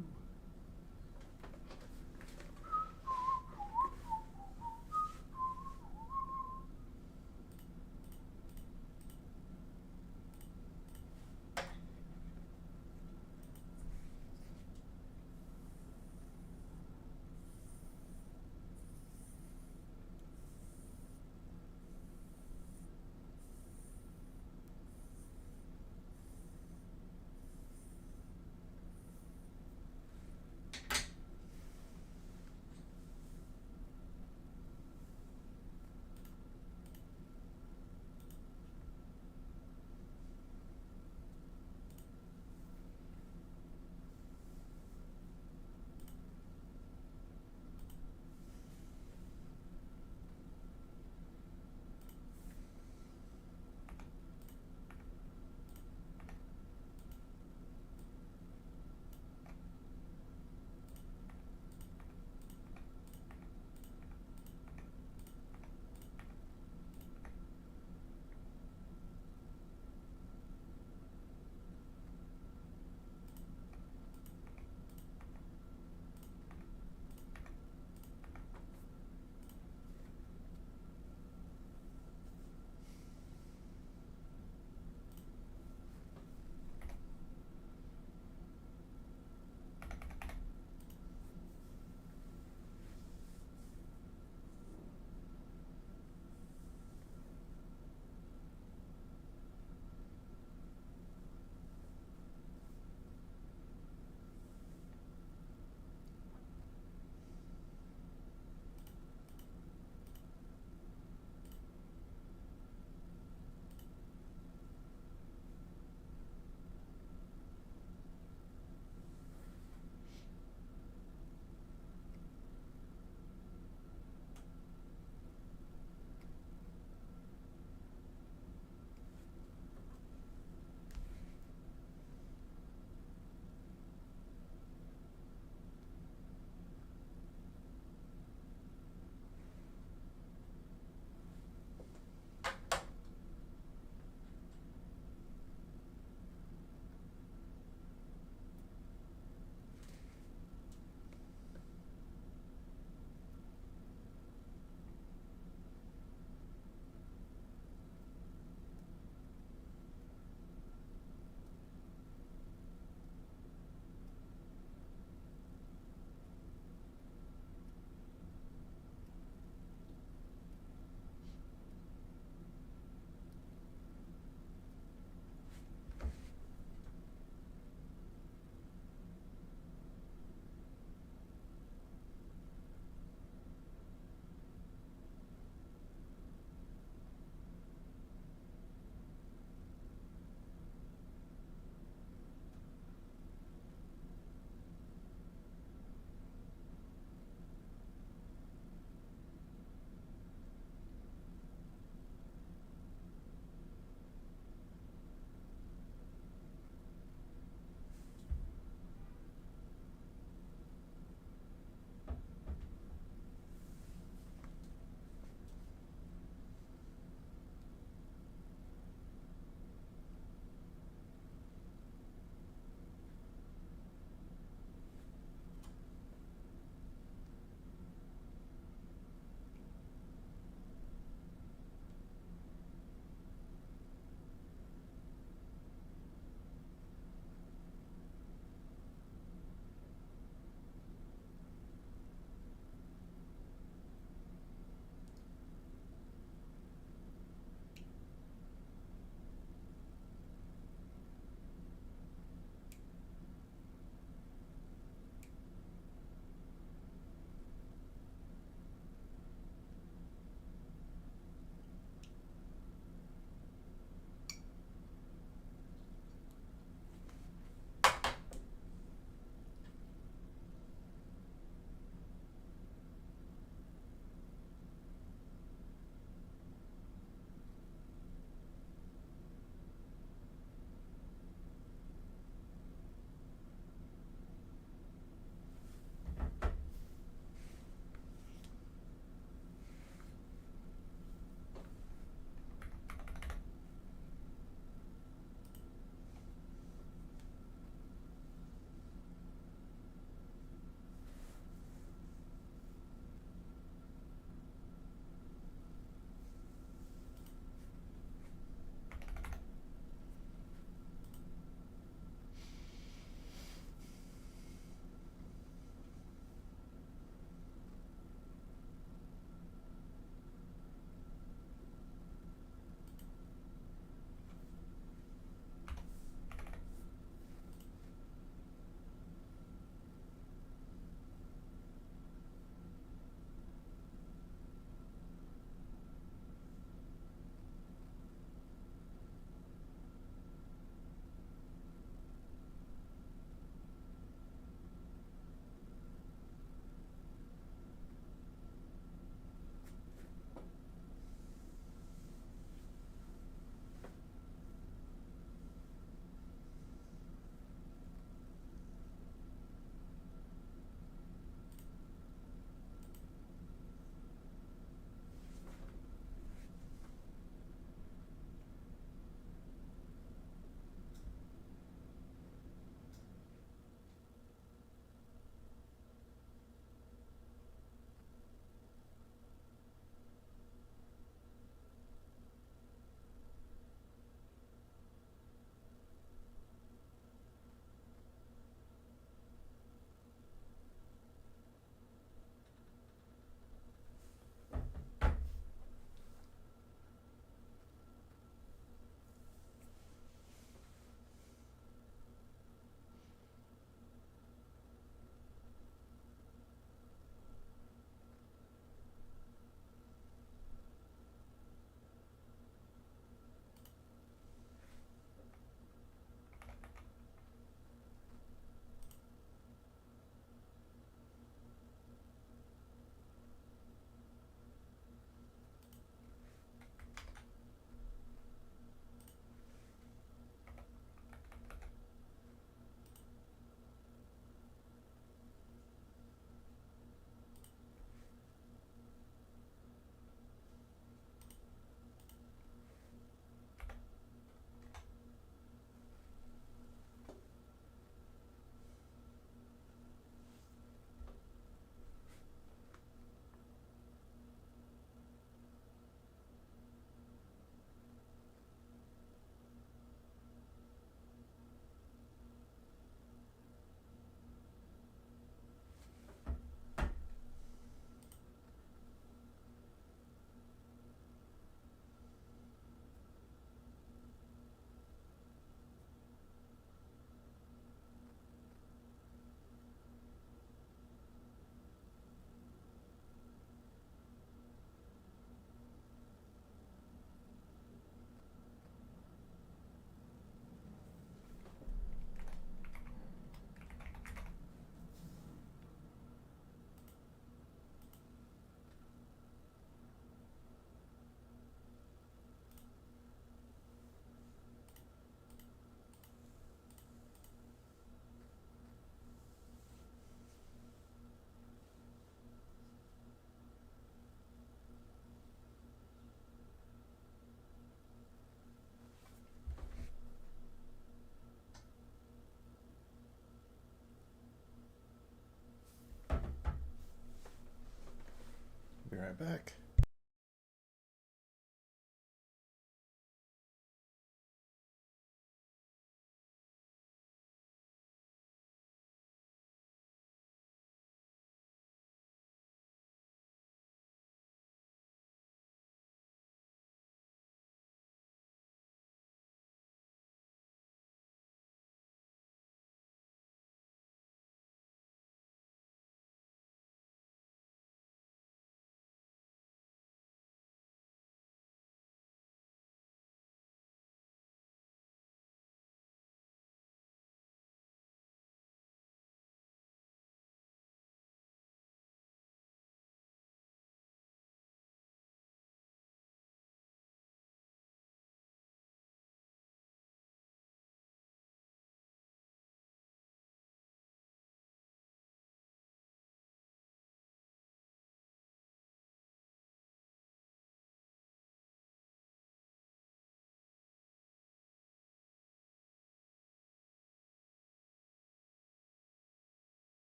right back.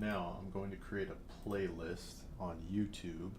Now I'm going to create a playlist on YouTube.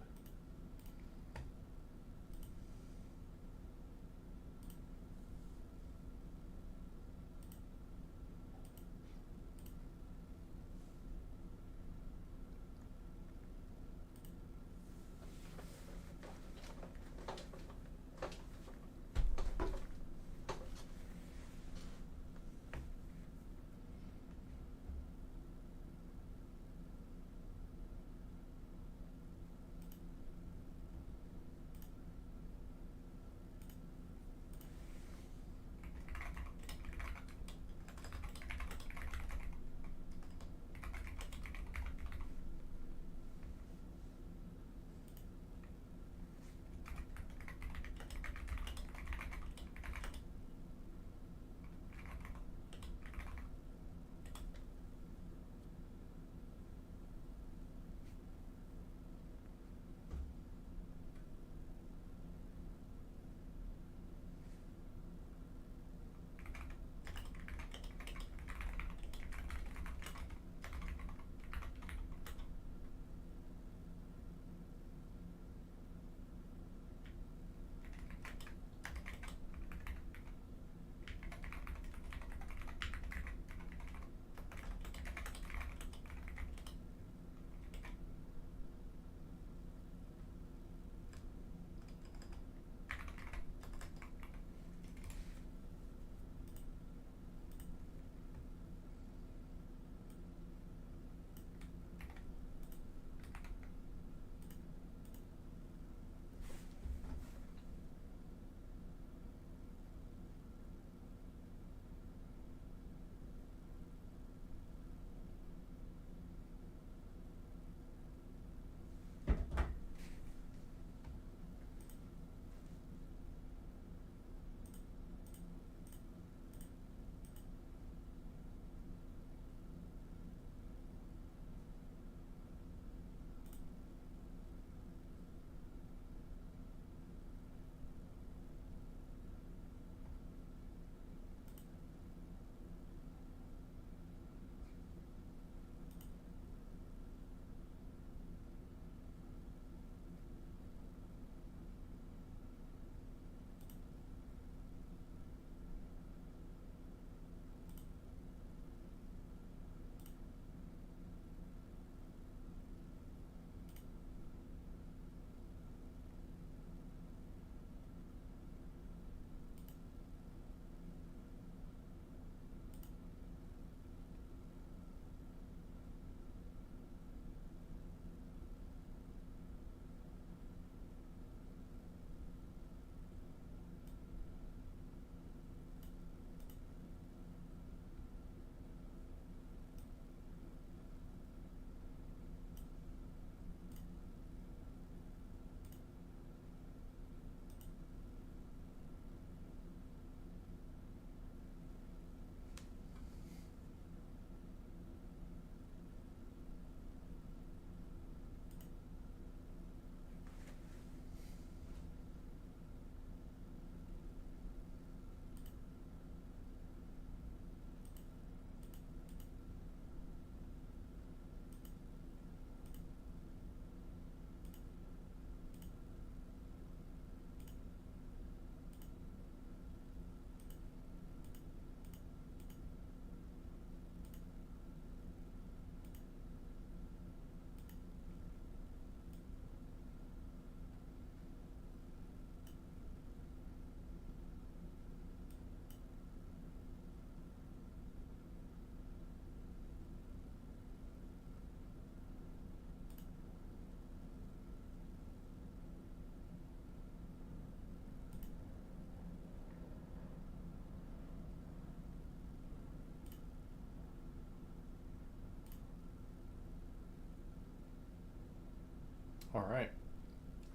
All right,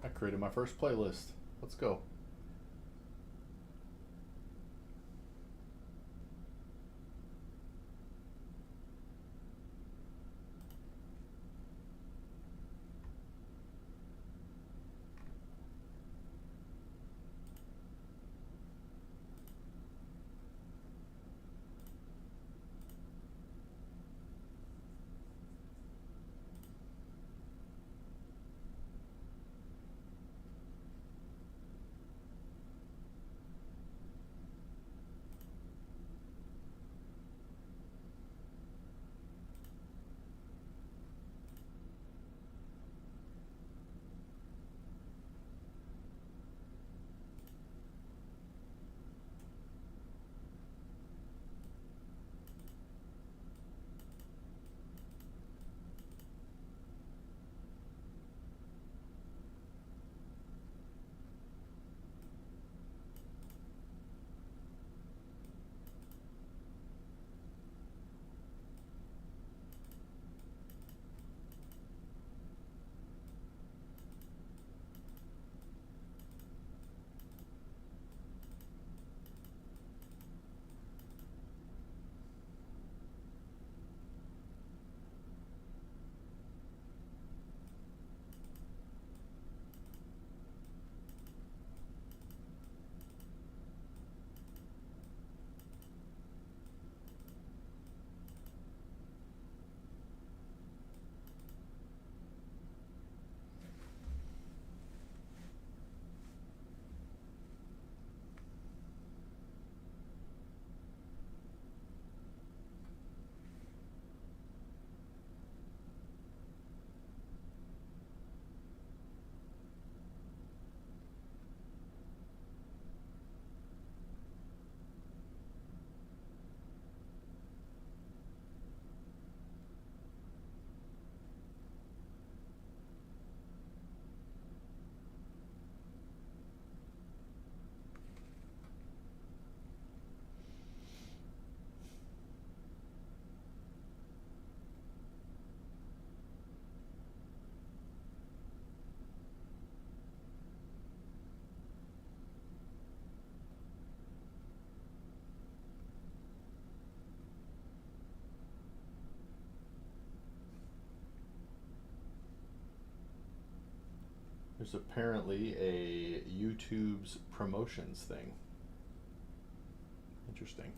I created my first playlist. Let's go. There's apparently a YouTube's promotions thing. Interesting.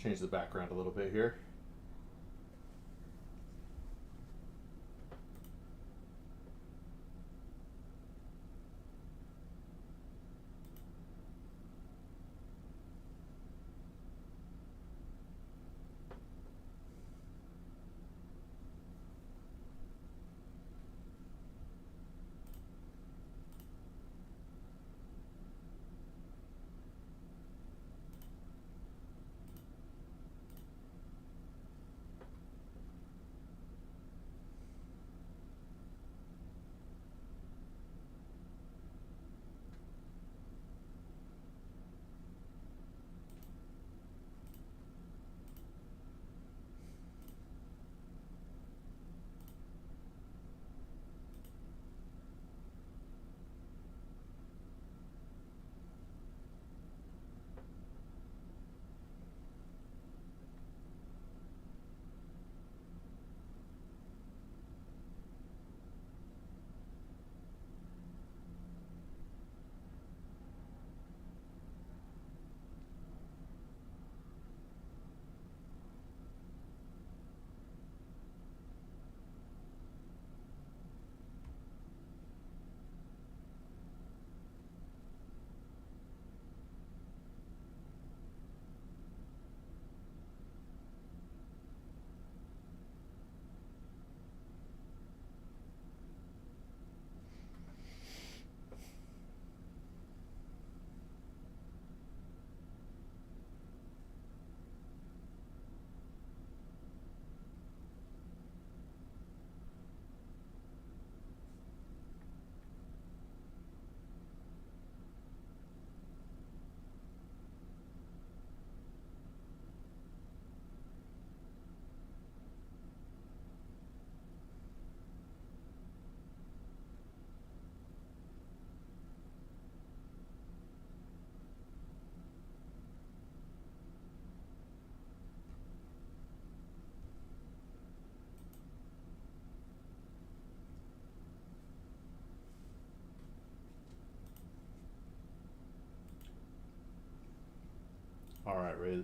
Change the background a little bit here.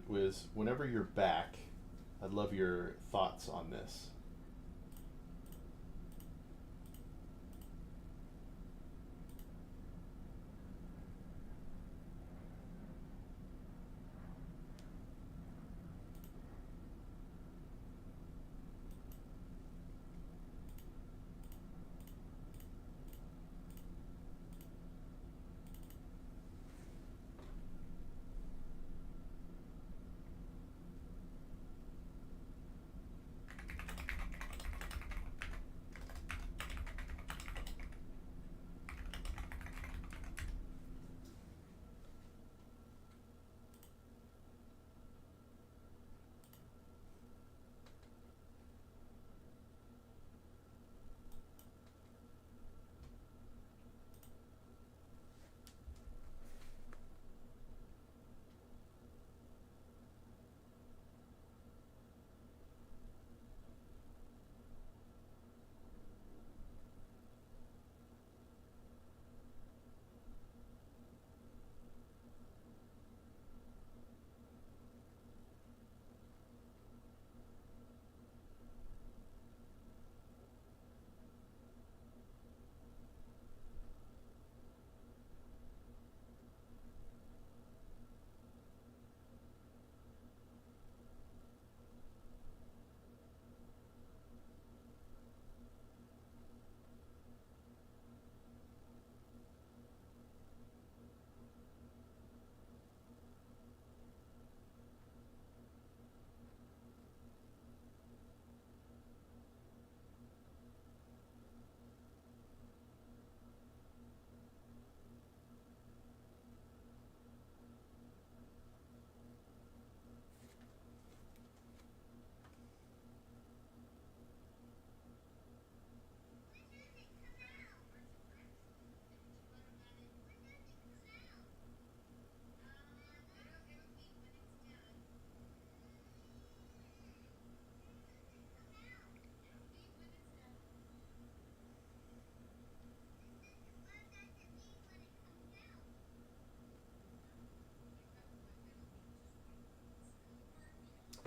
was whenever you're back, I'd love your thoughts on this.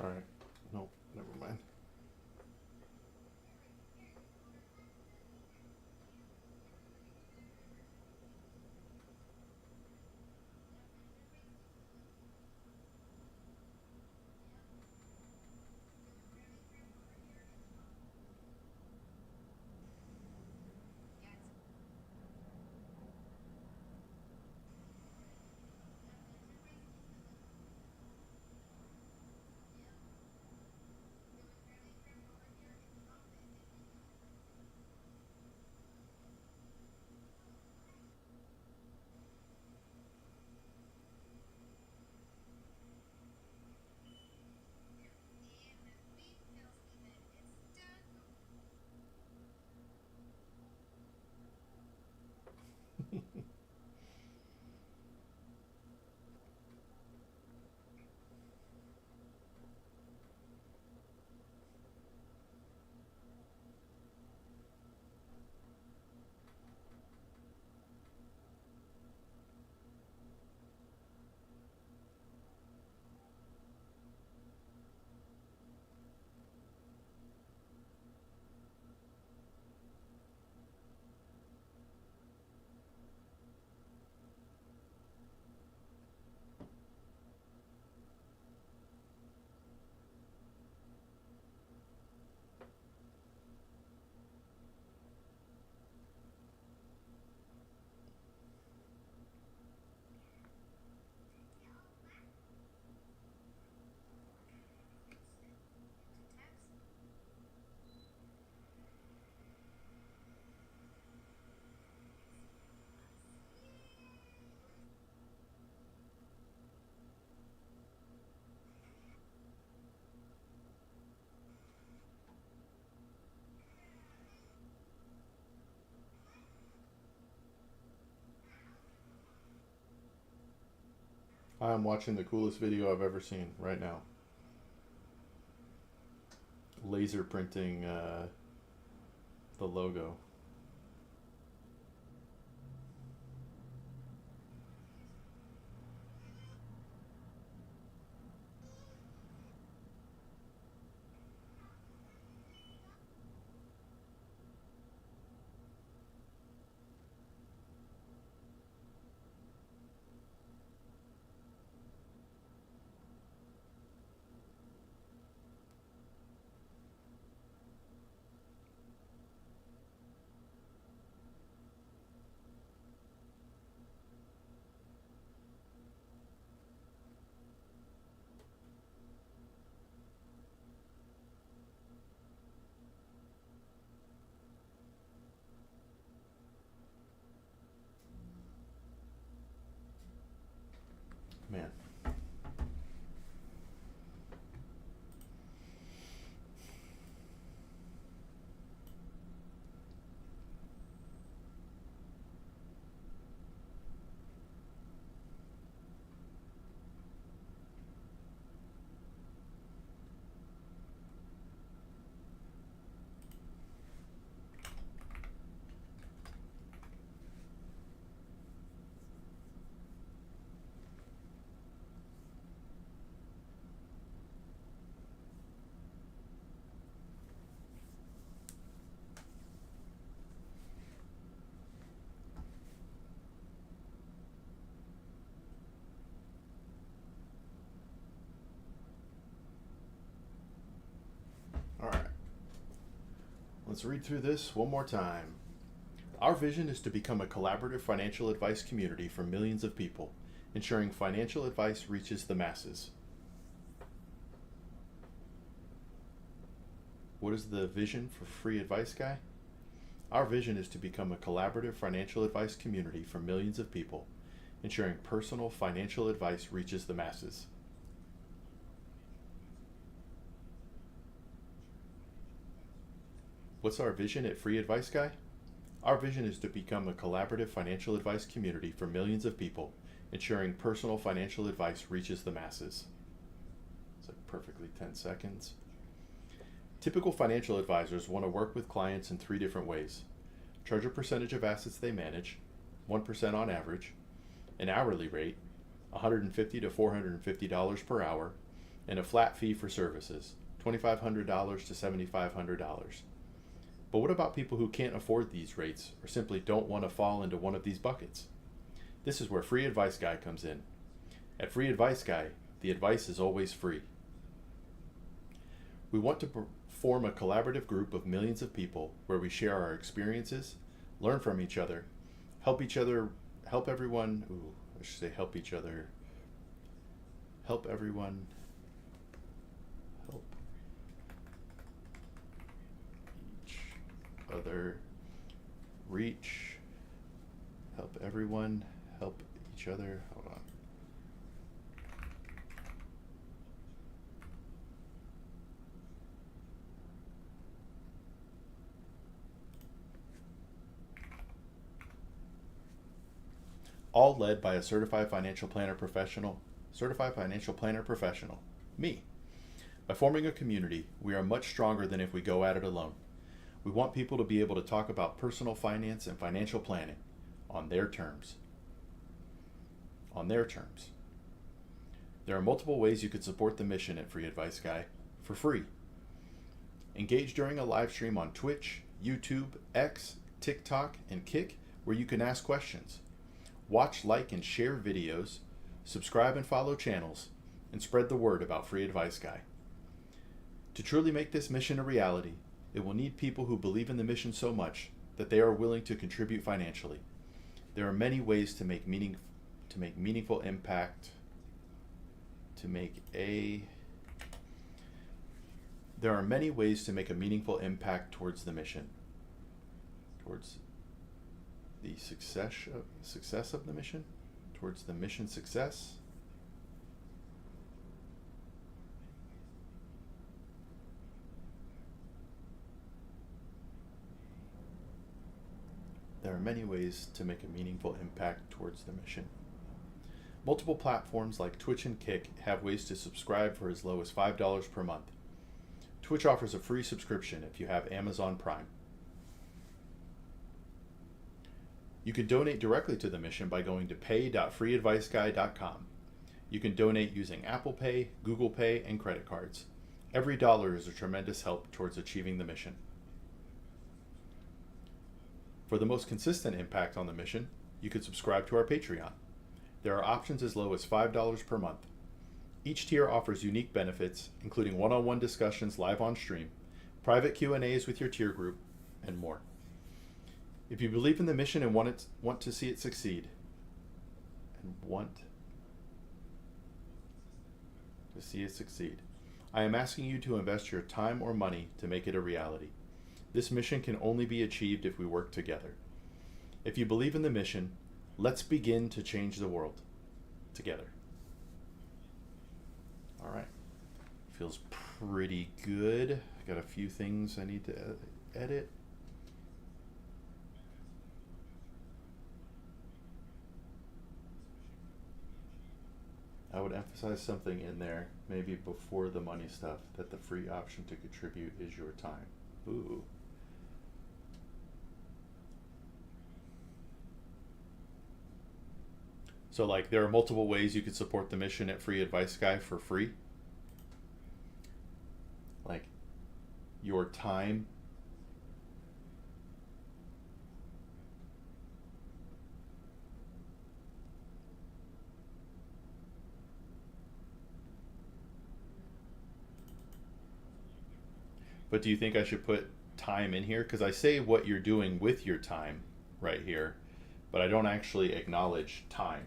All right. Nope. Never mind. I'm watching the coolest video I've ever seen right now. Laser printing the logo. Let's read through this one more time. Our vision is to become a collaborative financial advice community for millions of people, ensuring financial advice reaches the masses. What is the vision for Free Advice Guy? Our vision is to become a collaborative financial advice community for millions of people, ensuring personal financial advice reaches the masses. What's our vision at Free Advice Guy? Our vision is to become a collaborative financial advice community for millions of people, ensuring personal financial advice reaches the masses. It's like perfectly 10 seconds. Typical financial advisors want to work with clients in 3 different ways. Charge a percentage of assets they manage, 1% on average, an hourly rate, $150 to $450 per hour, and a flat fee for services, $2,500 to $7,500. But what about people who can't afford these rates or simply don't want to fall into one of these buckets? This is where Free Advice Guy comes in. At Free Advice Guy, the advice is always free. We want to form a collaborative group of millions of people where we share our experiences, learn from each other, help everyone, help everyone, help each other reach, help everyone help each other. Hold on. All led by a certified financial planner professional, me. By forming a community, we are much stronger than if we go at it alone. We want people to be able to talk about personal finance and financial planning on their terms. There are multiple ways you could support the mission at Free Advice Guy for free. Engage during a live stream on Twitch, YouTube, X, TikTok, and Kick, where you can ask questions. Watch, like, and share videos, subscribe and follow channels, and spread the word about Free Advice Guy. To truly make this mission a reality, it will need people who believe in the mission so much that they are willing to contribute financially. There are many ways to make meaningful impact. There are many ways to make a meaningful impact towards the mission, towards the success of the mission, towards the mission success. There are many ways to make a meaningful impact towards the mission. Multiple platforms like Twitch and Kick have ways to subscribe for as low as $5 per month. Twitch offers a free subscription if you have Amazon Prime. You can donate directly to the mission by going to pay.freeadviceguy.com. You can donate using Apple Pay, Google Pay, and credit cards. Every dollar is a tremendous help towards achieving the mission. For the most consistent impact on the mission, you could subscribe to our Patreon. There are options as low as $5 per month. Each tier offers unique benefits, including one-on-one discussions live on stream, private Q&As with your tier group, and more. If you believe in the mission and want to see it succeed, I am asking you to invest your time or money to make it a reality. This mission can only be achieved if we work together. If you believe in the mission, let's begin to change the world together. All right. Feels pretty good. I got a few things I need to edit. I would emphasize something in there, maybe before the money stuff, that the free option to contribute is your time. Ooh. So like there are multiple ways you could support the mission at Free Advice Guy for free. Like your time. But do you think I should put time in here because I say what you're doing with your time right here, but I don't actually acknowledge time.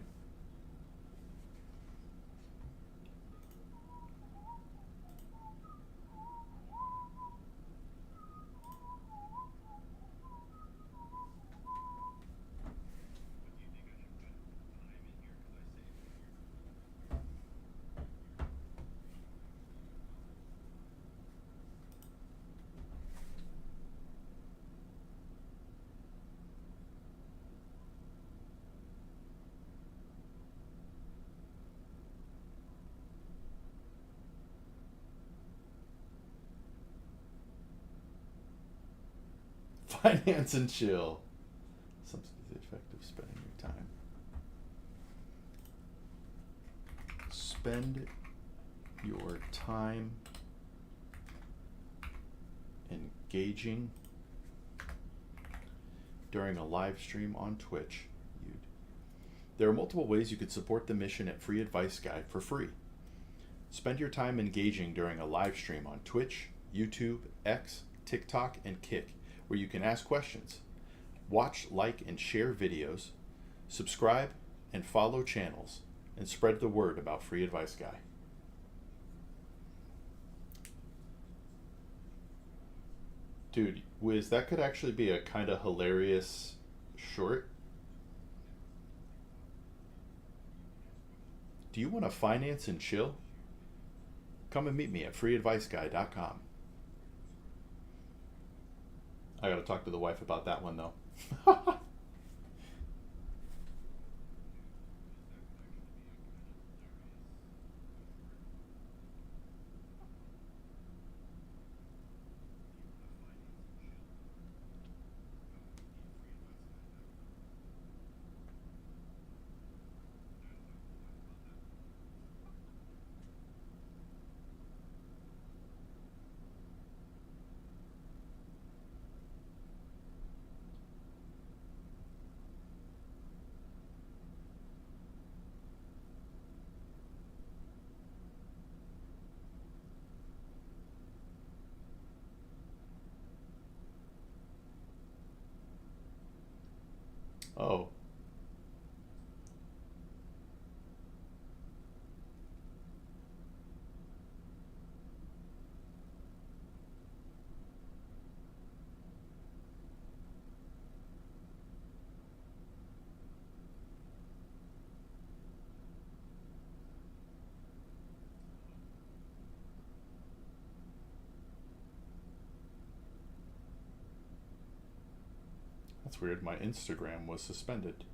Finance and chill. Something to the effect of spending your time. Spend your time engaging during a live stream on Twitch. There are multiple ways you could support the mission at Free Advice Guide for free. Spend your time engaging during a live stream on Twitch, YouTube, X, TikTok, and Kick, where you can ask questions, watch, like, and share videos, subscribe and follow channels, and spread the word about Free Advice Guy. Dude, Wiz, that could actually be a kind of hilarious short. Do you want to finance and chill? Come and meet me at freeadviceguy.com. I gotta talk to the wife about that one though. Oh. That's weird. My Instagram was suspended.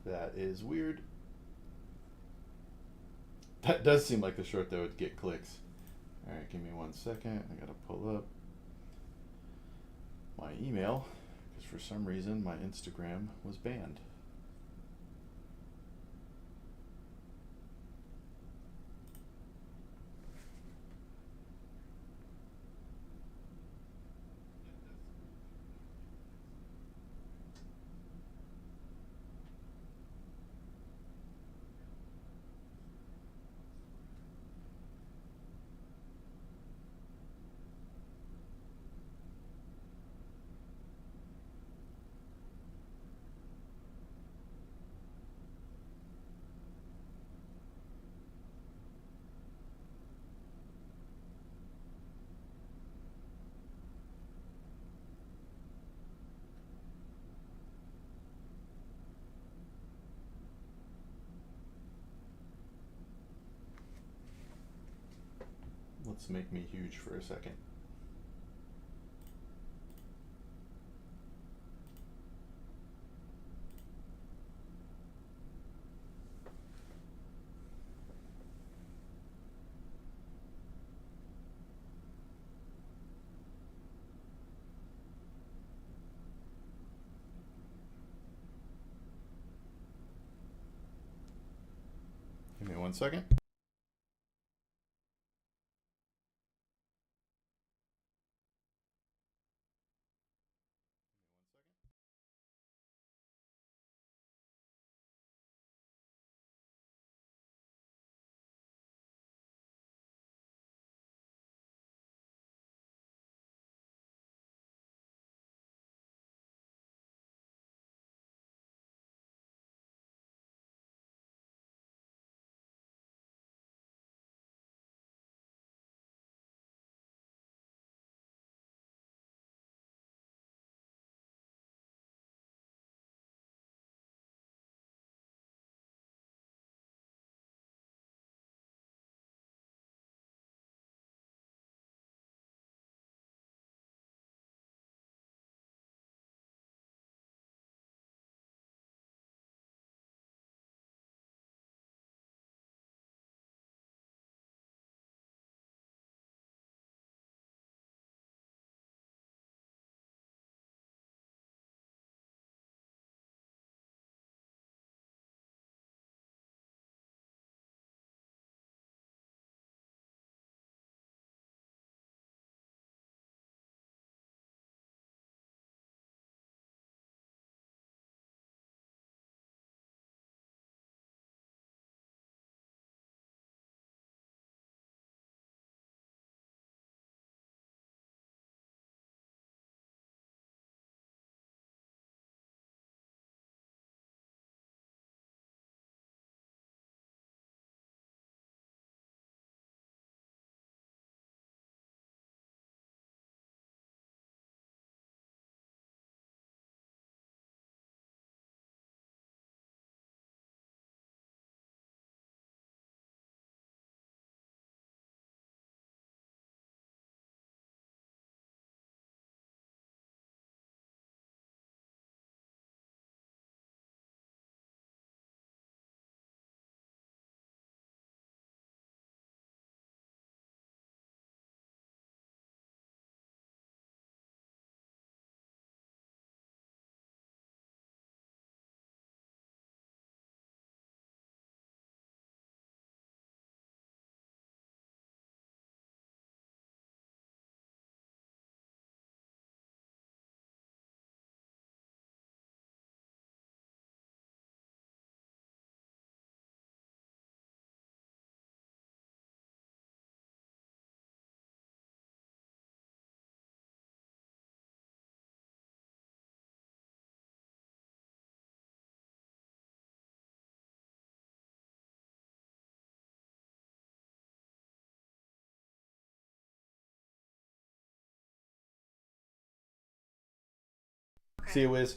That is weird. That does seem like the short that would get clicks. Alright, give me 1 second. I gotta pull up my email because for some reason my Instagram was banned. Let's make me huge for a second. second. See you, Wiz.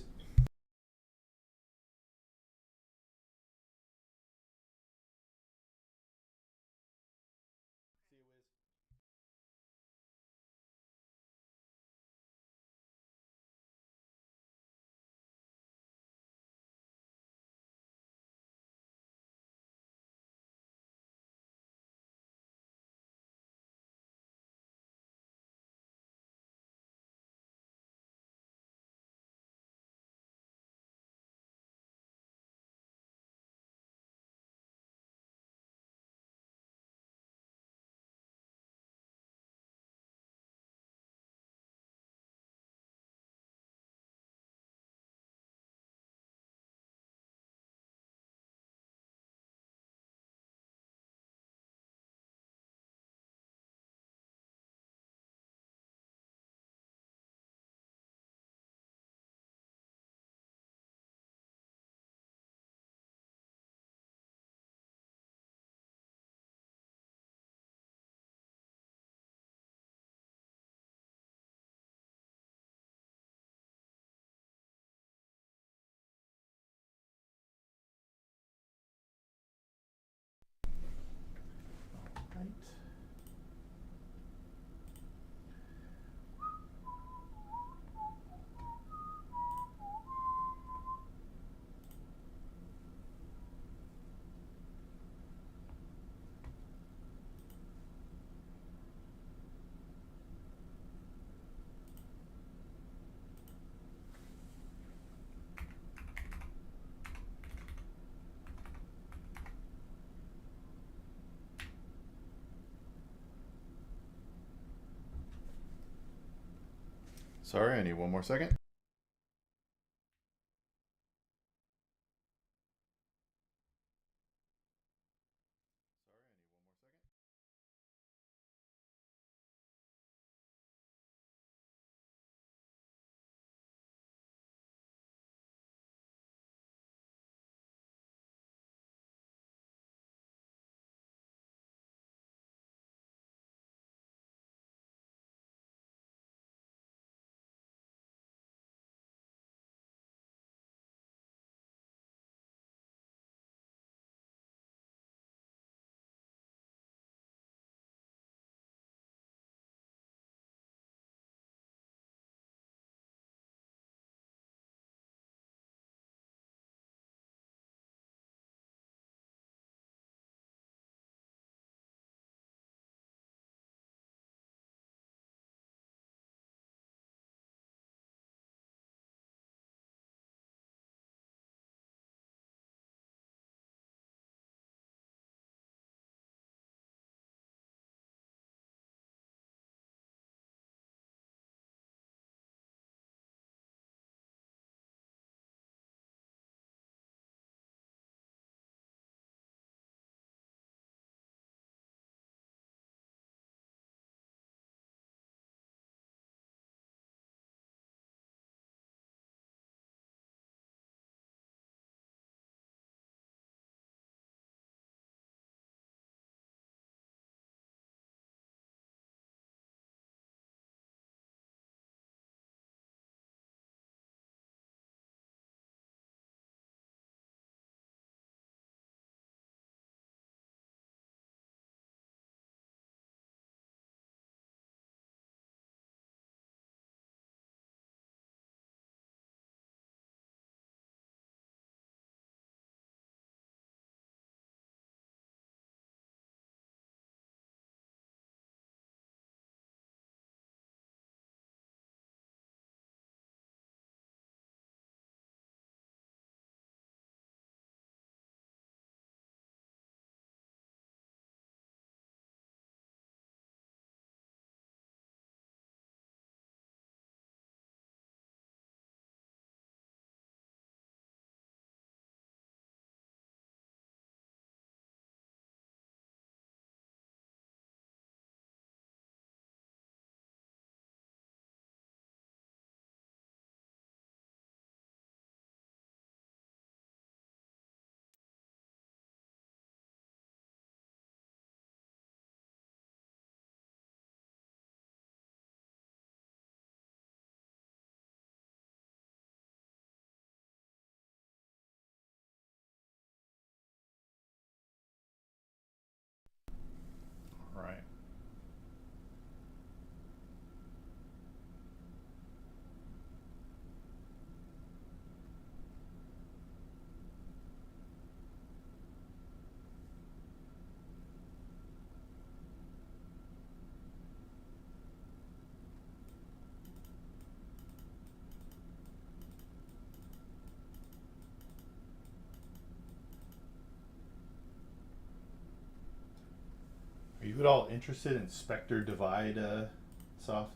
Sorry, I need one more second. All right. Are you at all interested in Spectre Divide soft?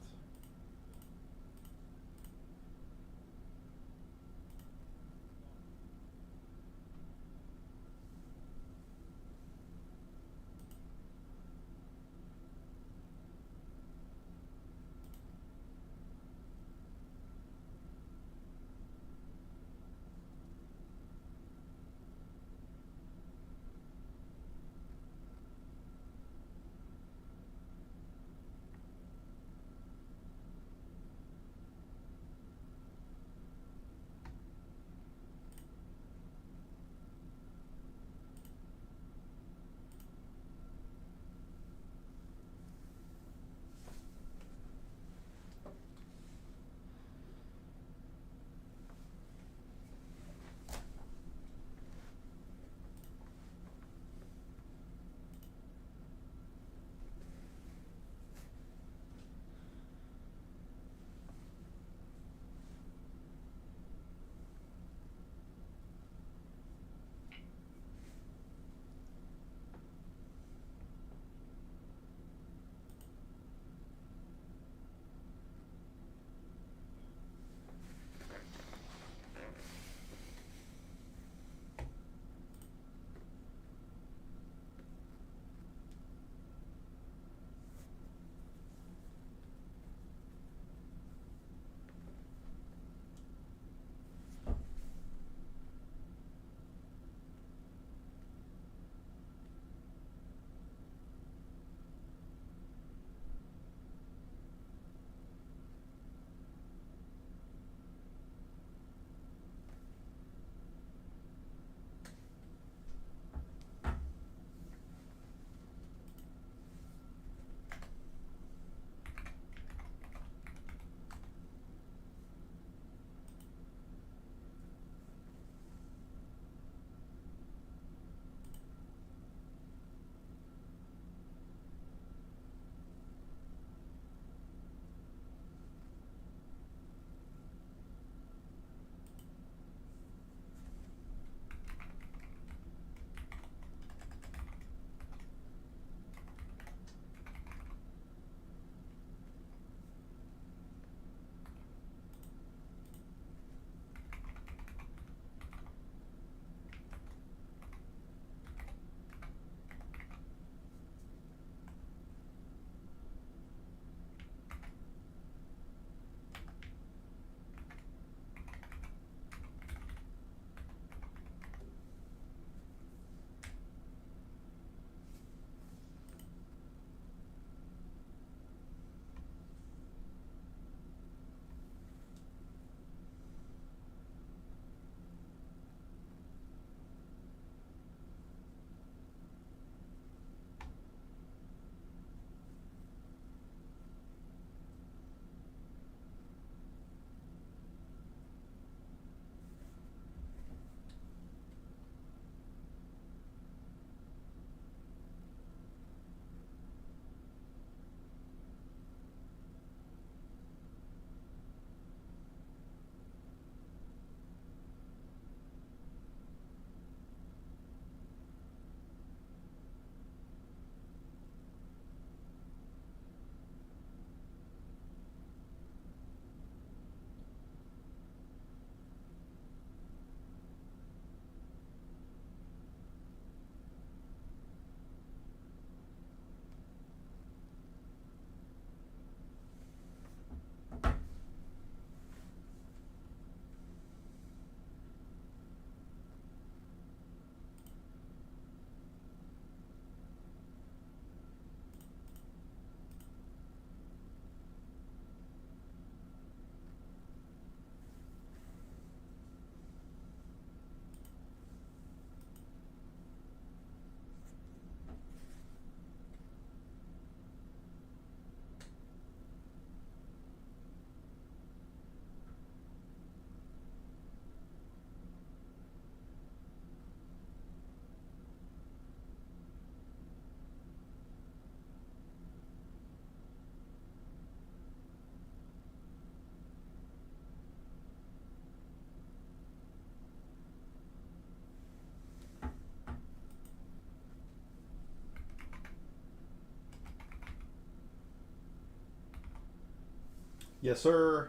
Yes, sir.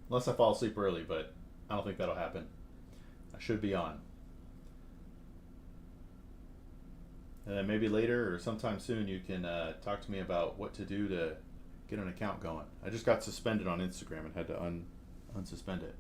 Unless I fall asleep early, but I don't think that'll happen. I should be on. And then maybe later or sometime soon you can talk to me about what to do to get an account going. I just got suspended on Instagram and had to unsuspend it.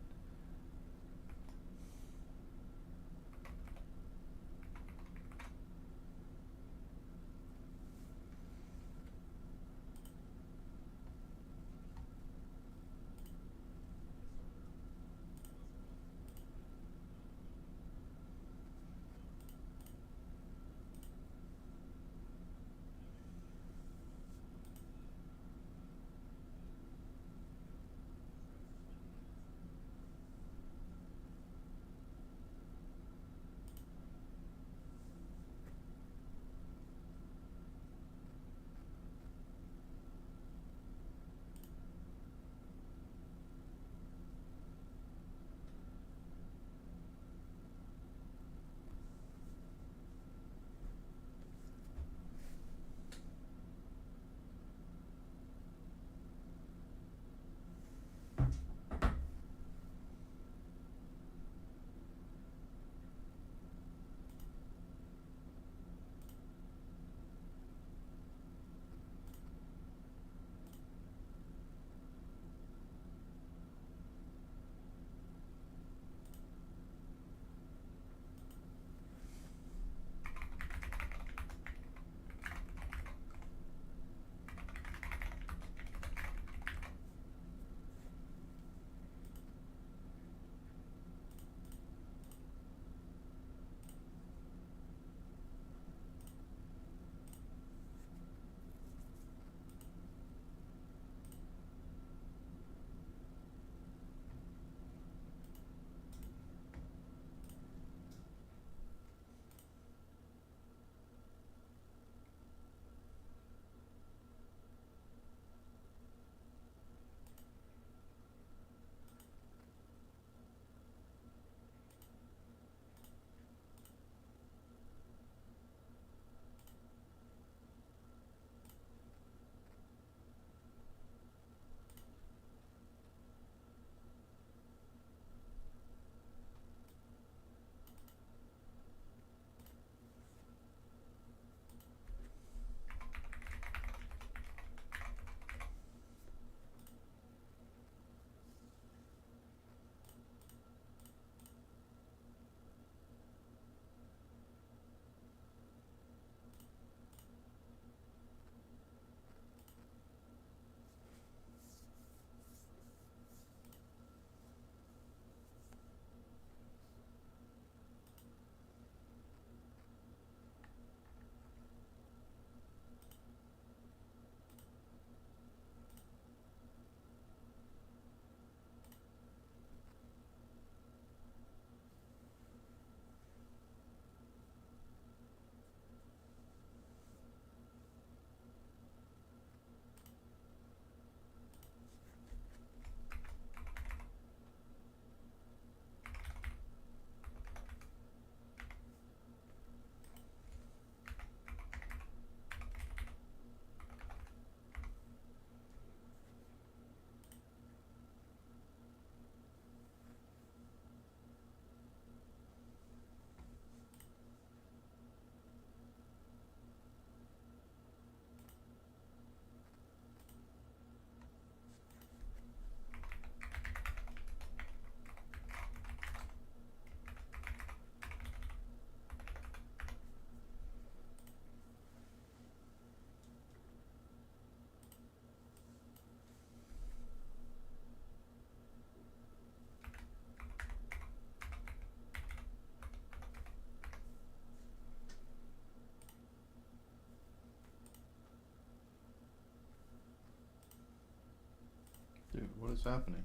Dude, what is happening?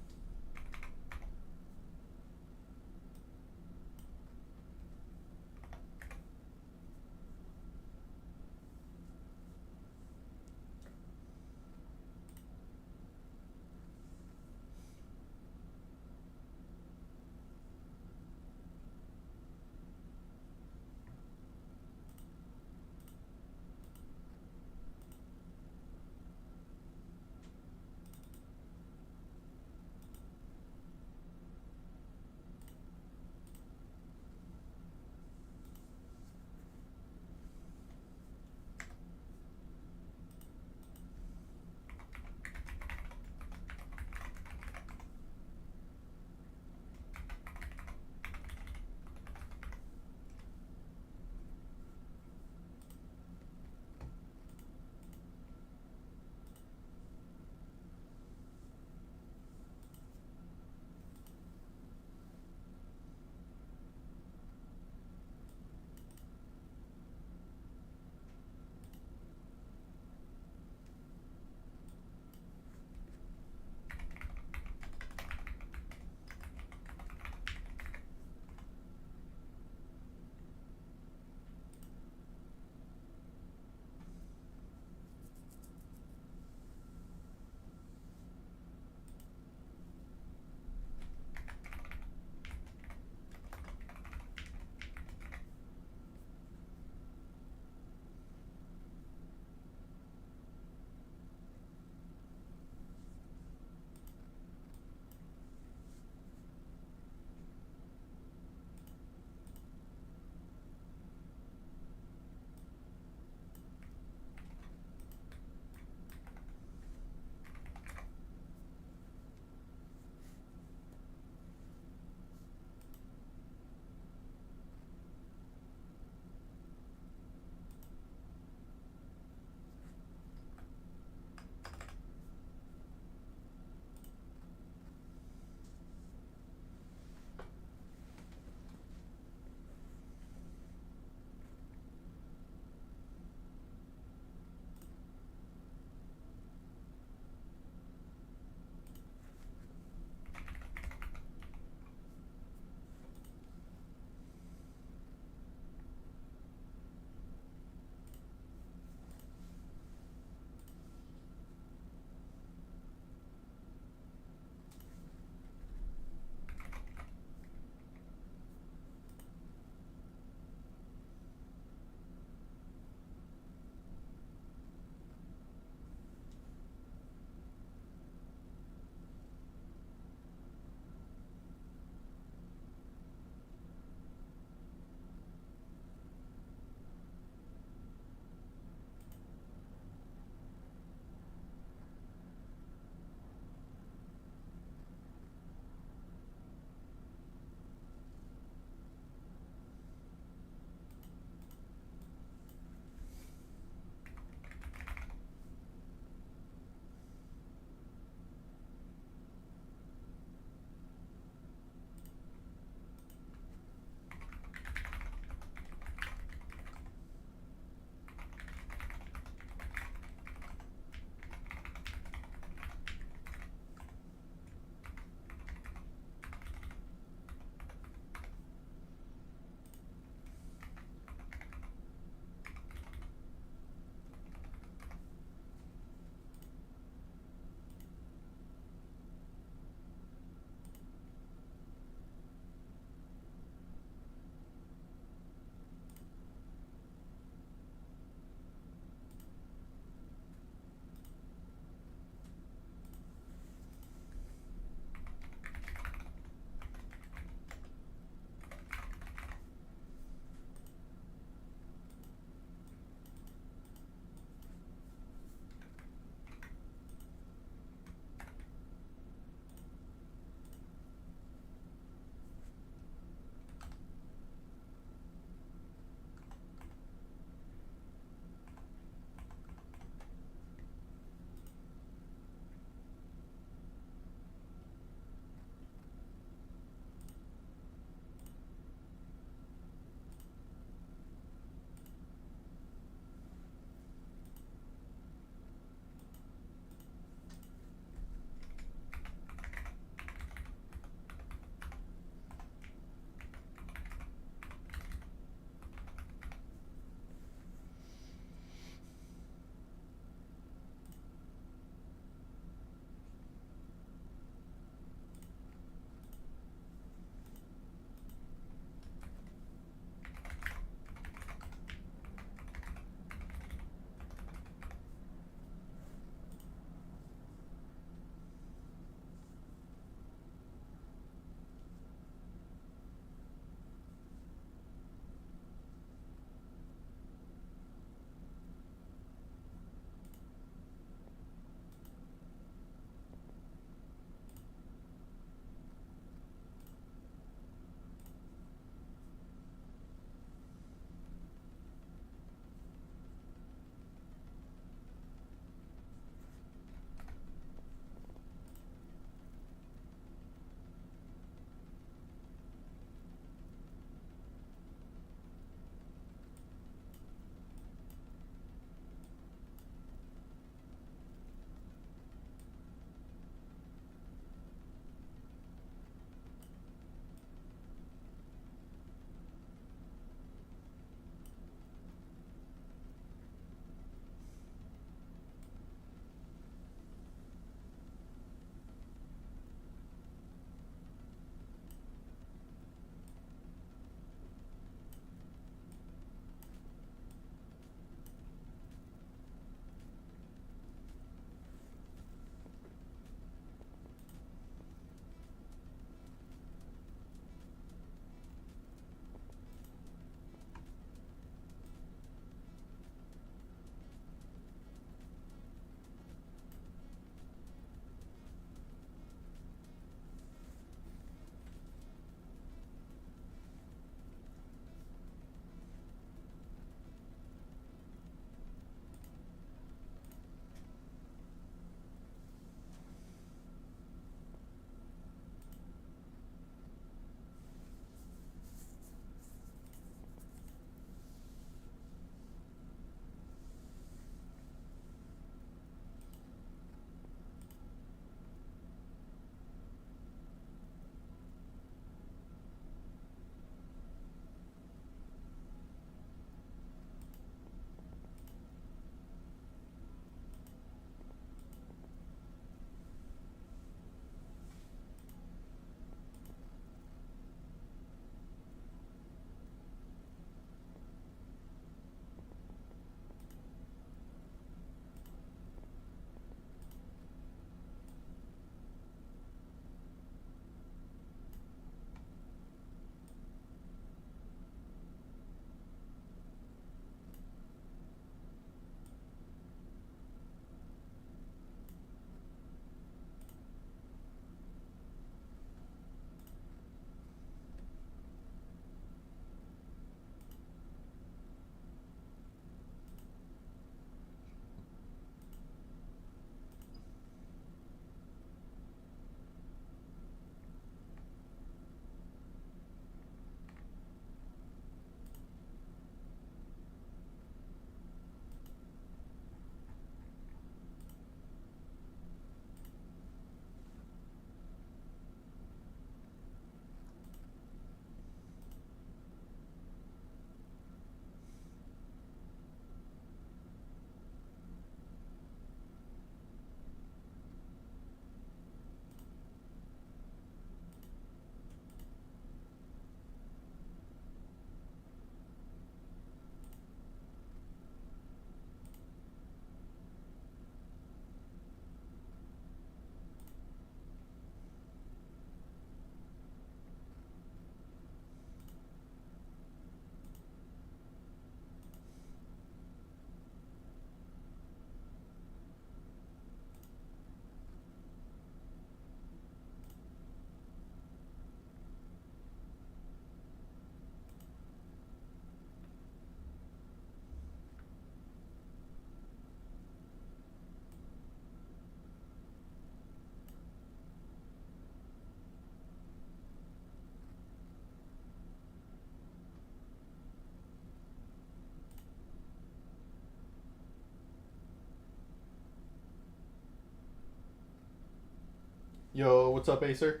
Yo, what's up, Acer?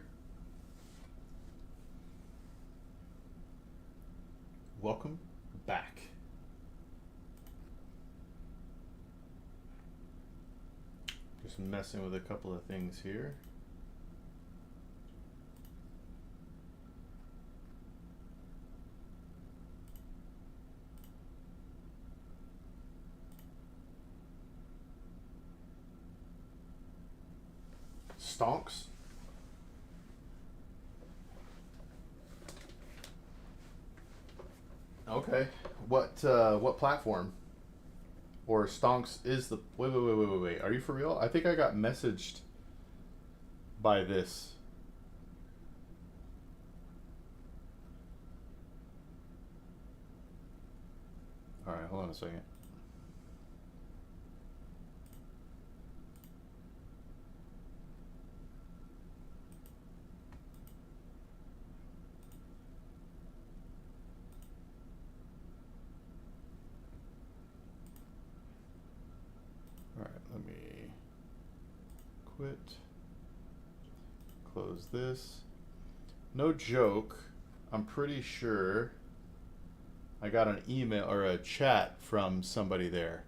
Welcome back. Just messing with a couple of things here. Stonks? Okay. What platform? Or Stonks is the wait. Are you for real? I think I got messaged by this. Alright, hold on a second. Alright, let me quit. Close this. No joke. I'm pretty sure I got an email or a chat from somebody there.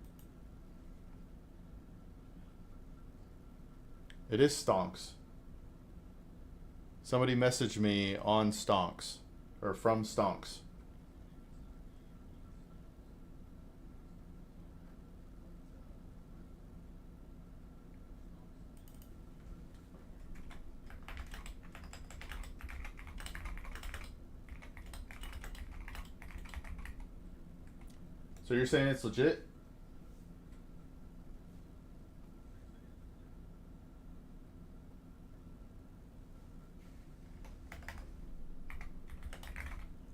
It is Stonks. Somebody messaged me on Stonks or from Stonks. So you're saying it's legit?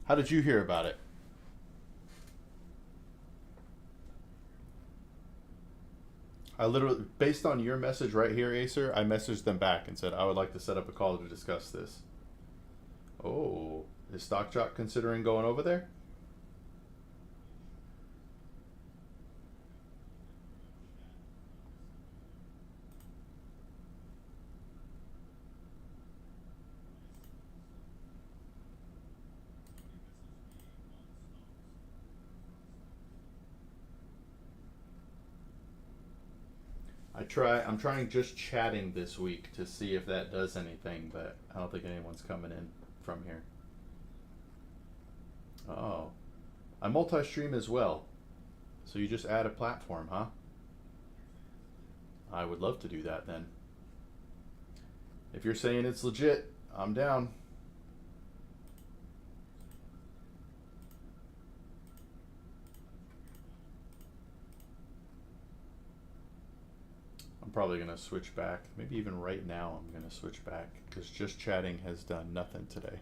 How did you hear about it? I literally, based on your message right here, Acer, I messaged them back and said I would like to set up a call to discuss this. Oh, is StockJock considering going over there? I'm trying just chatting this week to see if that does anything, but I don't think anyone's coming in from here. Oh, I multi-stream as well. So you just add a platform, huh? I would love to do that then. If you're saying it's legit, I'm down. I'm probably going to switch back. Maybe even right now I'm going to switch back because just chatting has done nothing today.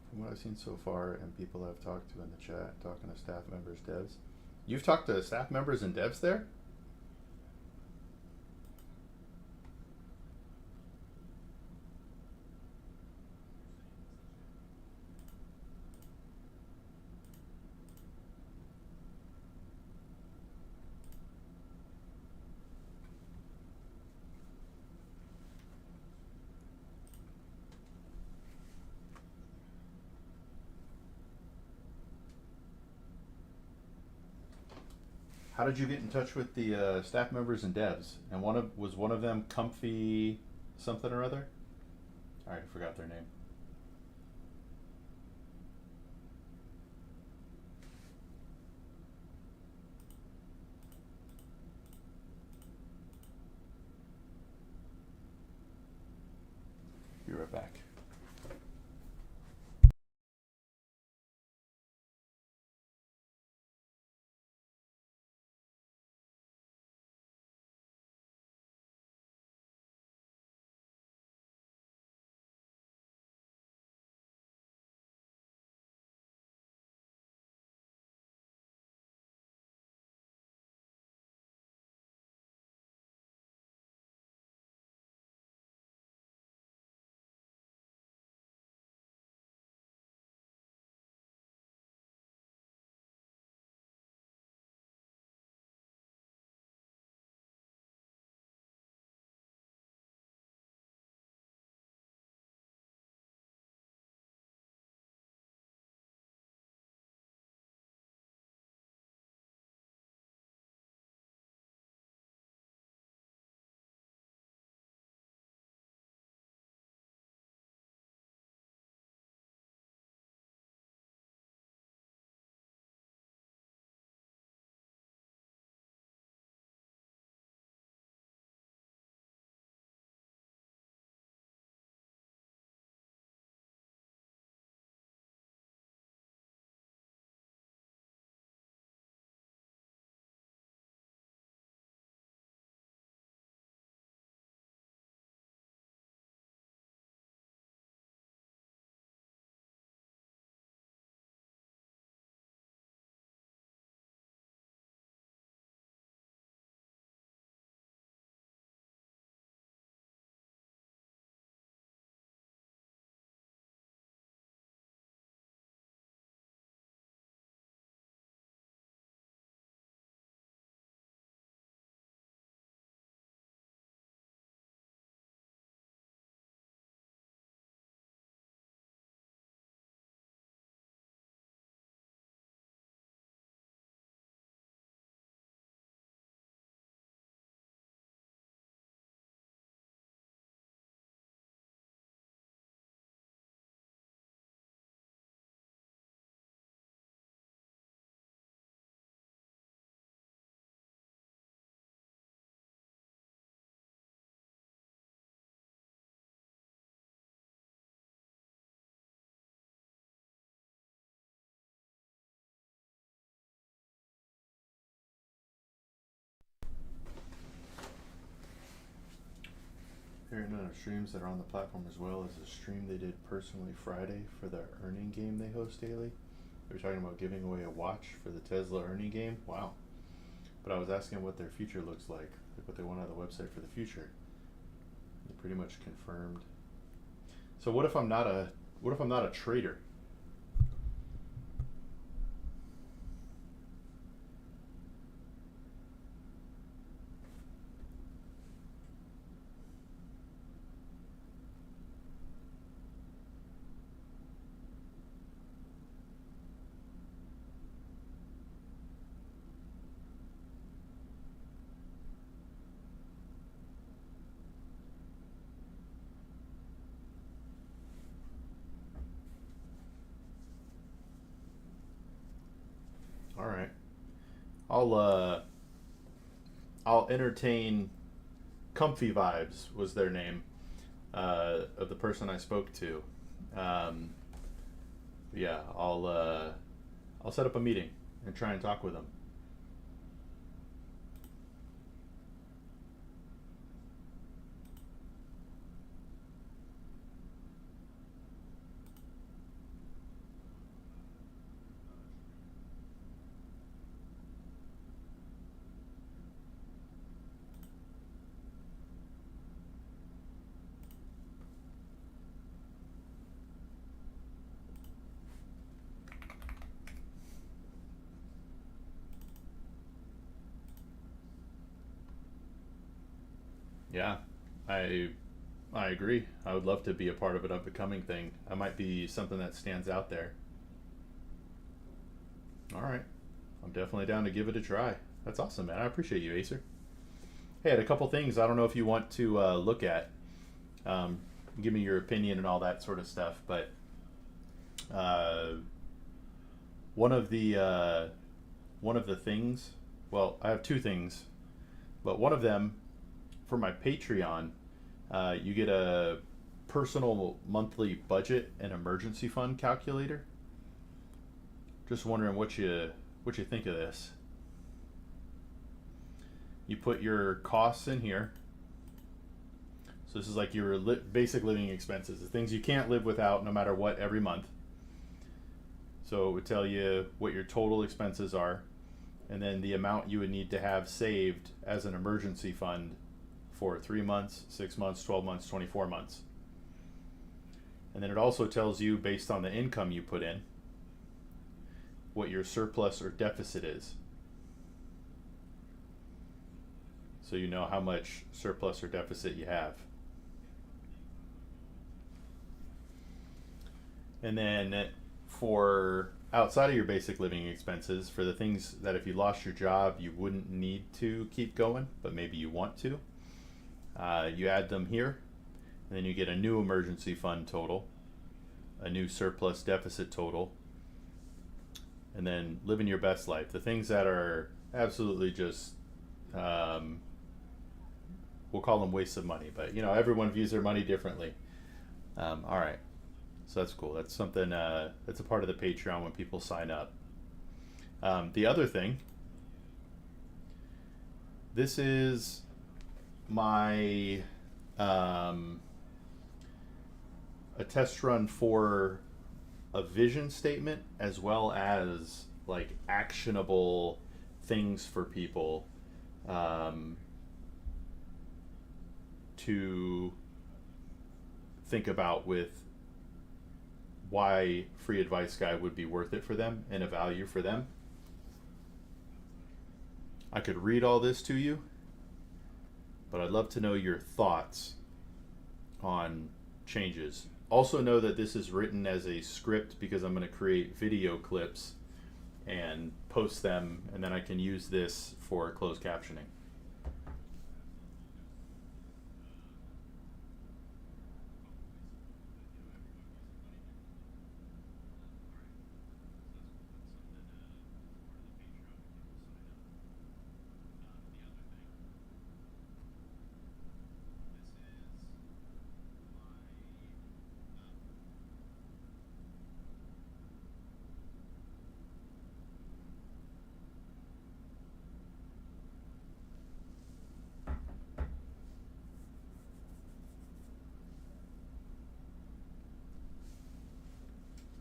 From what I've seen so far and people I've talked to in the chat, talking to staff members, devs. You've talked to staff members and devs there? How did you get in touch with the staff members and devs? And was one of them Comfy something or other? All right, I forgot their name. Be right back. streams that are on the platform as well as the stream they did personally Friday for the earning game they host daily. They were talking about giving away a watch for the Tesla earning game. Wow. But I was asking what their future looks like what they want out of the website for the future. They pretty much confirmed. So what if I'm not a trader? All right. I'll entertain. Comfy Vibes was their name, of the person I spoke to. Yeah, I'll set up a meeting and try and talk with them. Yeah, I I agree. I would love to be a part of an up and coming thing. I might be something that stands out there. All right, I'm definitely down to give it a try. That's awesome, man. I appreciate you, Acer. Hey, I had a couple things I don't know if you want to look at. Um, Give me your opinion and all that sort of stuff. But uh, one of the things, well, I have two things, but one of them for my Patreon, you get a personal monthly budget and emergency fund calculator. Just wondering what you think of this. You put your costs in here. So this is like your basic living expenses, the things you can't live without no matter what every month. So it would tell you what your total expenses are, and then the amount you would need to have saved as an emergency fund for 3 months, 6 months, 12 months, 24 months. And then it also tells you, based on the income you put in, what your surplus or deficit is. So you know how much surplus or deficit you have. And then for outside of your basic living expenses, for the things that if you lost your job, you wouldn't need to keep going, but maybe you want to, you add them here, and then you get a new emergency fund total, a new surplus deficit total, and then living your best life. The things that are absolutely just, we'll call them wastes of money, but everyone views their money differently. All right. So that's cool. That's something, that's a part of the Patreon when people sign up. The other thing, this is my, a test run for a vision statement as well as like actionable things for people to think about with why Free Advice Guy would be worth it for them and a value for them. I could read all this to you, but I'd love to know your thoughts on changes. Also know that this is written as a script because I'm going to create video clips and post them, and then I can use this for closed captioning.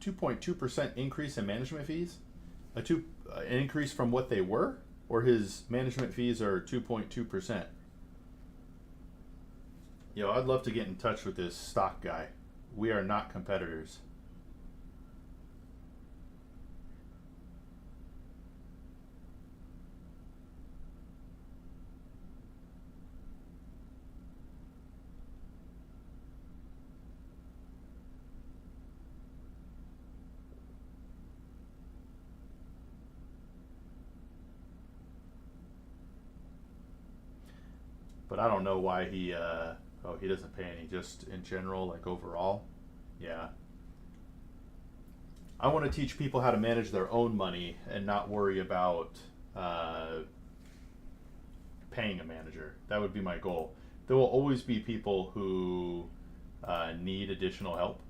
2.2% increase in management fees? An increase from what they were, or his management fees are 2.2%? I'd love to get in touch with this stock guy. We are not competitors. But I don't know why he doesn't pay any, just in general, like overall. Yeah. I want to teach people how to manage their own money and not worry about paying a manager. That would be my goal. There will always be people who need additional help,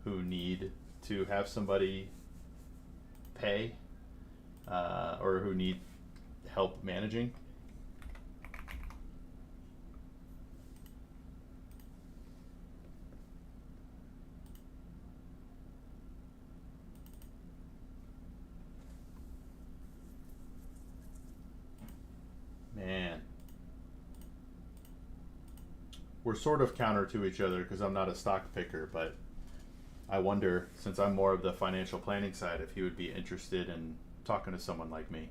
who need to have somebody pay, or who need help managing. Man, we're sort of counter to each other because I'm not a stock picker, but I wonder, since I'm more of the financial planning side, if he would be interested in talking to someone like me.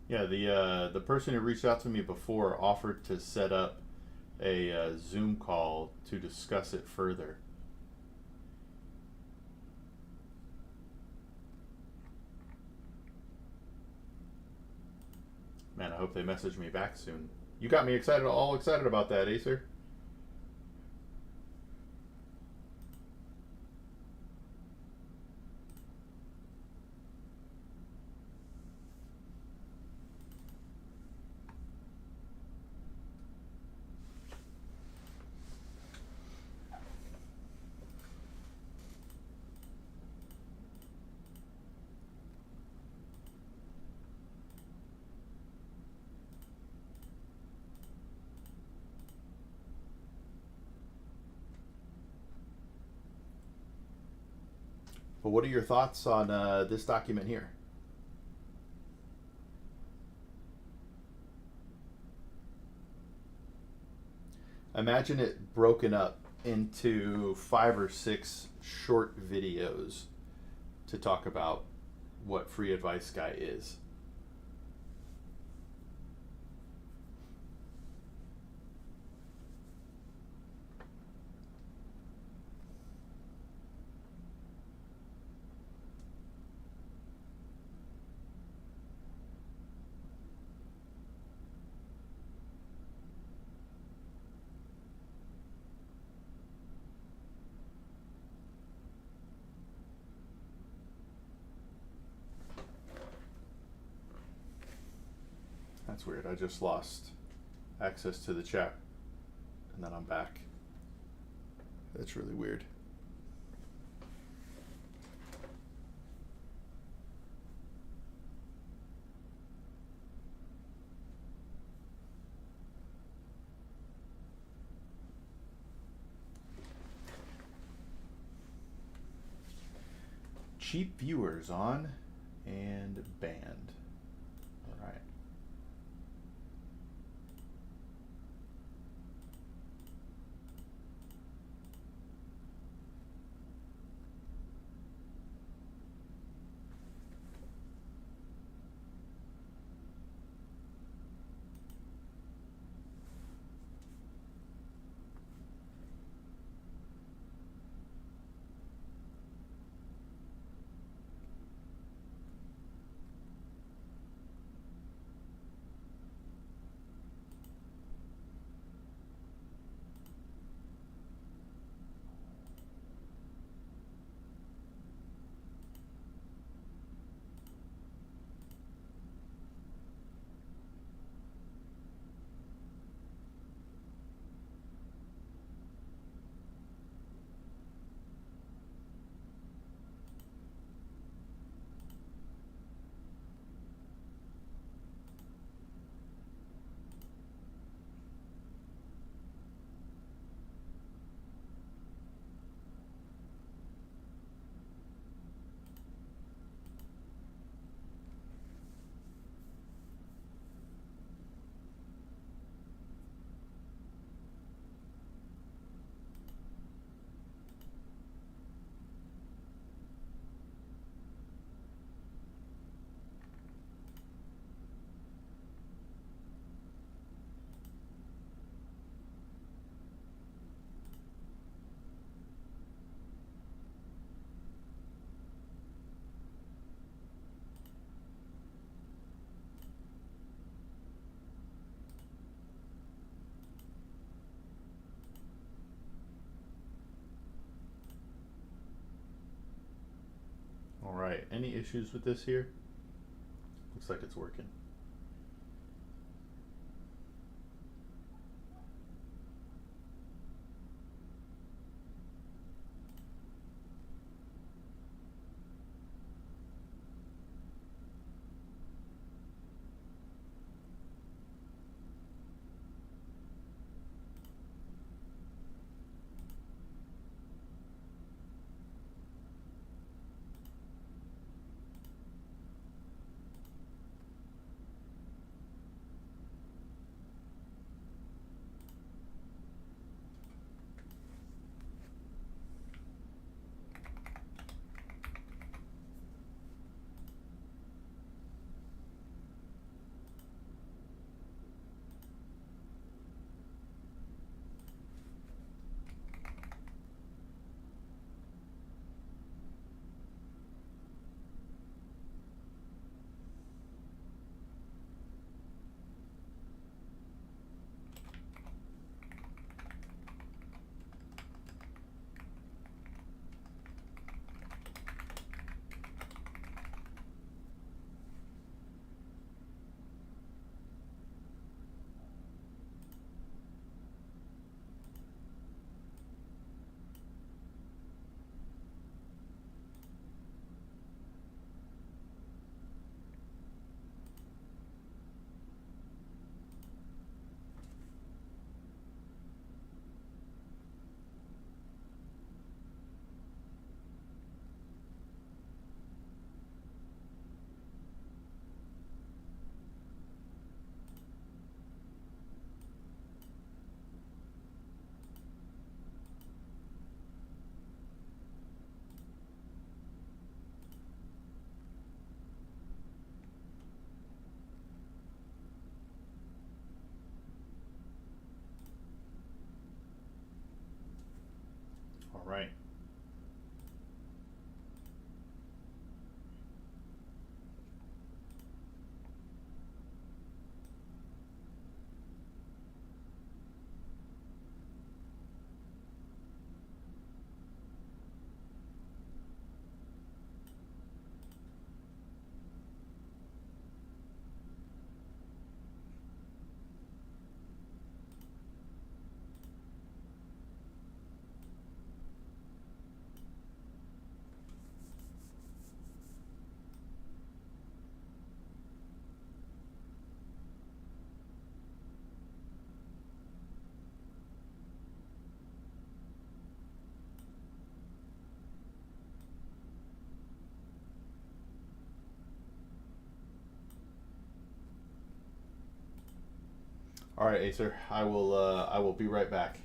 Yeah, the person who reached out to me before offered to set up a Zoom call to discuss it further. Man, I hope they message me back soon. You got me all excited about that, Acer. But what are your thoughts on this document here? Imagine it broken up into 5 or 6 short videos to talk about what Free Advice Guy is. That's weird. I just lost access to the chat and then I'm back. That's really weird. Cheap viewers on and banned. All right. any issues with this here? Looks like it's working. All right. All right, Acer. I will be right back.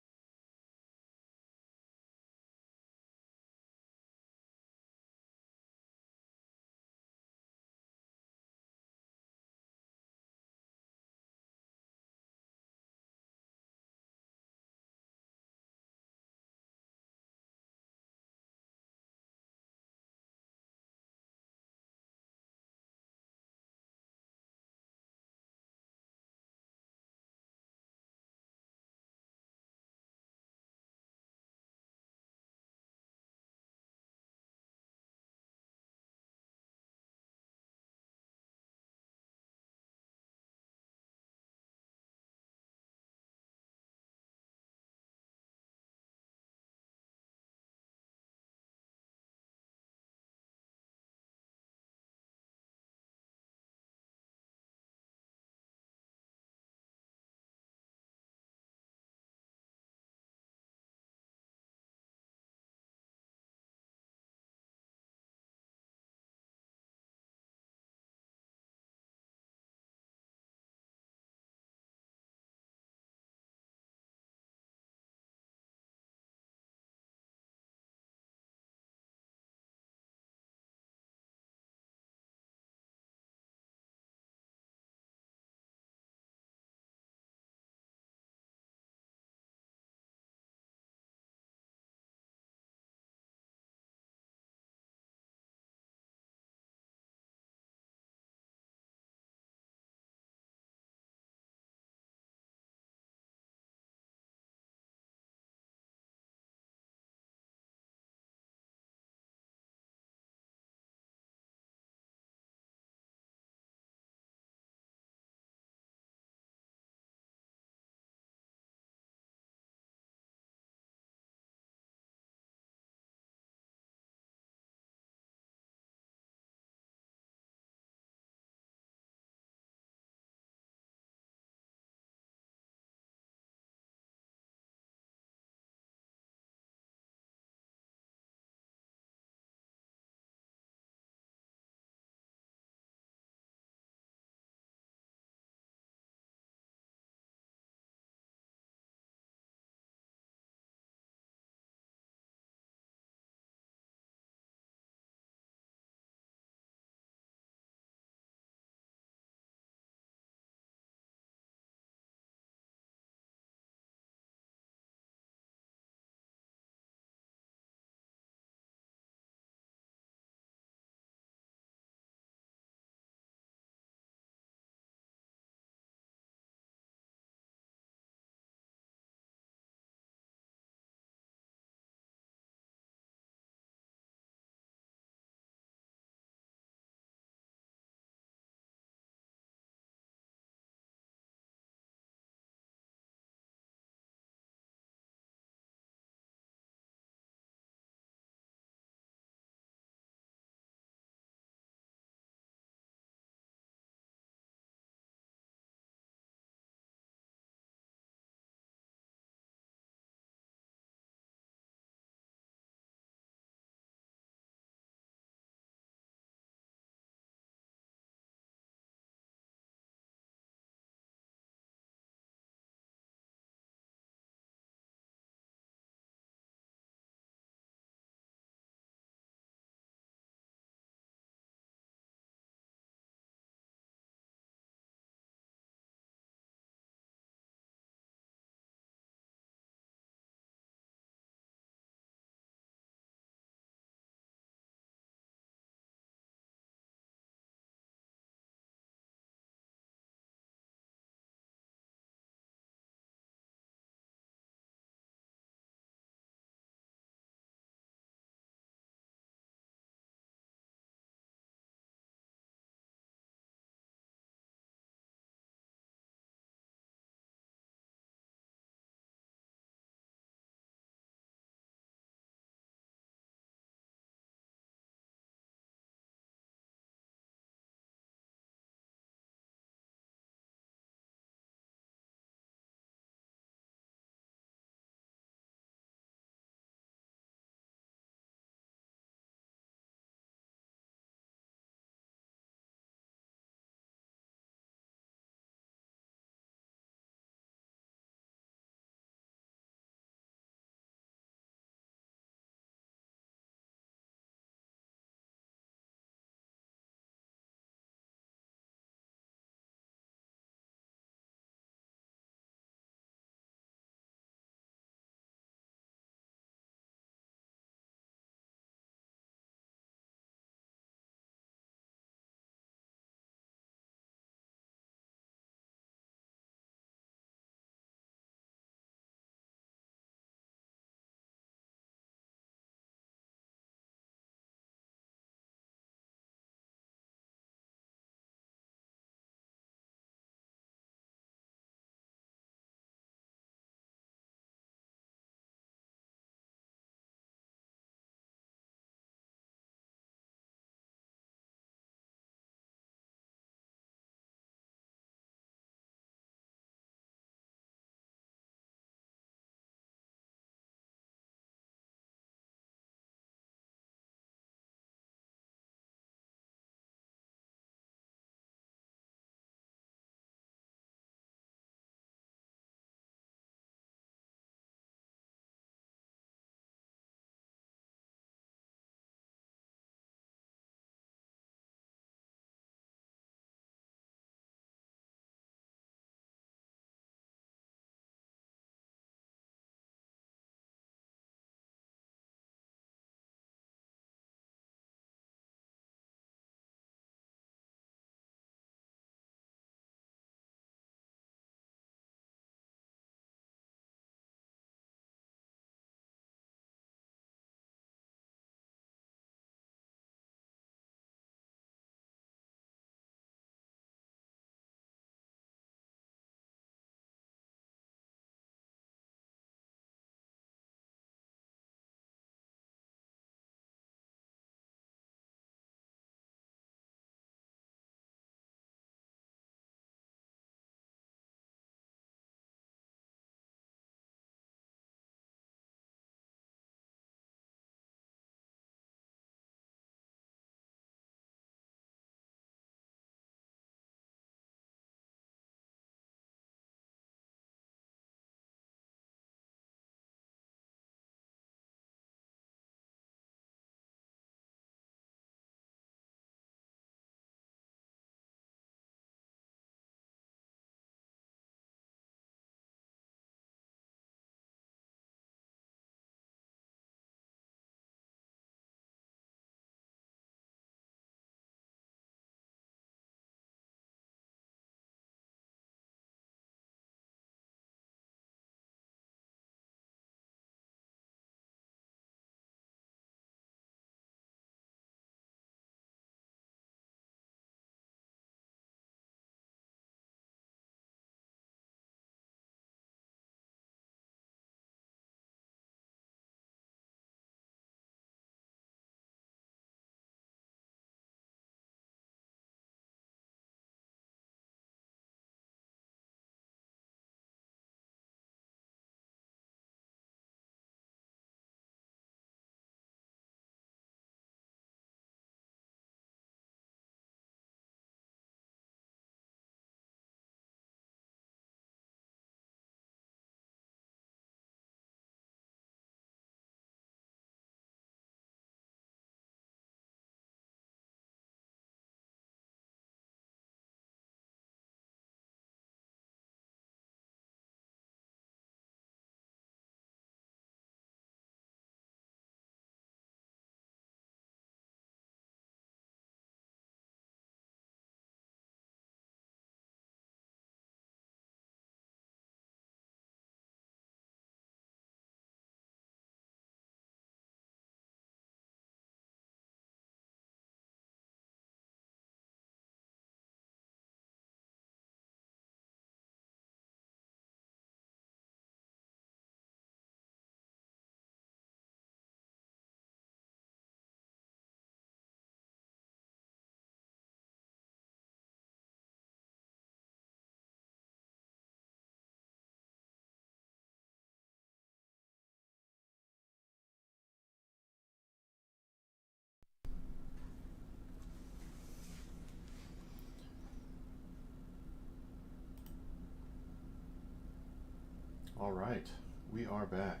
All right, we are back.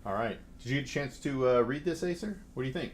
All right, did you get a chance to read this, Acer? What do you think?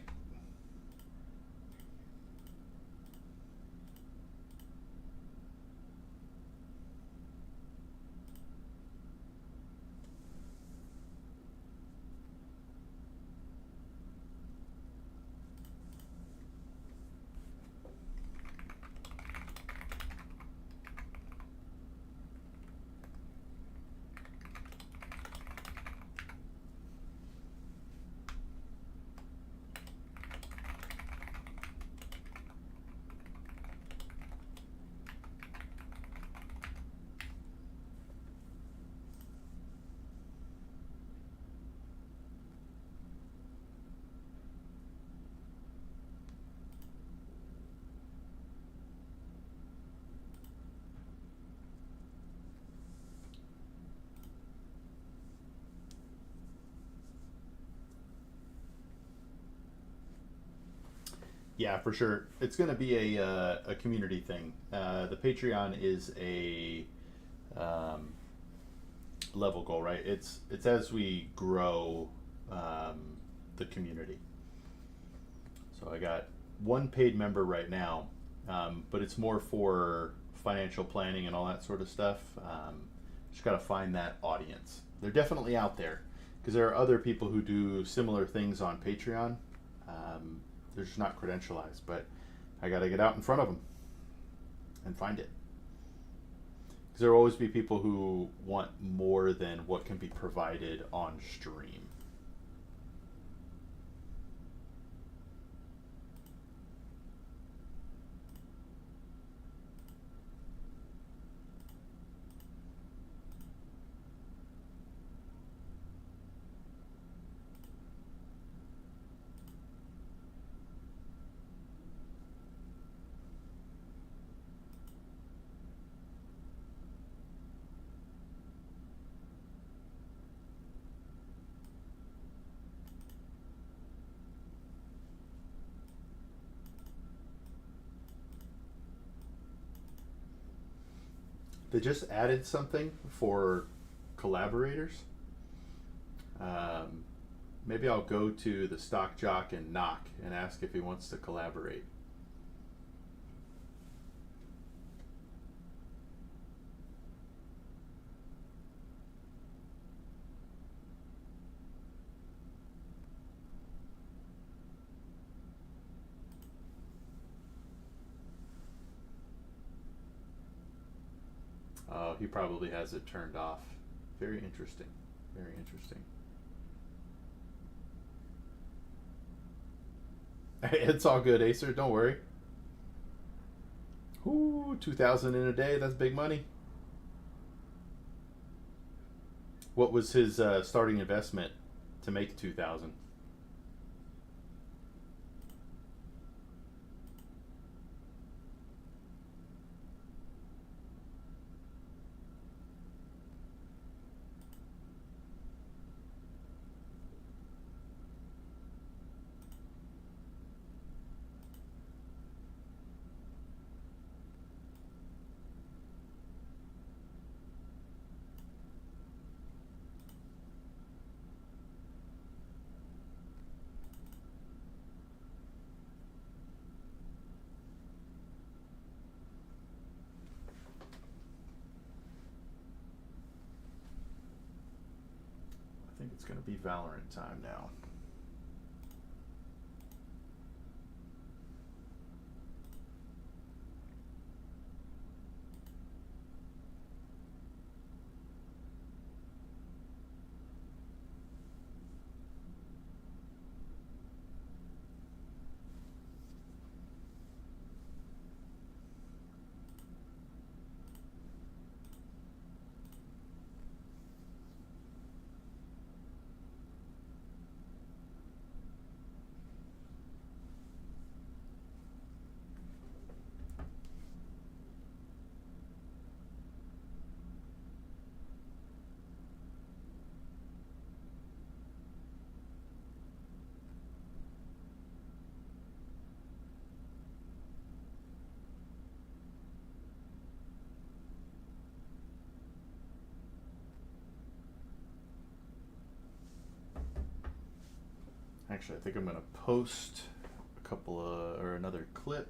Yeah, for sure. It's going to be a community thing. The Patreon is a um, level goal, right? It's as we grow the community. So I got one paid member right now, but it's more for financial planning and all that sort of stuff. Just got to find that audience. They're definitely out there because there are other people who do similar things on Patreon. They're just not credentialized, but I got to get out in front of them and find it. Because there will always be people who want more than what can be provided on stream. They just added something for collaborators. Um, Maybe I'll go to the stock jock and knock and ask if he wants to collaborate. He probably has it turned off. Very interesting. Very interesting. It's all good, Acer. Don't worry. Ooh, 2,000 in a day. That's big money. What was his starting investment to make 2,000? I think it's going to be Valorant time now. Actually, I think I'm going to post a couple of, or another clip.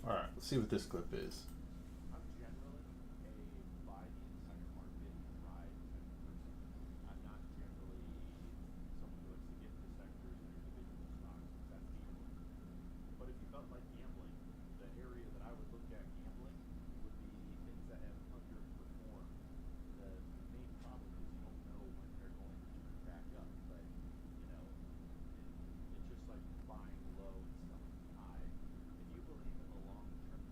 All right, let's see what this clip is. I'm generally a buy the entire market ride type of person. I'm not generally someone who likes to get into sectors or individual stocks. That's gambling. But if you felt like gambling, the area that I would look at gambling would be things that have underperformed. The main problem is you don't know when they're going to turn back up. But it's just like buying low and selling high. If you believe in the long term.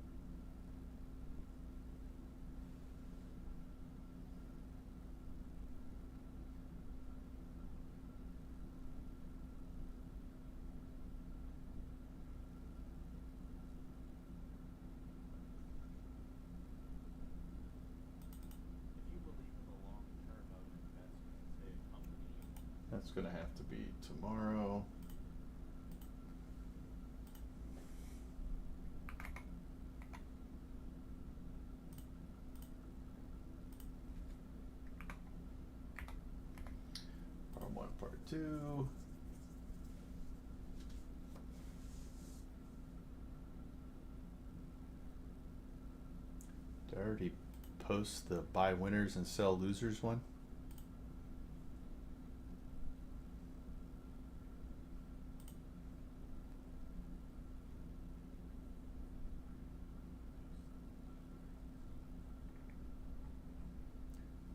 If you believe in the long term of an investment, say a company. That's going to have to be tomorrow. Part 1, Part 2. Did I already post the buy winners and sell losers one?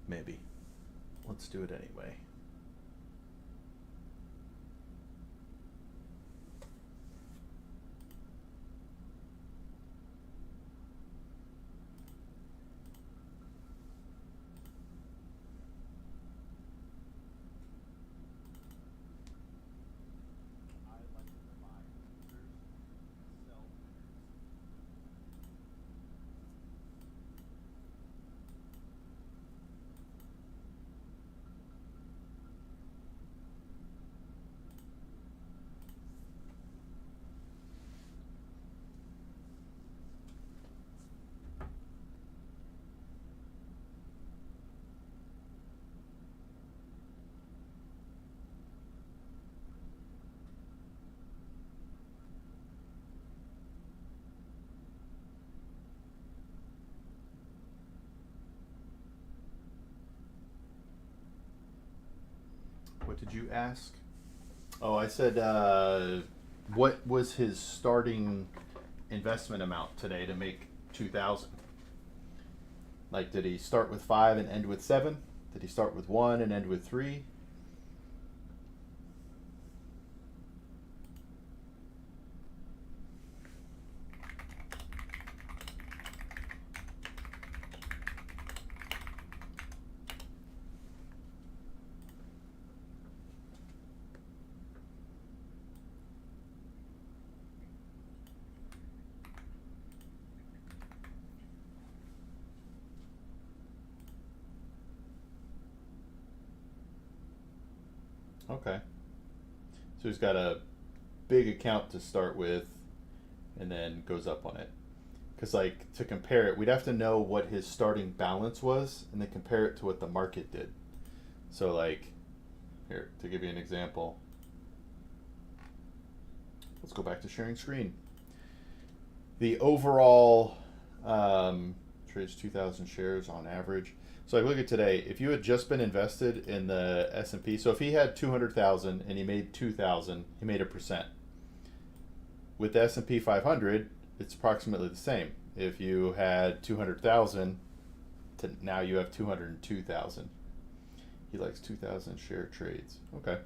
Maybe. Let's do it anyway. I like to buy losers and sell winners. What did you ask? Oh, I said, what was his starting investment amount today to make 2,000? Like, did he start with 5 and end with 7? Did he start with 1 and end with 3? Okay. So he's got a big account to start with and then goes up on it. because like to compare it, we'd have to know what his starting balance was and then compare it to what the market did. So like, here, to give you an example, let's go back to sharing screen. The overall trades 2,000 shares on average. So like, look at today. If you had just been invested in the S&P, so if he had 200,000 and he made 2,000, he made 1%. With the S&P 500, it's approximately the same. If you had 200,000, to now you have 202,000. He likes 2,000 share trades. Okay,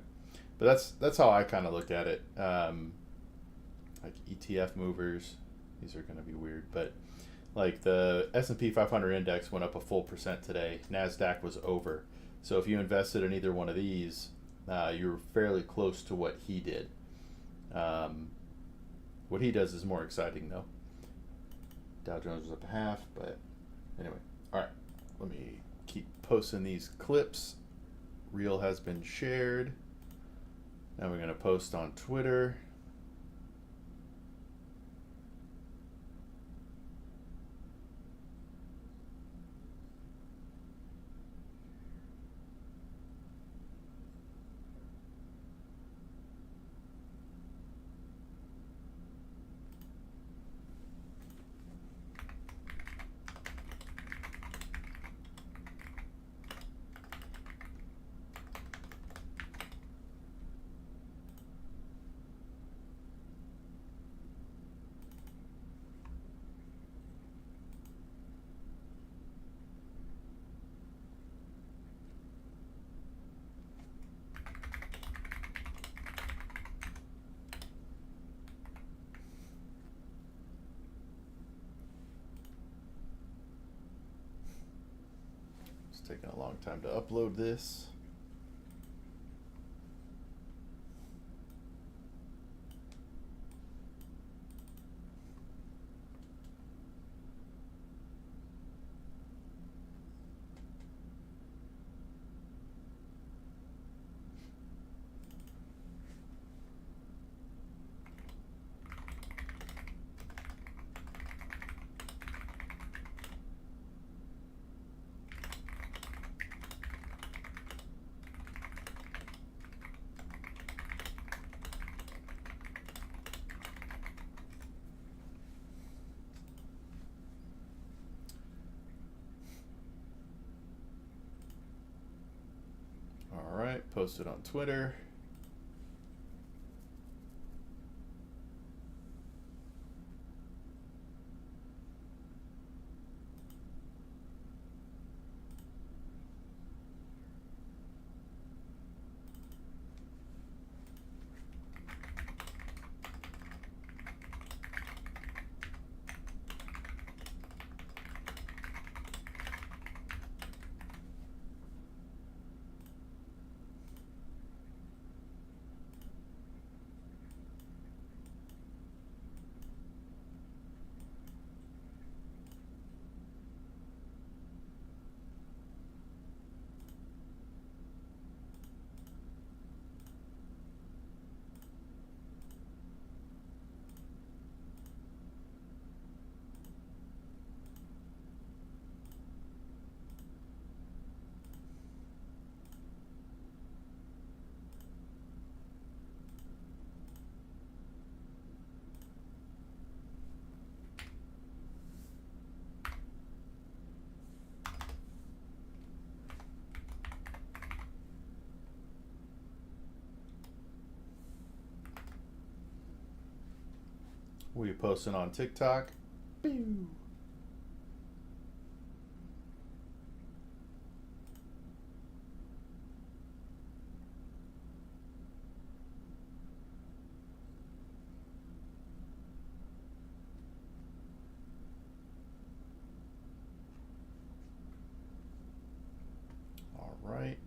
but that's how I kind of look at it. Like ETF movers, these are going to be weird, but like the S&P 500 index went up a full percent today. NASDAQ was over. So if you invested in either one of these, you were fairly close to what he did. What he does is more exciting though. Dow Jones was up a half, but anyway. All right, let me keep posting these clips. Reel has been shared. Now we're going to post on Twitter. It's taking a long time to upload this. All right, post it on Twitter. We posting on TikTok. Pew. All right,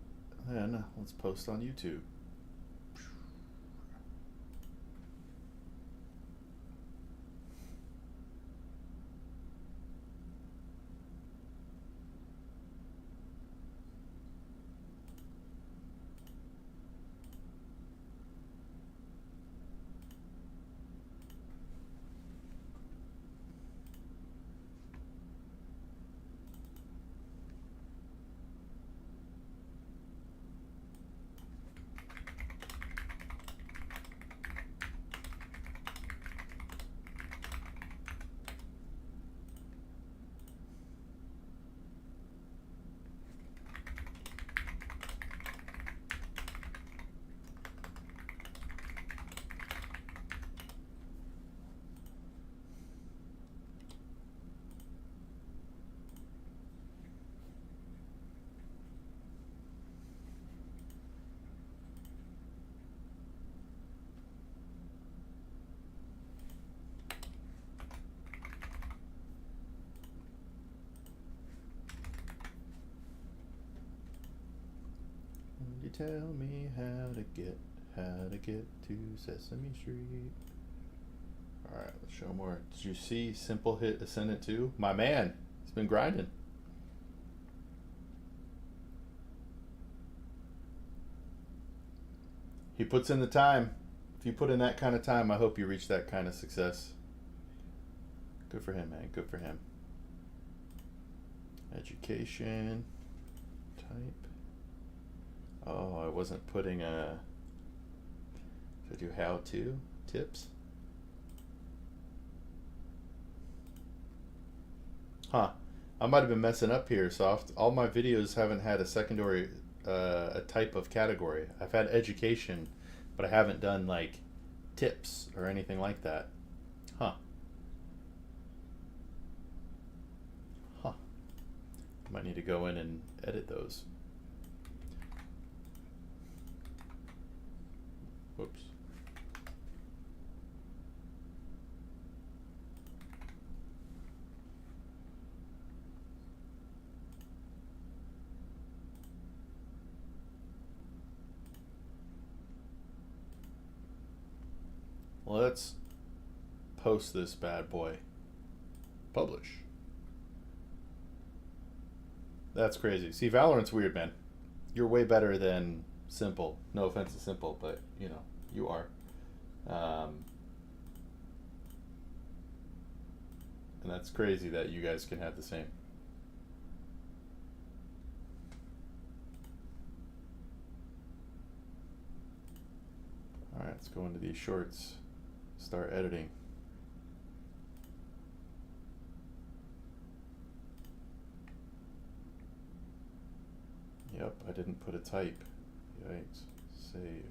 then let's post on YouTube. tell me how to get to Sesame Street. All right, let's show more. Did you see Simple hit Ascendant 2? My man, he's been grinding. He puts in the time. If you put in that kind of time, I hope you reach that kind of success. Good for him, man. Good for him. Education. Type. Oh, I wasn't putting a... Should I do how-to tips? Huh. I might have been messing up here, Soft. All my videos haven't had a secondary, a type of category. I've had education, but I haven't done like tips or anything like that. Huh. Huh. Might need to go in and edit those. Whoops. Let's post this bad boy. Publish. That's crazy. See, Valorant's weird, man. You're way better than Simple. No offense to Simple, but you know, you are. And that's crazy that you guys can have the same. All right, let's go into these shorts. Start editing. Yep, I didn't put a type. Yikes. Save.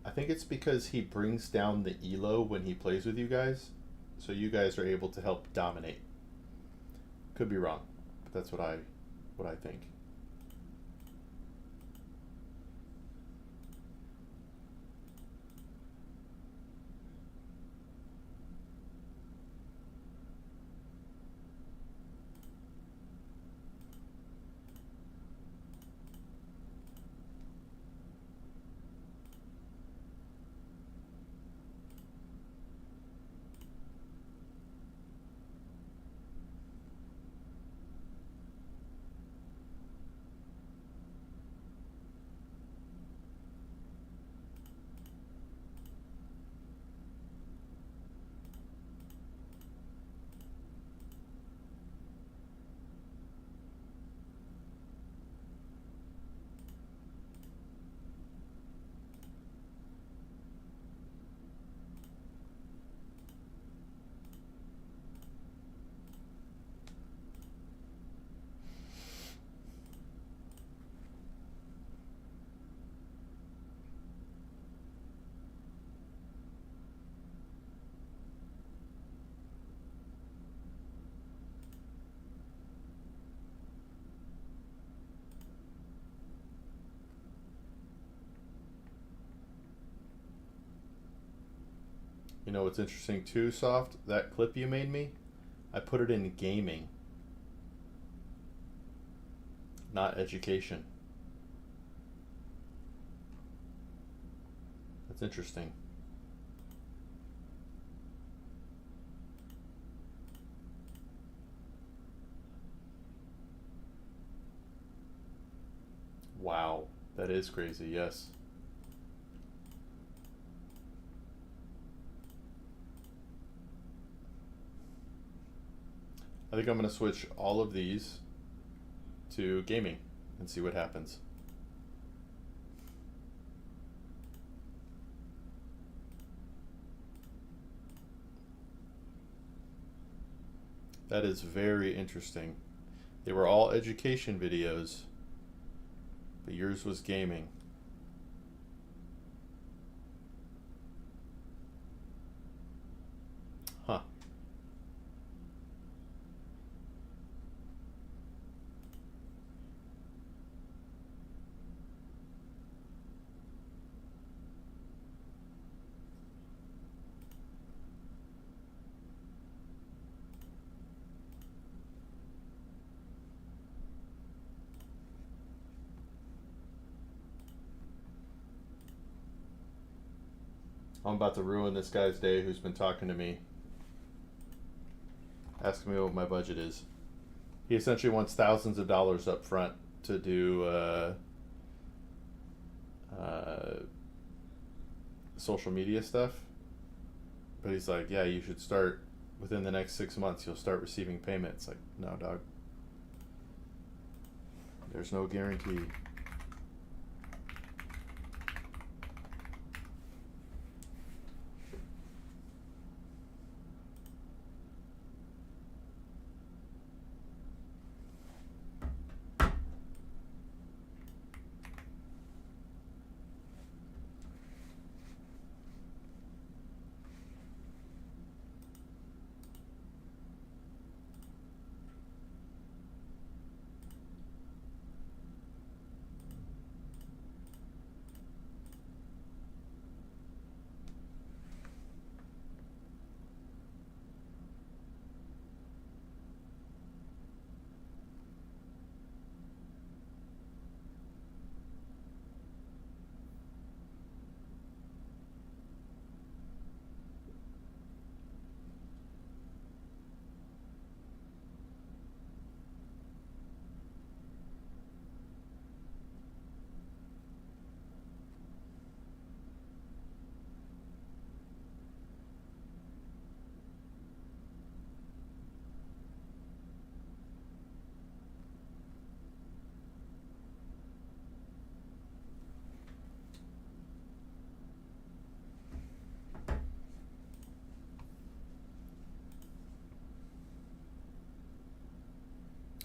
I think it's because he brings down the elo when he plays with you guys, so you guys are able to help dominate. Could be wrong, but that's what I think. You know what's interesting too, Soft? That clip you made me, I put it in gaming, not education. That's interesting. Wow, that is crazy, yes. I think I'm going to switch all of these to gaming and see what happens. That is very interesting. They were all education videos, but yours was gaming. Huh. I'm about to ruin this guy's day who's been talking to me, asking me what my budget is. He essentially wants thousands of dollars up front to do social media stuff. But he's like, yeah, you should start within the next 6 months. You'll start receiving payments. Like, no, dog. There's no guarantee.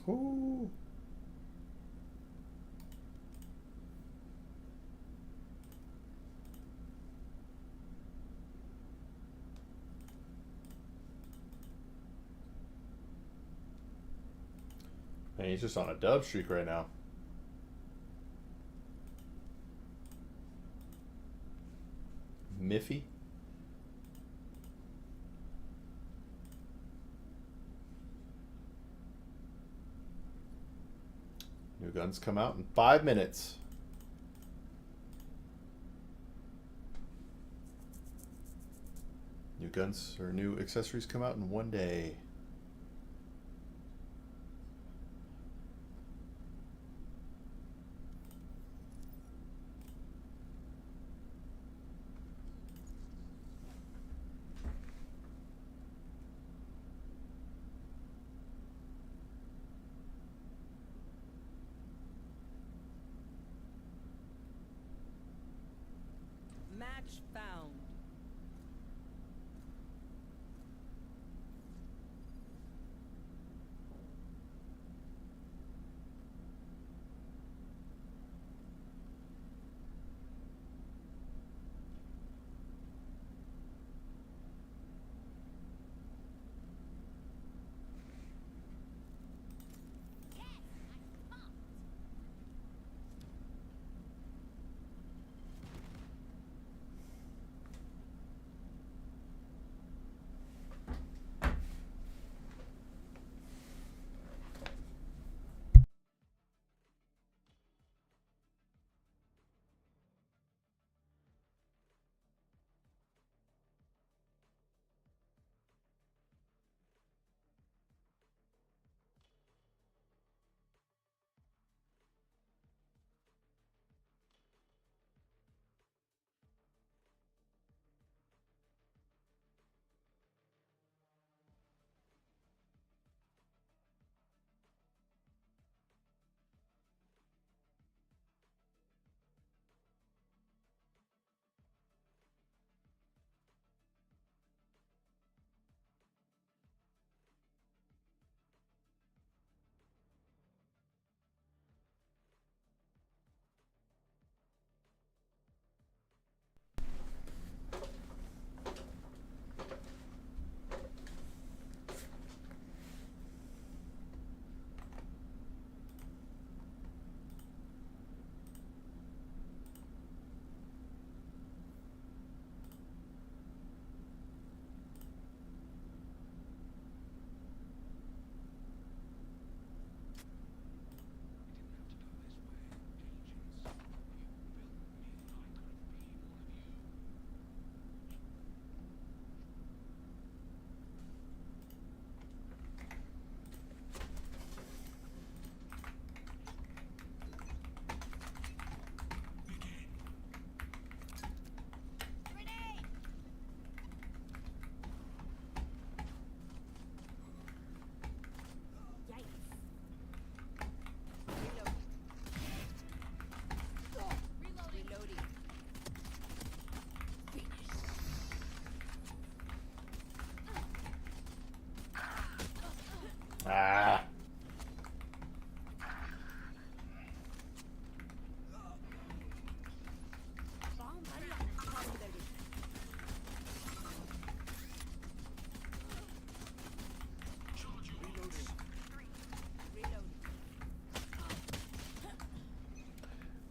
Ooh. Man, he's just on a dub streak right now. Miffy. New guns come out in 5 minutes. New guns or new accessories come out in 1 day. Match found.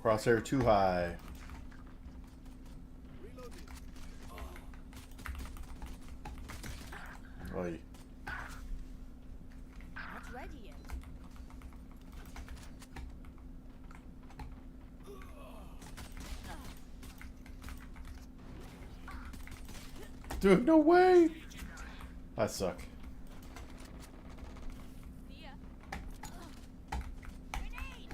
Crosshair too high. Oy. Not ready yet. Dude, no way! I suck. See ya. Grenade!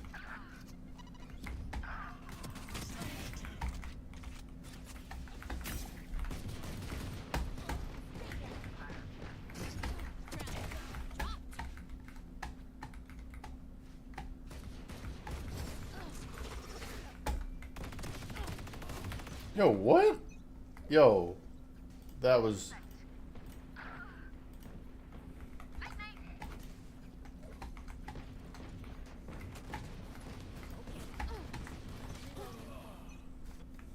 Yo, what? Yo, that was...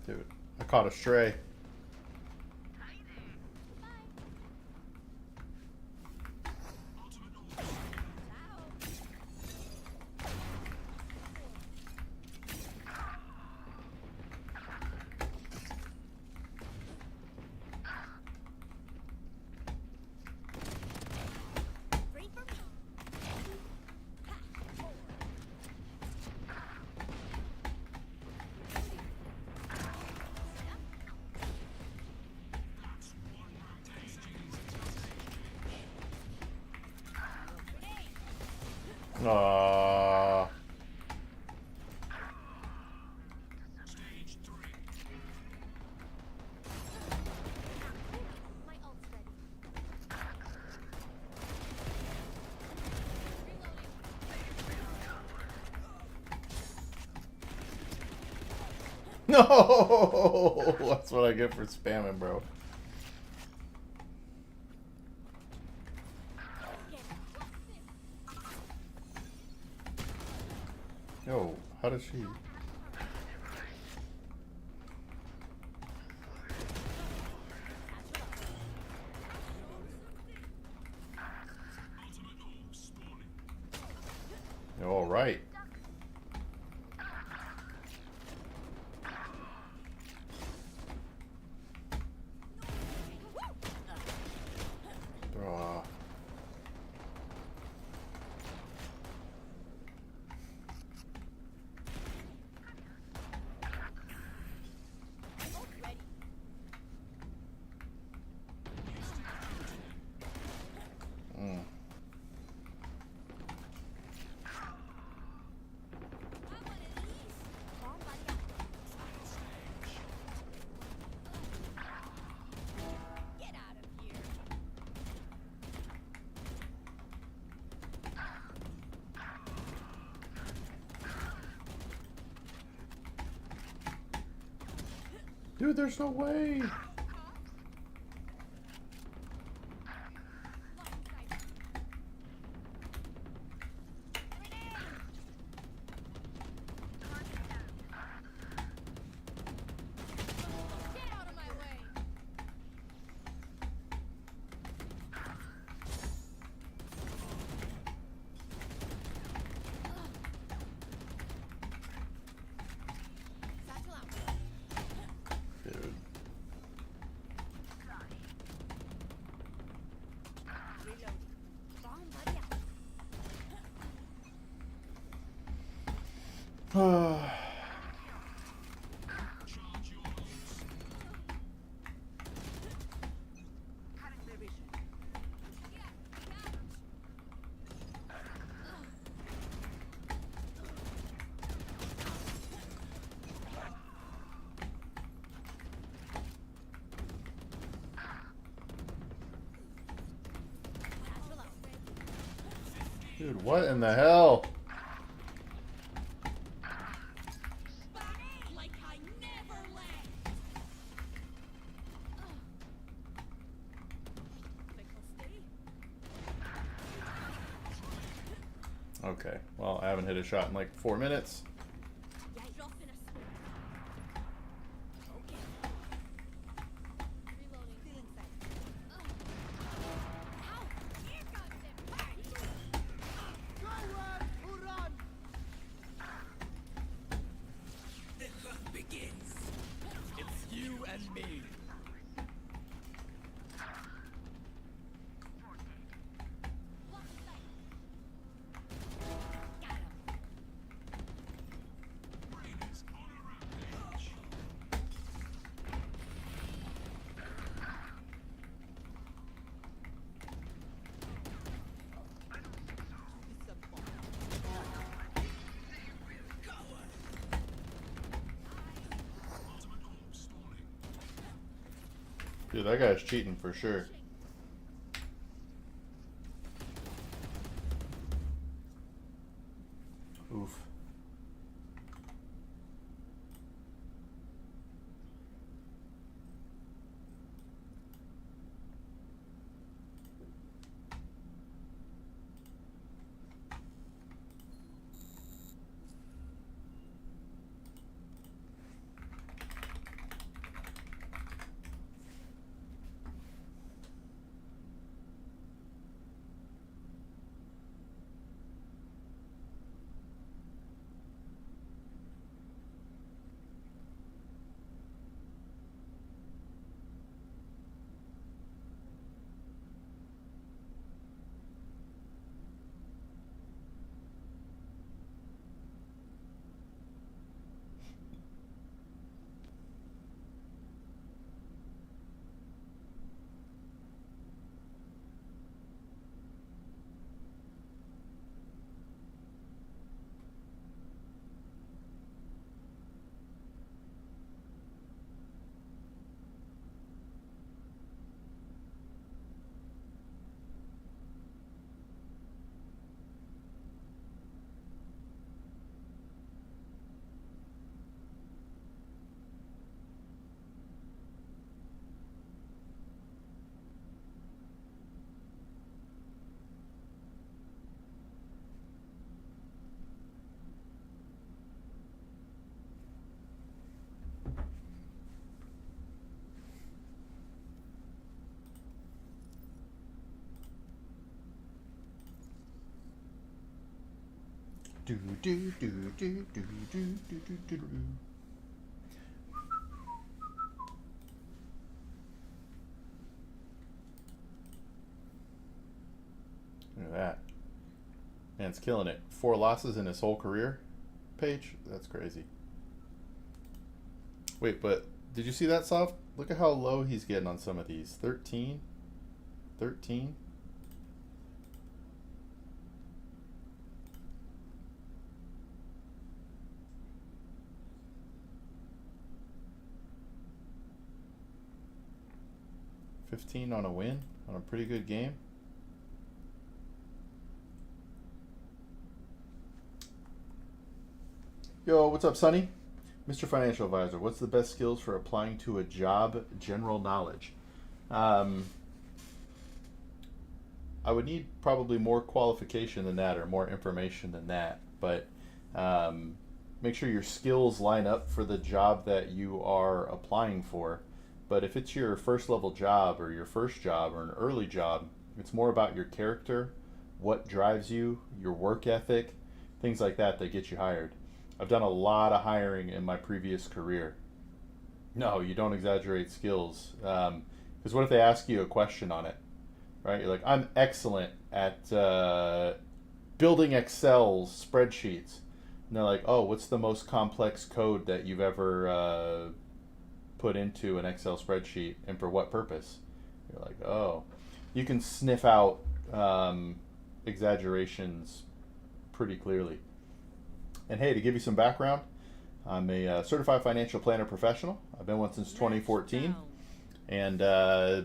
Dude, I caught a stray. Wait for me. Aww. My ult's ready. No! That's what I get for spamming, bro. Yo, how did she... All right. Aw. Mm. Get out of here. Dude, there's no way. Get out of my way. Satchel out. Dude. Reloading. Bomb buddy out. Satchel out. Dude, what in the hell? Like I never left. Think I'll stay? Okay, well, I haven't hit a shot in like 4 minutes. Yeah, you're off in a spin. Okay. Reloading. Feeling safe. Ow! Here comes the party! and me. Lock and sight. Got him. Dude, that guy's cheating for sure. Oof. Do do do do do do do do do do. Look at that. Man's killing it. 4 losses in his whole career page? That's crazy. Wait, but did you see that, Soft? Look at how low he's getting on some of these. 13? 13? $15 on a win on a pretty good game. Yo, what's up, Sonny? Mr. Financial Advisor, what's the best skills for applying to a job? General knowledge. I would need probably more qualification than that or more information than that. But make sure your skills line up for the job that you are applying for. But if it's your first level job or your first job or an early job, it's more about your character, what drives you, your work ethic, things like that that get you hired. I've done a lot of hiring in my previous career. No, you don't exaggerate skills. Because what if they ask you a question on it, right? You're like, I'm excellent at building Excel spreadsheets. And they're like, oh, what's the most complex code that you've ever put into an Excel spreadsheet and for what purpose? You're like, oh. You can sniff out exaggerations pretty clearly. And hey, to give you some background, I'm a certified financial planner professional. I've been one since 2014. And I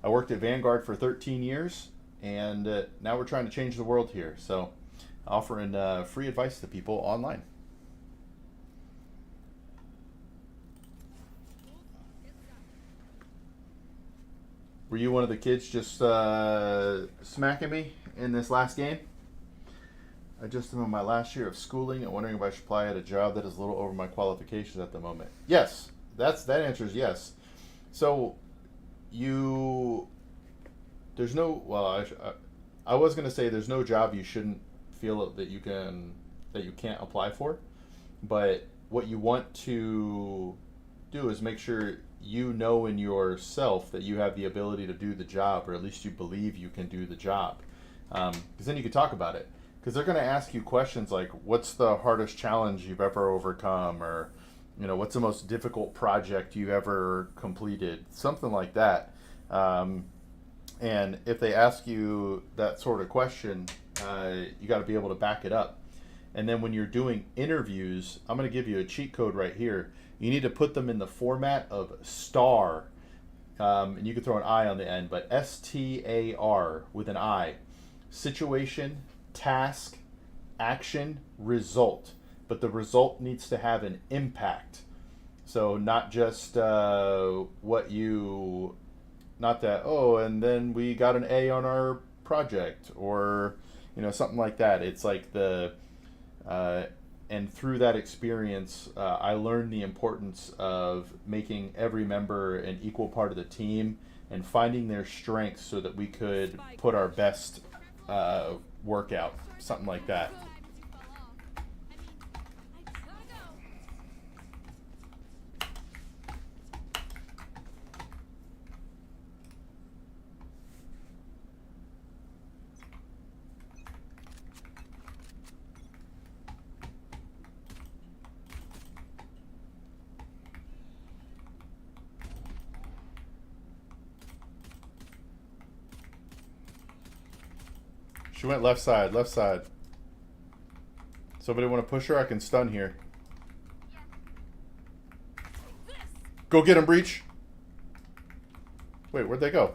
worked at Vanguard for 13 years. And now we're trying to change the world here. So offering free advice to people online. Were you one of the kids just smacking me in this last game? I just am in my last year of schooling and wondering if I should apply at a job that is a little over my qualifications at the moment. Yes, that answer is yes. So there's no, well, I was going to say there's no job you shouldn't feel that you can't apply for, but what you want to do is make sure you know in yourself that you have the ability to do the job, or at least you believe you can do the job. Because then you can talk about it. Because they're going to ask you questions like, what's the hardest challenge you've ever overcome? Or, what's the most difficult project you ever completed? Something like that. And if they ask you that sort of question, you got to be able to back it up. And then when you're doing interviews, I'm going to give you a cheat code right here. You need to put them in the format of STAR. And you can throw an I on the end, but STAR with an I. Situation, task, action, result. But the result needs to have an impact. So not just what you, not that, oh, and then we got an A on our project, or, something like that. It's like and through that experience, I learned the importance of making every member an equal part of the team and finding their strengths so that we could put our best work out, something like that. She went left side, left side. Somebody want to push her? I can stun here. Go get him, Breach. Wait, where'd they go?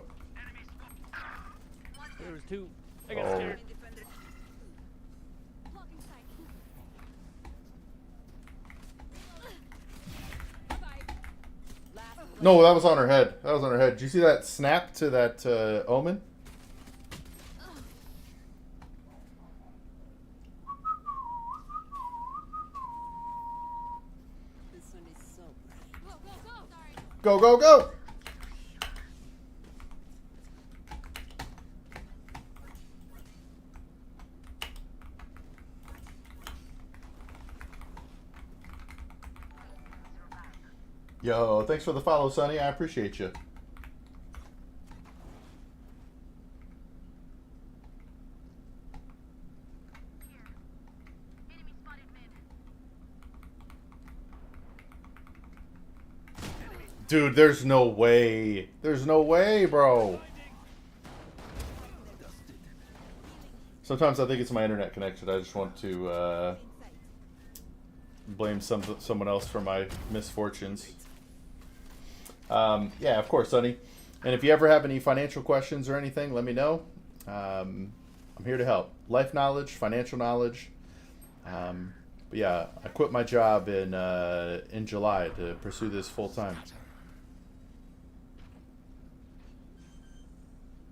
There was two. I got scared. No, that was on her head. That was on her head. Did you see that snap to that omen? Go, go, go! Yo, thanks for the follow, Sonny. I appreciate you. Dude, there's no way. There's no way, bro. Sometimes I think it's my internet connection. I just want to blame someone else for my misfortunes. Yeah, of course, Sonny. And if you ever have any financial questions or anything, let me know. I'm here to help. Life knowledge, financial knowledge. But yeah, I quit my job in July to pursue this full time.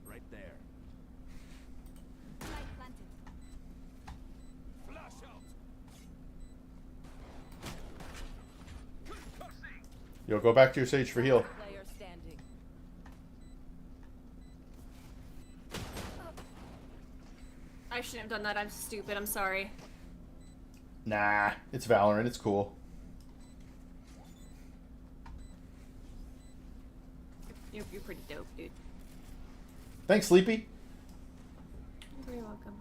Right there. Flash out. Yo, go back to your sage for heal. Player standing. I shouldn't have done that. I'm stupid. I'm sorry. Nah, it's Valorant. It's cool. You're pretty dope, dude. Thanks, Sleepy. You're very welcome.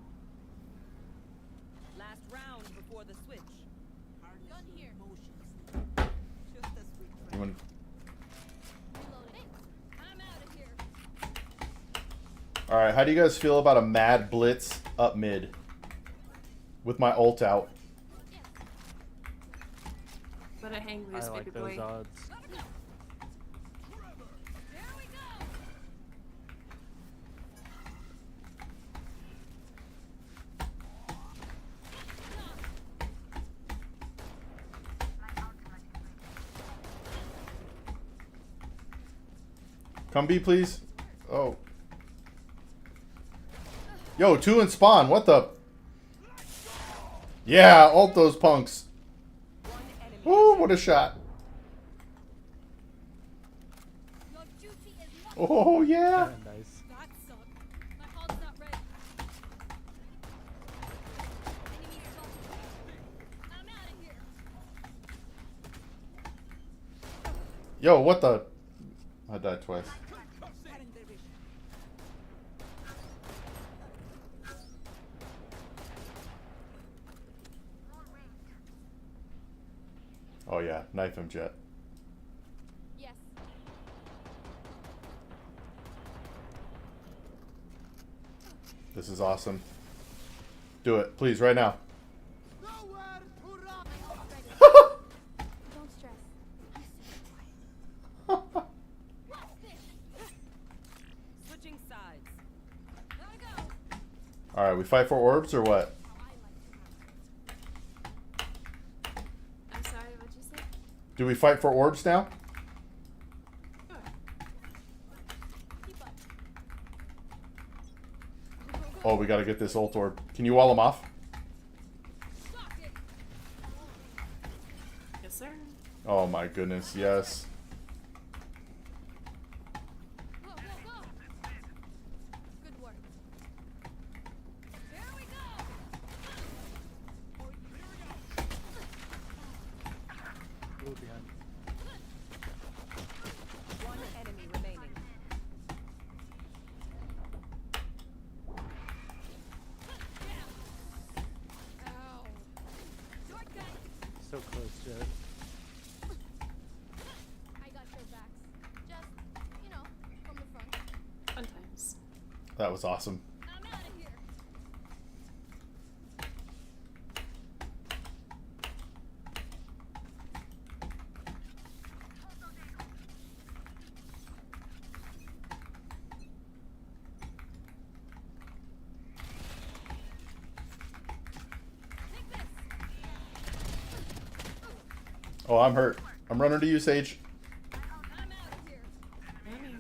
Last round before the switch. Gun here. Just as we You want- Reloading. I'm out of here. All right, how do you guys feel about a mad blitz up mid with my ult out? But I hang I loose, like baby those boy. odds. There we go. Come B, please. Oh. Yo, 2 in spawn. What the? Yeah, ult those punks. one enemy. Woo, what a shot. Your duty is not. Oh, yeah. Nice. That sucked. My heart's not ready. Enemy spotted. I'm out of here. Yo, what the? I died twice. Oh yeah, knife him, Jet. Yes. This is awesome. Do it, please, right now. Don't stress. Switching sides. Gotta go. All right, we fight for orbs or what? How I like to have it. I'm sorry, what'd you say? Do we fight for orbs now? Keep up. Oh, we gotta get this ult orb. Can you wall him off? Lock it. Yes, sir. Oh my goodness, yes. Go, go, go. Good work. Here we go. Blue behind. One enemy remaining. Ow. Shortcut. So close, Jet. I got your backs. Just, from the front. Fun times. That was awesome. I'm out of here. Take this. Oh, I'm hurt. I'm running to you, Sage. I'm out of here. Mommy.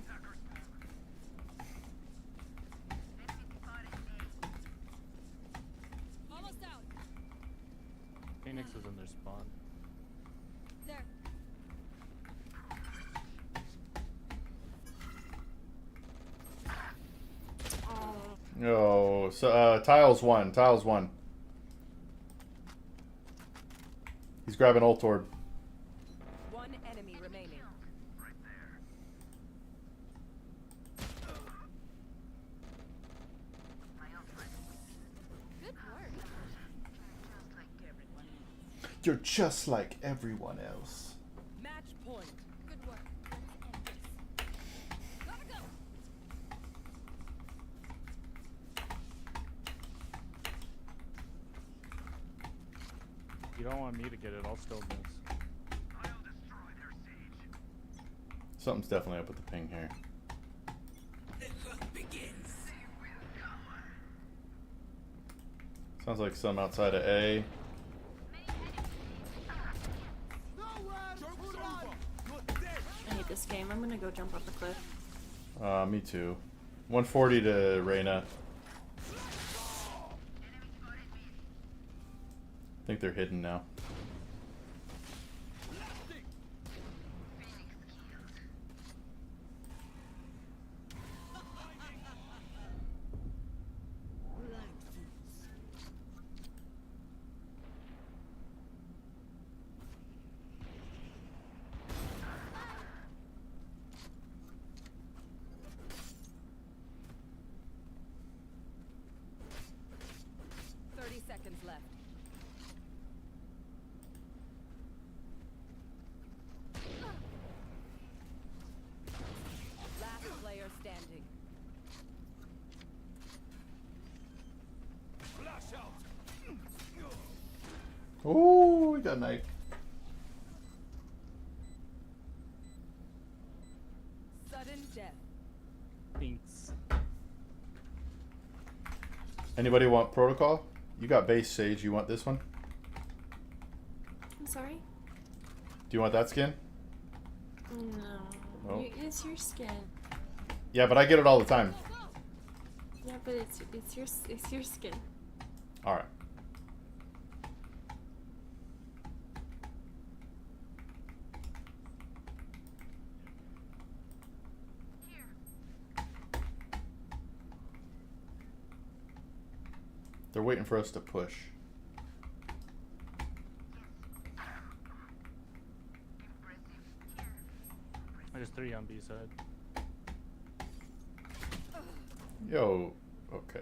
Almost out. Phoenix is in their spawn. There. Oh, Oh, so tiles one. Tiles one. He's grabbing ult orb. One enemy remaining. Good work. You're just like everyone else. Match point. Good work. Let's end this. Gotta go. You don't want me to get it, I'll still miss. Something's definitely up with the ping here. Sounds like some outside of A. I hate this game. I'm gonna go jump off the cliff. Me too. 140 to Reyna. I think they're hidden now. Seconds left. Last player standing. Oh, we got knife. Sudden death. Thanks. Anybody want protocol? You got base, Sage. You want this one? I'm sorry? Do you want that skin? No. Oh. It's your skin. Yeah, but I get it all the time. Go, go. Yeah, but it's your skin. All right. They're waiting for us to push. There's 3 on B side. Yo, okay.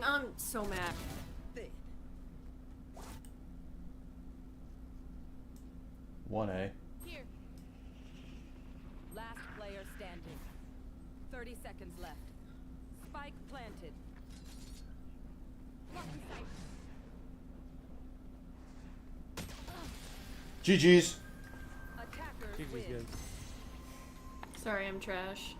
I'm so mad. 1A. Here. Last player standing. 30 seconds left. Spike planted. Blocking sight. GG's. Attackers GG's, win. guys. Sorry, I'm trash.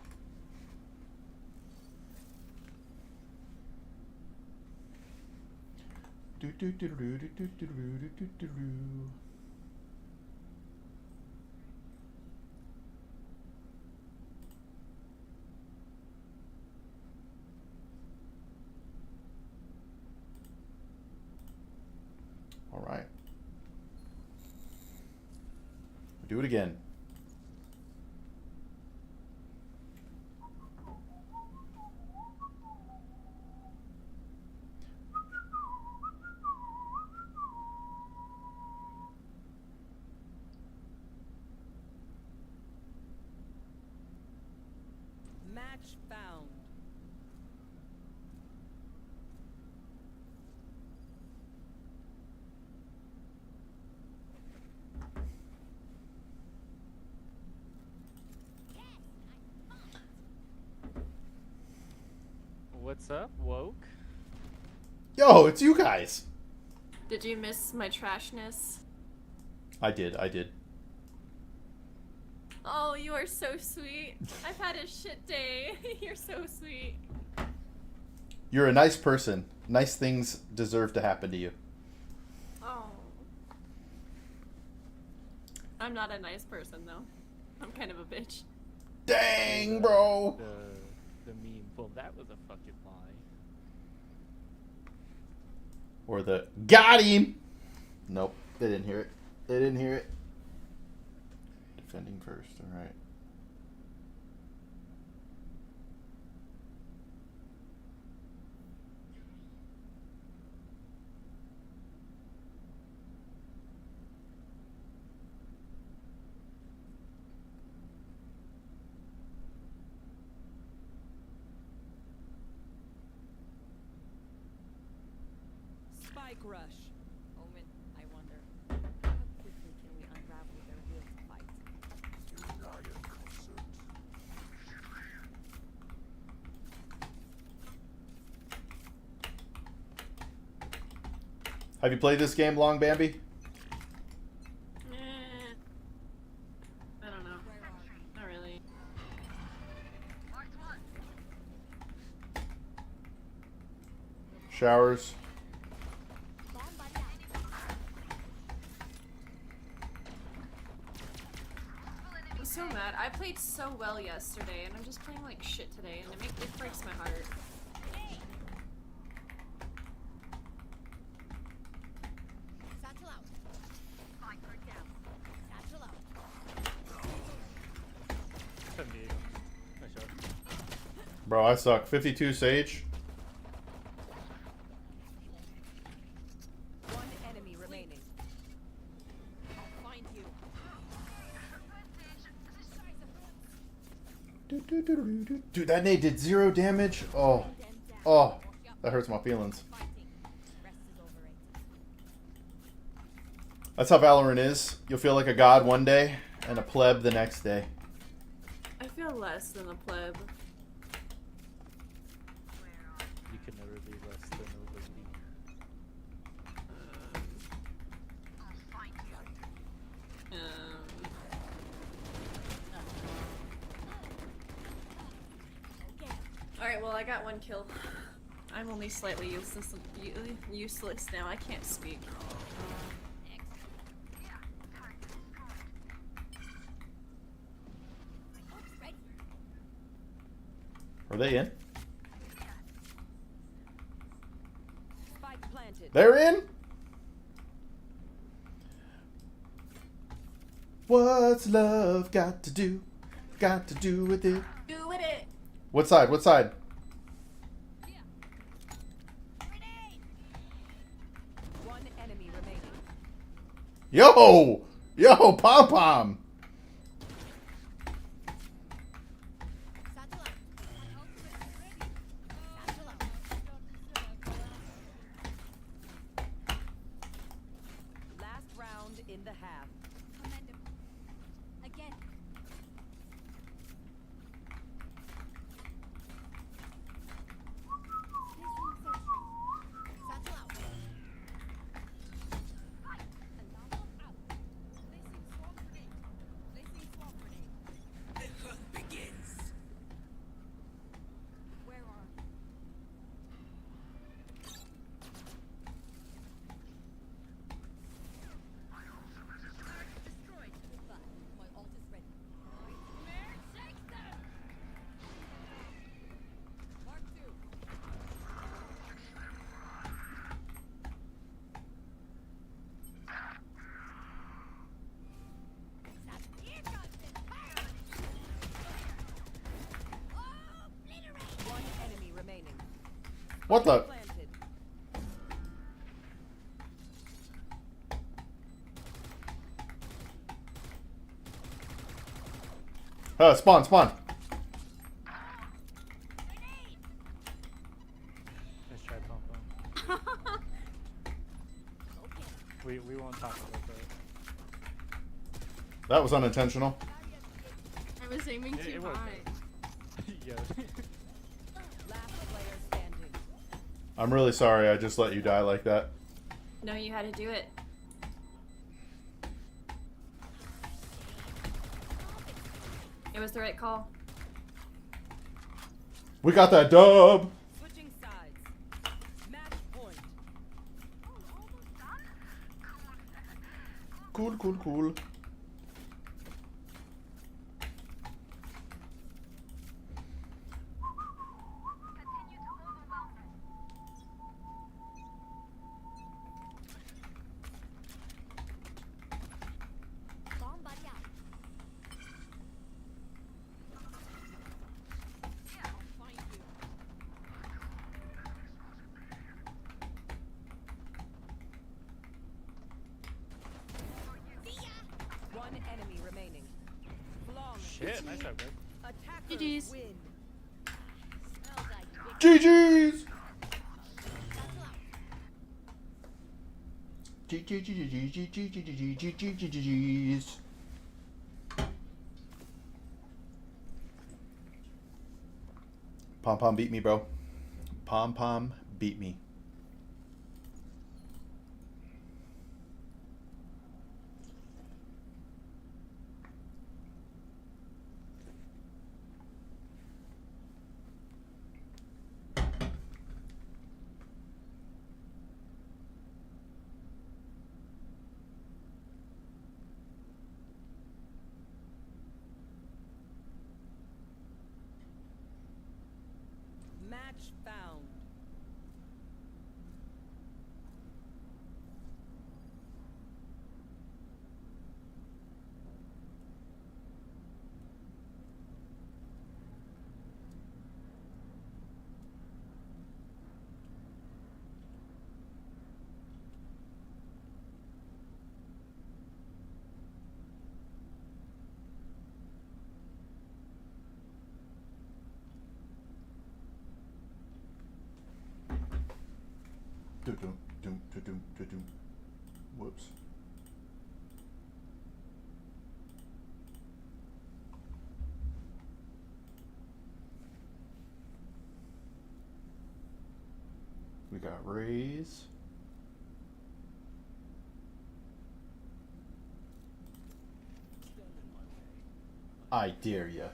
All right. Do it again. Match found. What's up, woke? Yo, it's you guys. Did you miss my trashness? I did. Oh, you are so sweet. I've had a shit day. You're so sweet. You're a nice person. Nice things deserve to happen to you. Oh. I'm not a nice person, though. I'm kind of a bitch. Dang, bro. The meme. Well, that was a fucking lie. Or the got him. Nope, they didn't hear it. Defending first. All right. Spike rush. Omen, I wonder. How quickly can we unravel their will to fight? Have you played this game long, Bambi? I don't know. Not really. Showers. I'm so mad. I played so well yesterday, and I'm just playing like shit today, and it breaks my heart. Satchel out. Spike down. Satchel out. San Diego. Nice shot. Bro, I suck. 52 Sage. One enemy remaining. I'll find you. Dude, that nade did 0 damage. Oh, that hurts my feelings. Fighting. Rest is over it. That's how Valorant is. You'll feel like a god one day and a pleb the next day. I feel less than a pleb. You can never be less than a lady. Alright, well, I got 1 kill. I'm only slightly useless now. I can't speak. Ready. Are they in? Spike planted. They're in? What's love got to do? Got to do with it. Do it! What side? What side? Grenade. Yo! Yo, Pom Pom! Satchel out. My ultimate is ready. Satchel out. Last round in the half. Commendable. Again. Placing sentry. Satchel out. Alarm bot out. Placing swarm grenade. Placing swarm grenade. The hunt begins. Where are you? Turret destroyed. Goodbye. My ult is ready. Nightmare, shake them! Mark 2. Here comes the fire! Obliterate! One enemy remaining. What the? Planted. Spawn. Grenade! Nice try, Pom Pom. Okay. We won't talk about that. That was unintentional. I was aiming It too worked high. Yeah. Last player standing. I'm really sorry I just let you die like that. No, you had to do it. It was the right call. We got that dub! Switching sides. Match point. Cool. Bomb buddy out. I'll find you. See ya! One enemy remaining. Long. Shit, nice job, Greg. Attackers GG's. win. Smells like big GG's! satchel out. GG's. Pom Pom beat me, bro. Pom Pom beat me. Match found. Whoops. We got Rays. I dare ya.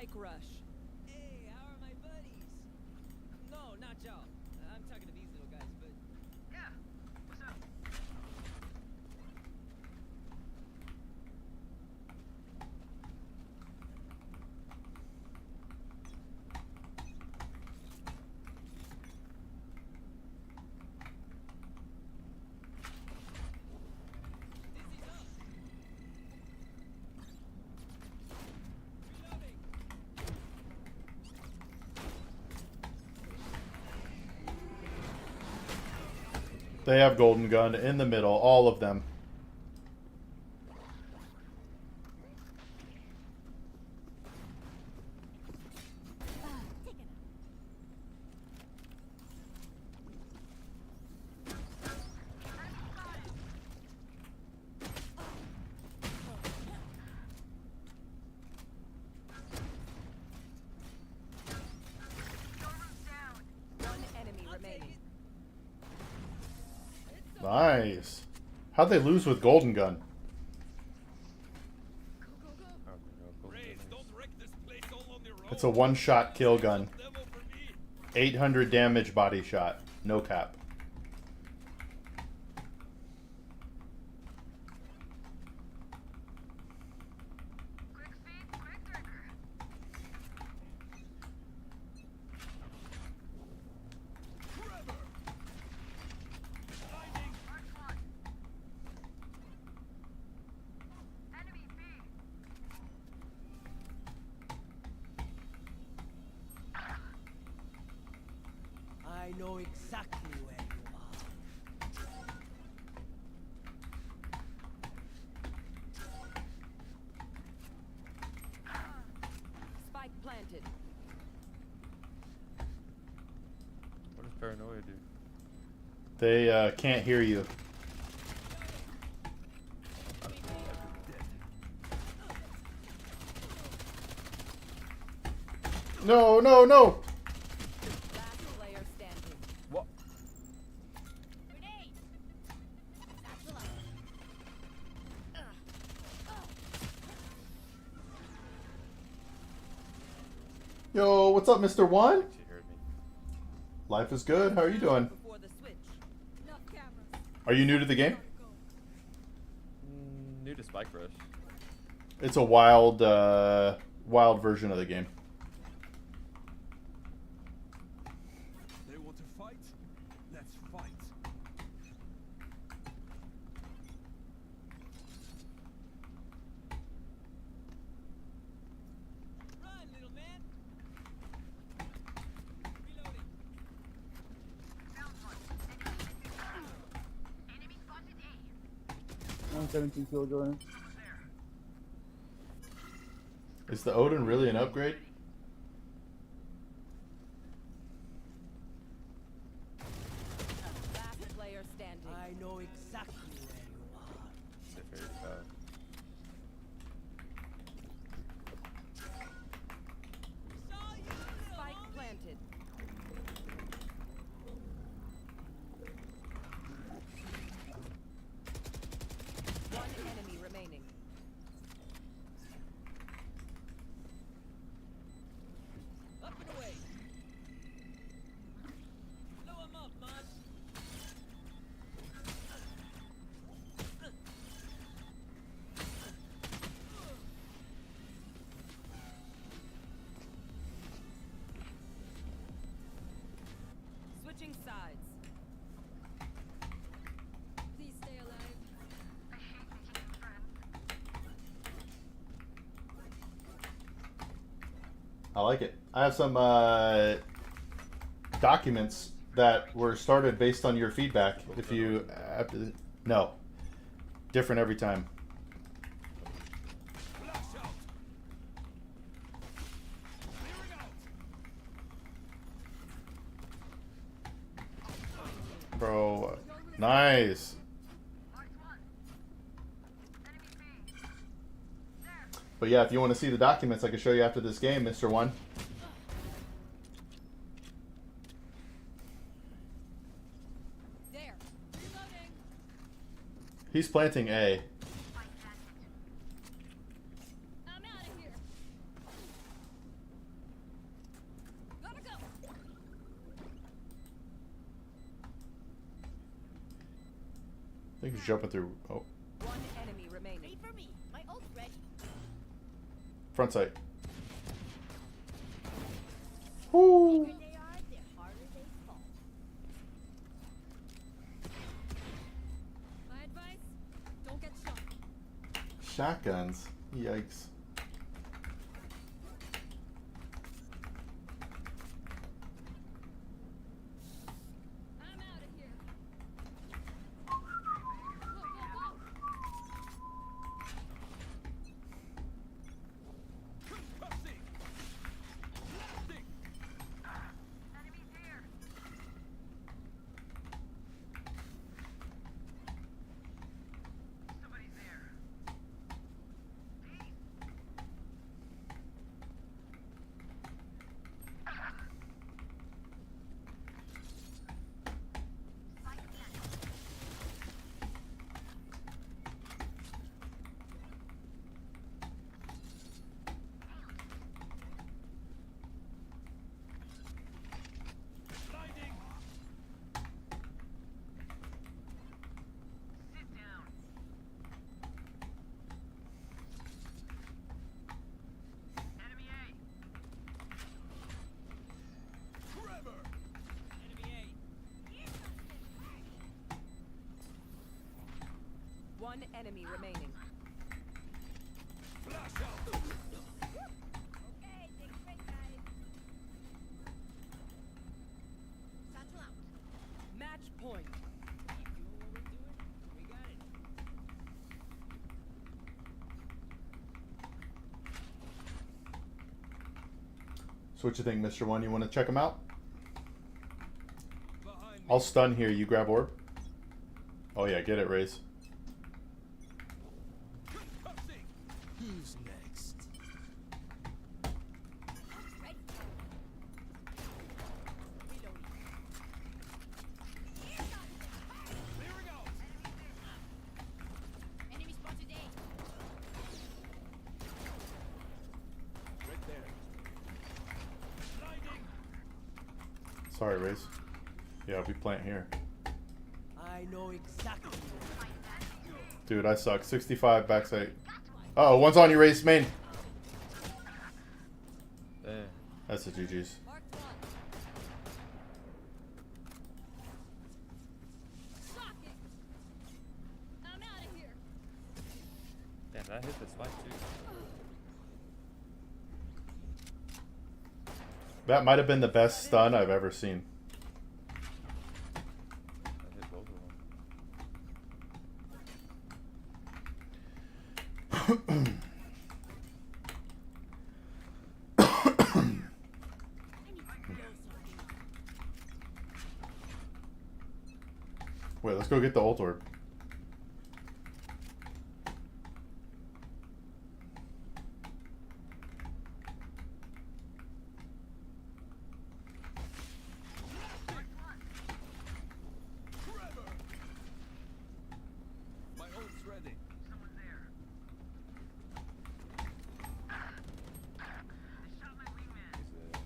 spike rush. Hey, how are my buddies? No, not y'all. I'm talking to these little guys, but yeah. What's up? Dizzy's up. Reloading. They have golden gun in the middle, all of them. One enemy remaining. Nice. How'd they lose with golden gun? Raze, don't wreck this place all on your own. It's a one-shot kill gun. Demo for me. 800 damage body shot. No cap. I know exactly where you are. Spike planted. What does paranoia do? They can't hear you. No, no, no! Last player standing. What? Grenade! Satchel up. Yo, what's up, Mr. One? She heard me. Life is good. How are you doing? Before the switch. Enough cameras. Are you new to the game? New to Spike Rush. It's a wild, wild version of the game. They want to fight? Let's fight. Run, little man. Reloading. Enemy spotted A. 117 kill Jordan. Is the Odin really an upgrade? Last player standing. I know exactly where you are. Sit very fast. Saw you, little Spike homie. planted. One enemy remaining. Up and away. Blow him up, Mud. Switching sides. Please stay alive. I hate making new friends. I like it. I have some documents that were started based on your feedback. If you have to, no, different every time. Flash out. Clearing out. Bro, nice. Mark one. Enemy B. There. But yeah, if you want to see the documents, I can show you after this game, Mr. One. There. Reloading. He's planting A. I'm out of here. think he's jumping through. Oh, One enemy remaining. Wait for me. My ult's ready. front sight. The Woo! bigger they are, the harder they fall. My advice: don't get shot. Shotguns. Yikes. I'm out of here. Go, go, go! Enemies here. Somebody's there. Sit down. Enemy A. Enemy One enemy remaining. Okay, take a break, guys. Satchel out. Match point. Keep doing what we're doing. We got it. So what you think, Mr. One? You want to check him out? Behind me. I'll stun here. You grab orb. Oh yeah, get it, Raze. Who's next? Ult's ready. Reloading. Here we go. Enemy spotted A. Right there. Blinding. Sorry, Raze. Yeah, we plant here. I know exactly. Dude, I suck. 65 backside. Uh oh, one's on you, Raze main. That's the GG's. Marked one. Shocking. I'm out of here. Damn, that hit the spike too. That might have been the best stun I've ever seen. That hit both of them. Wait, let's go get the ult orb. My ult's ready. Someone there. They shot my wingman.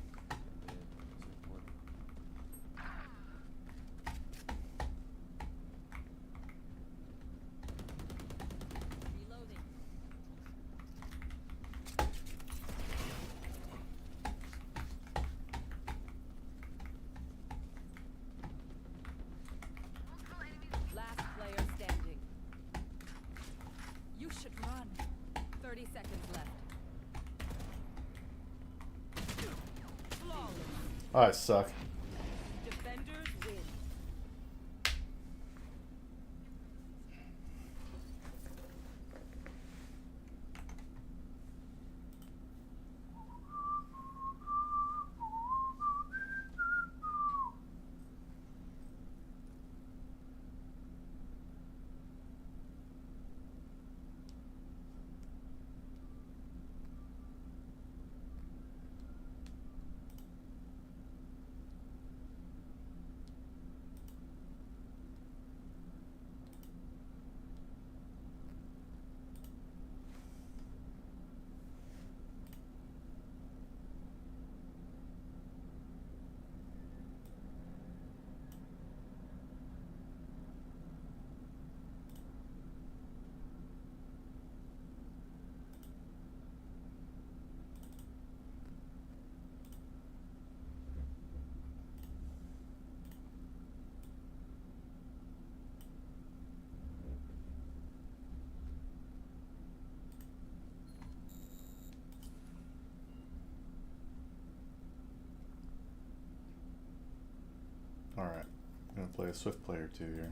Reloading. Last player standing. You should run. 30 seconds left. Flawless. I suck. Defenders win. play a Swift player too here.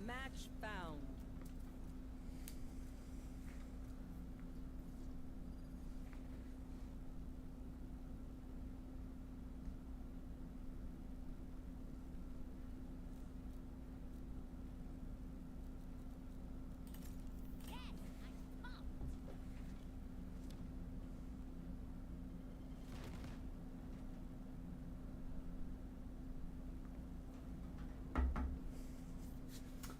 Match found.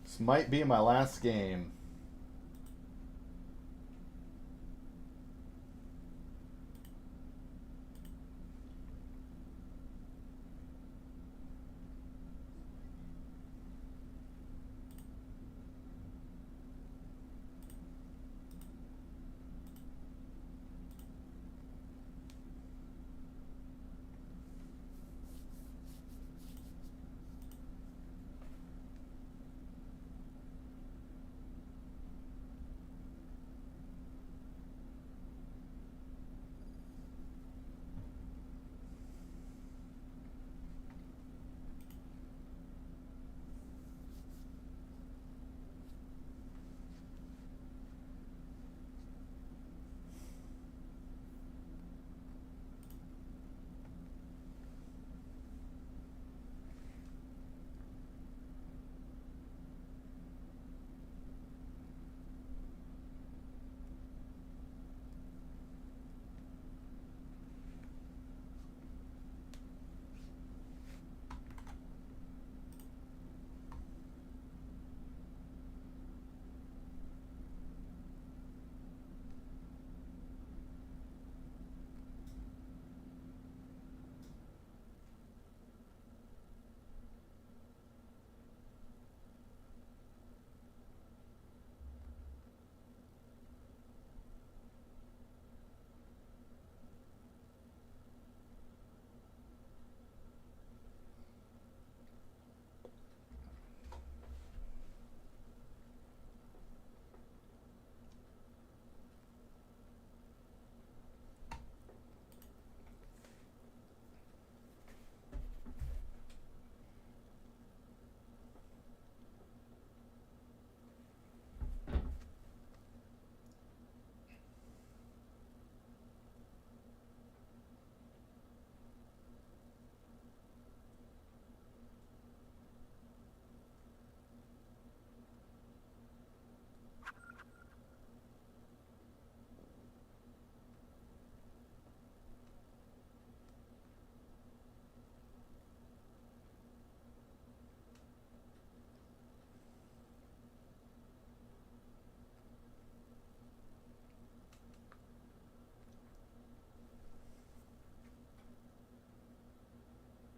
This might be my last game.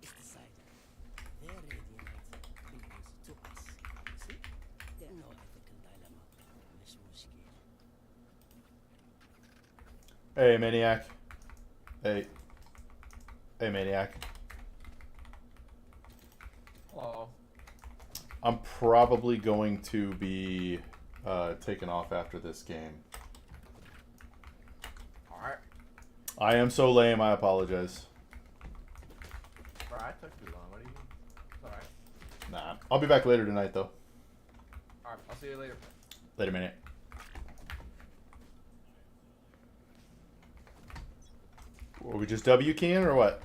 It's decided. Their radiant belongs to us. See? There's no ethical dilemma. مش مشكلة. Hey, Maniac. Hey. Hey, Maniac. Oh. I'm probably going to be taken off after this game. Alright. I am so lame, I apologize. Bro, I took too long. What do you mean? It's alright. Nah. I'll be back later tonight, though. Alright, I'll see you later. Later, Maniac. Were we just W keying or what?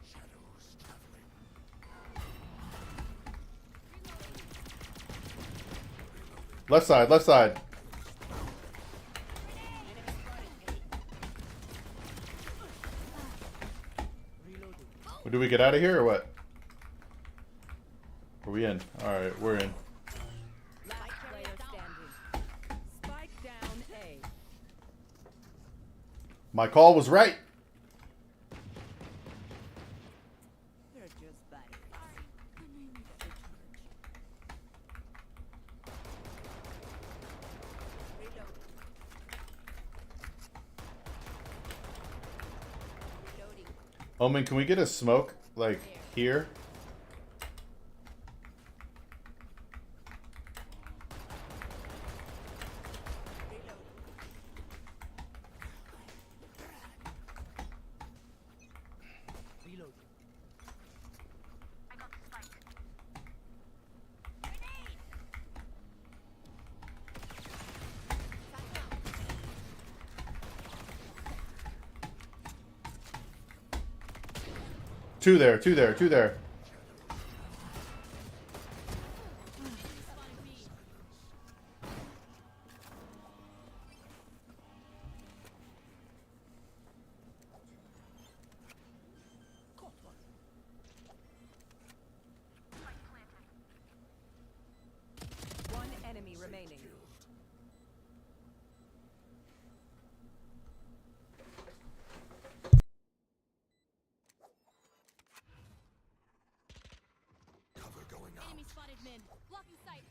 Shadows traveling. Left side, left side. Reloading. Do we get out of here or what? Are we in? Alright, we're in. Last player standing. Spike down A. My call was right. They're just buddies. Omen, can we get a smoke, like, here? Reload. Two there, two there, two there. One enemy remaining. Enemy spotted mid. Blocking sight.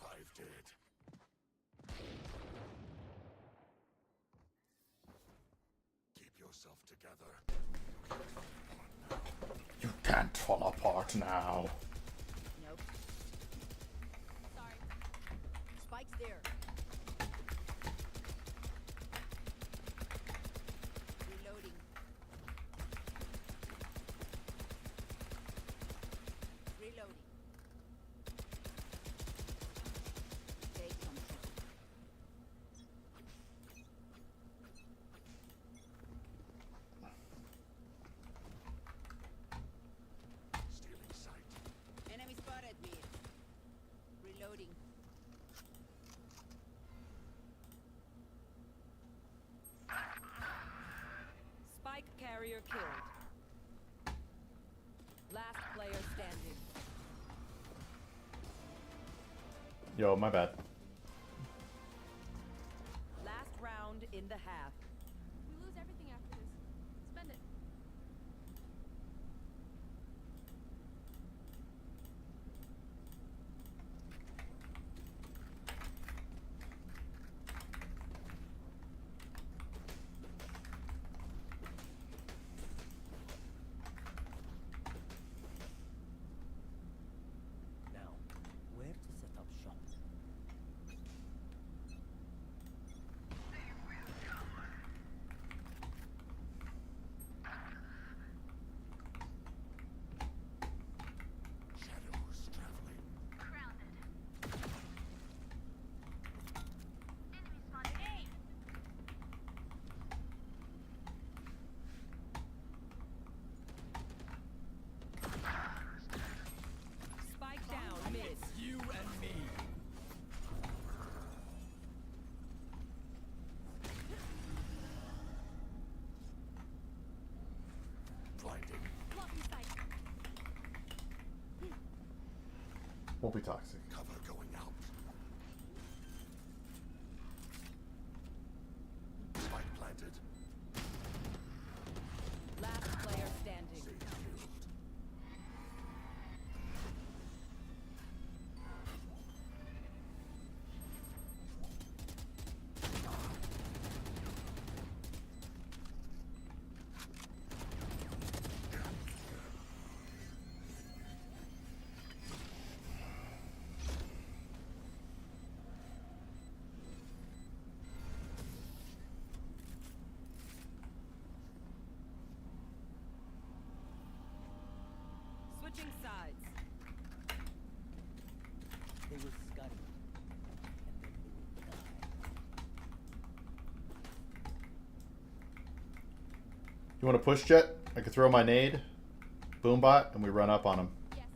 5 dead. Keep yourself together. You can't fall apart now. Nope. Sorry. Spike's there. Reloading. Reloading. Take control. Stealing sight. Enemy spotted me. Reloading. Spike carrier killed. Last player standing. Yo, my bad. Last round in the half. We lose everything after this. Spend it. Now, where to set up shop? Shadows traveling. Spike down mid. You and me. Blinding. Blocking sight. Won't be toxic. Cover going out. Spike planted. Last player standing. Safe killed. Switching sides. They will scurry. And then they will die. You want to push, Jet? I could throw my nade, boombot, and we run up on him. Yes.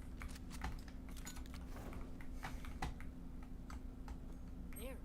There.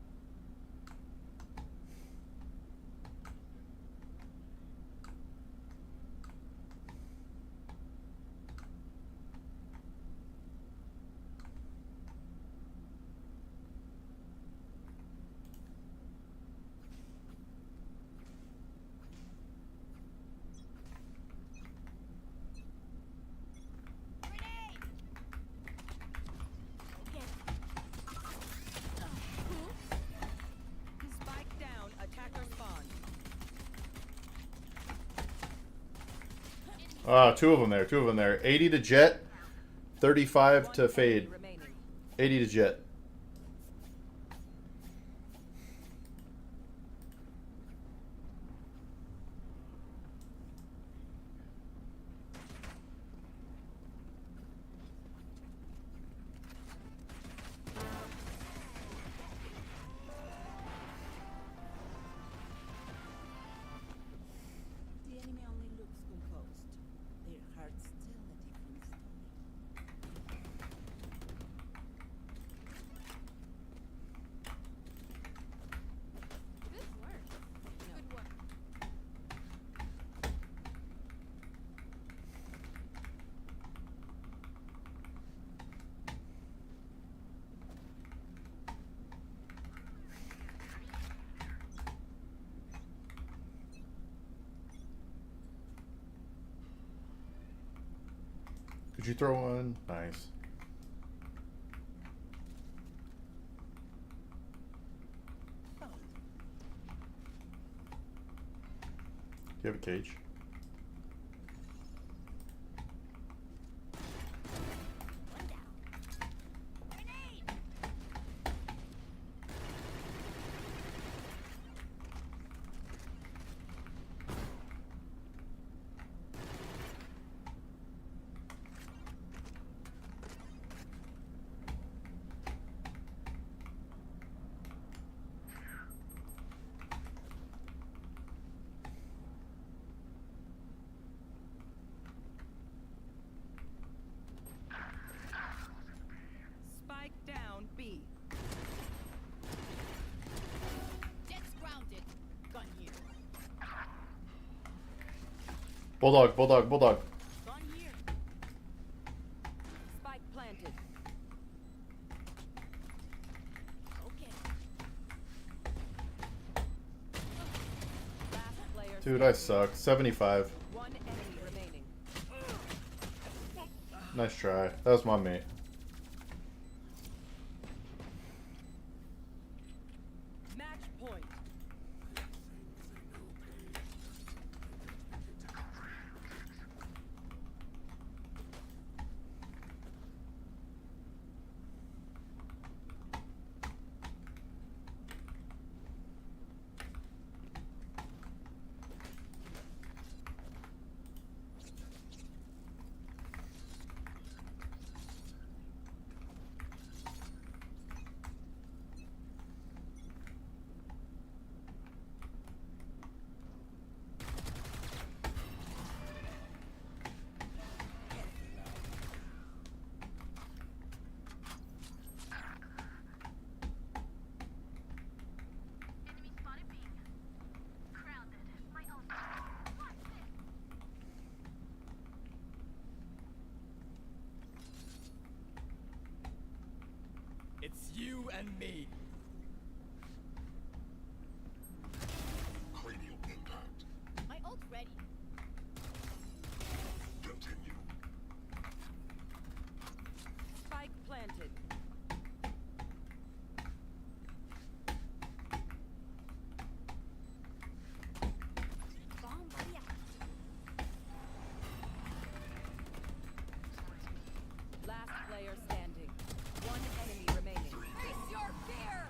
Two of them there. Two of them there. 80 to jet, 35 One to fade. enemy remaining. 80 to jet. The enemy only looks composed. Their heart's still a different story. Good work. Good work. Could you throw one? Nice. Do you have a cage? One down. Grenade! Spike down B. Jet's grounded. Gun here. Bulldog, bulldog, bulldog. Gun here. Spike planted. Okay. Last player Dude, I standing. suck. 75. One enemy remaining. Nice try. That was my mate. Match point. Enemy spotted B. Grounded. My own. Watch this. It's you and me. Cranial impact. My ult's ready. Continue. Spike planted. Bomb buddy out. Last player standing. One enemy remaining. Face your fear!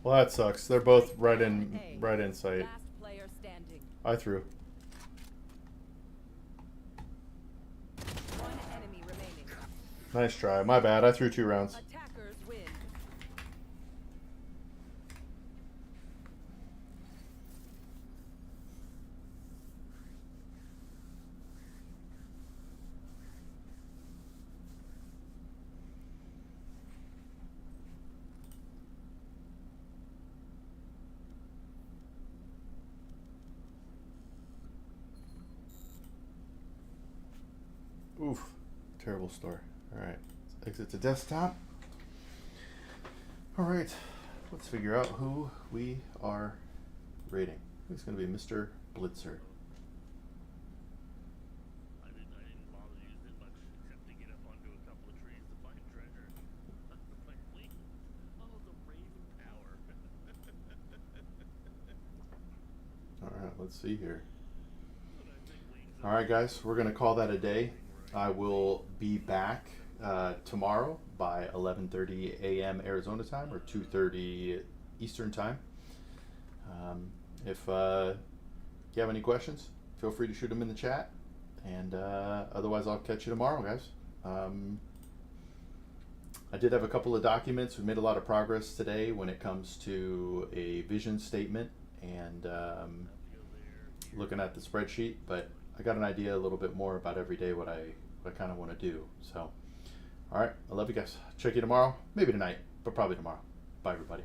Well, that sucks. They're both right in sight. Last player standing. I threw. One enemy remaining. Nice try. My bad. I threw 2 rounds. Attackers win. Oof. Terrible start. Alright. Exit to desktop. Alright. Let's figure out who we are rating. It's going to be Mr. Blitzer. I didn't bother using it much except to get up onto a couple of trees to find treasure. My wing. Oh, the raven power. Alright, let's see here. Alright guys, we're going to call that a day. I will be back tomorrow by 11:30 a.m. Arizona time or 2:30 Eastern time. If you have any questions, feel free to shoot them in the chat. And otherwise, I'll catch you tomorrow, guys. I did have a couple of documents. We made a lot of progress today when it comes to a vision statement and looking at the spreadsheet, but I got an idea a little bit more about every day what I kind of want to do. So, all right, I love you guys. Check you tomorrow, maybe tonight, but probably tomorrow. Bye, everybody.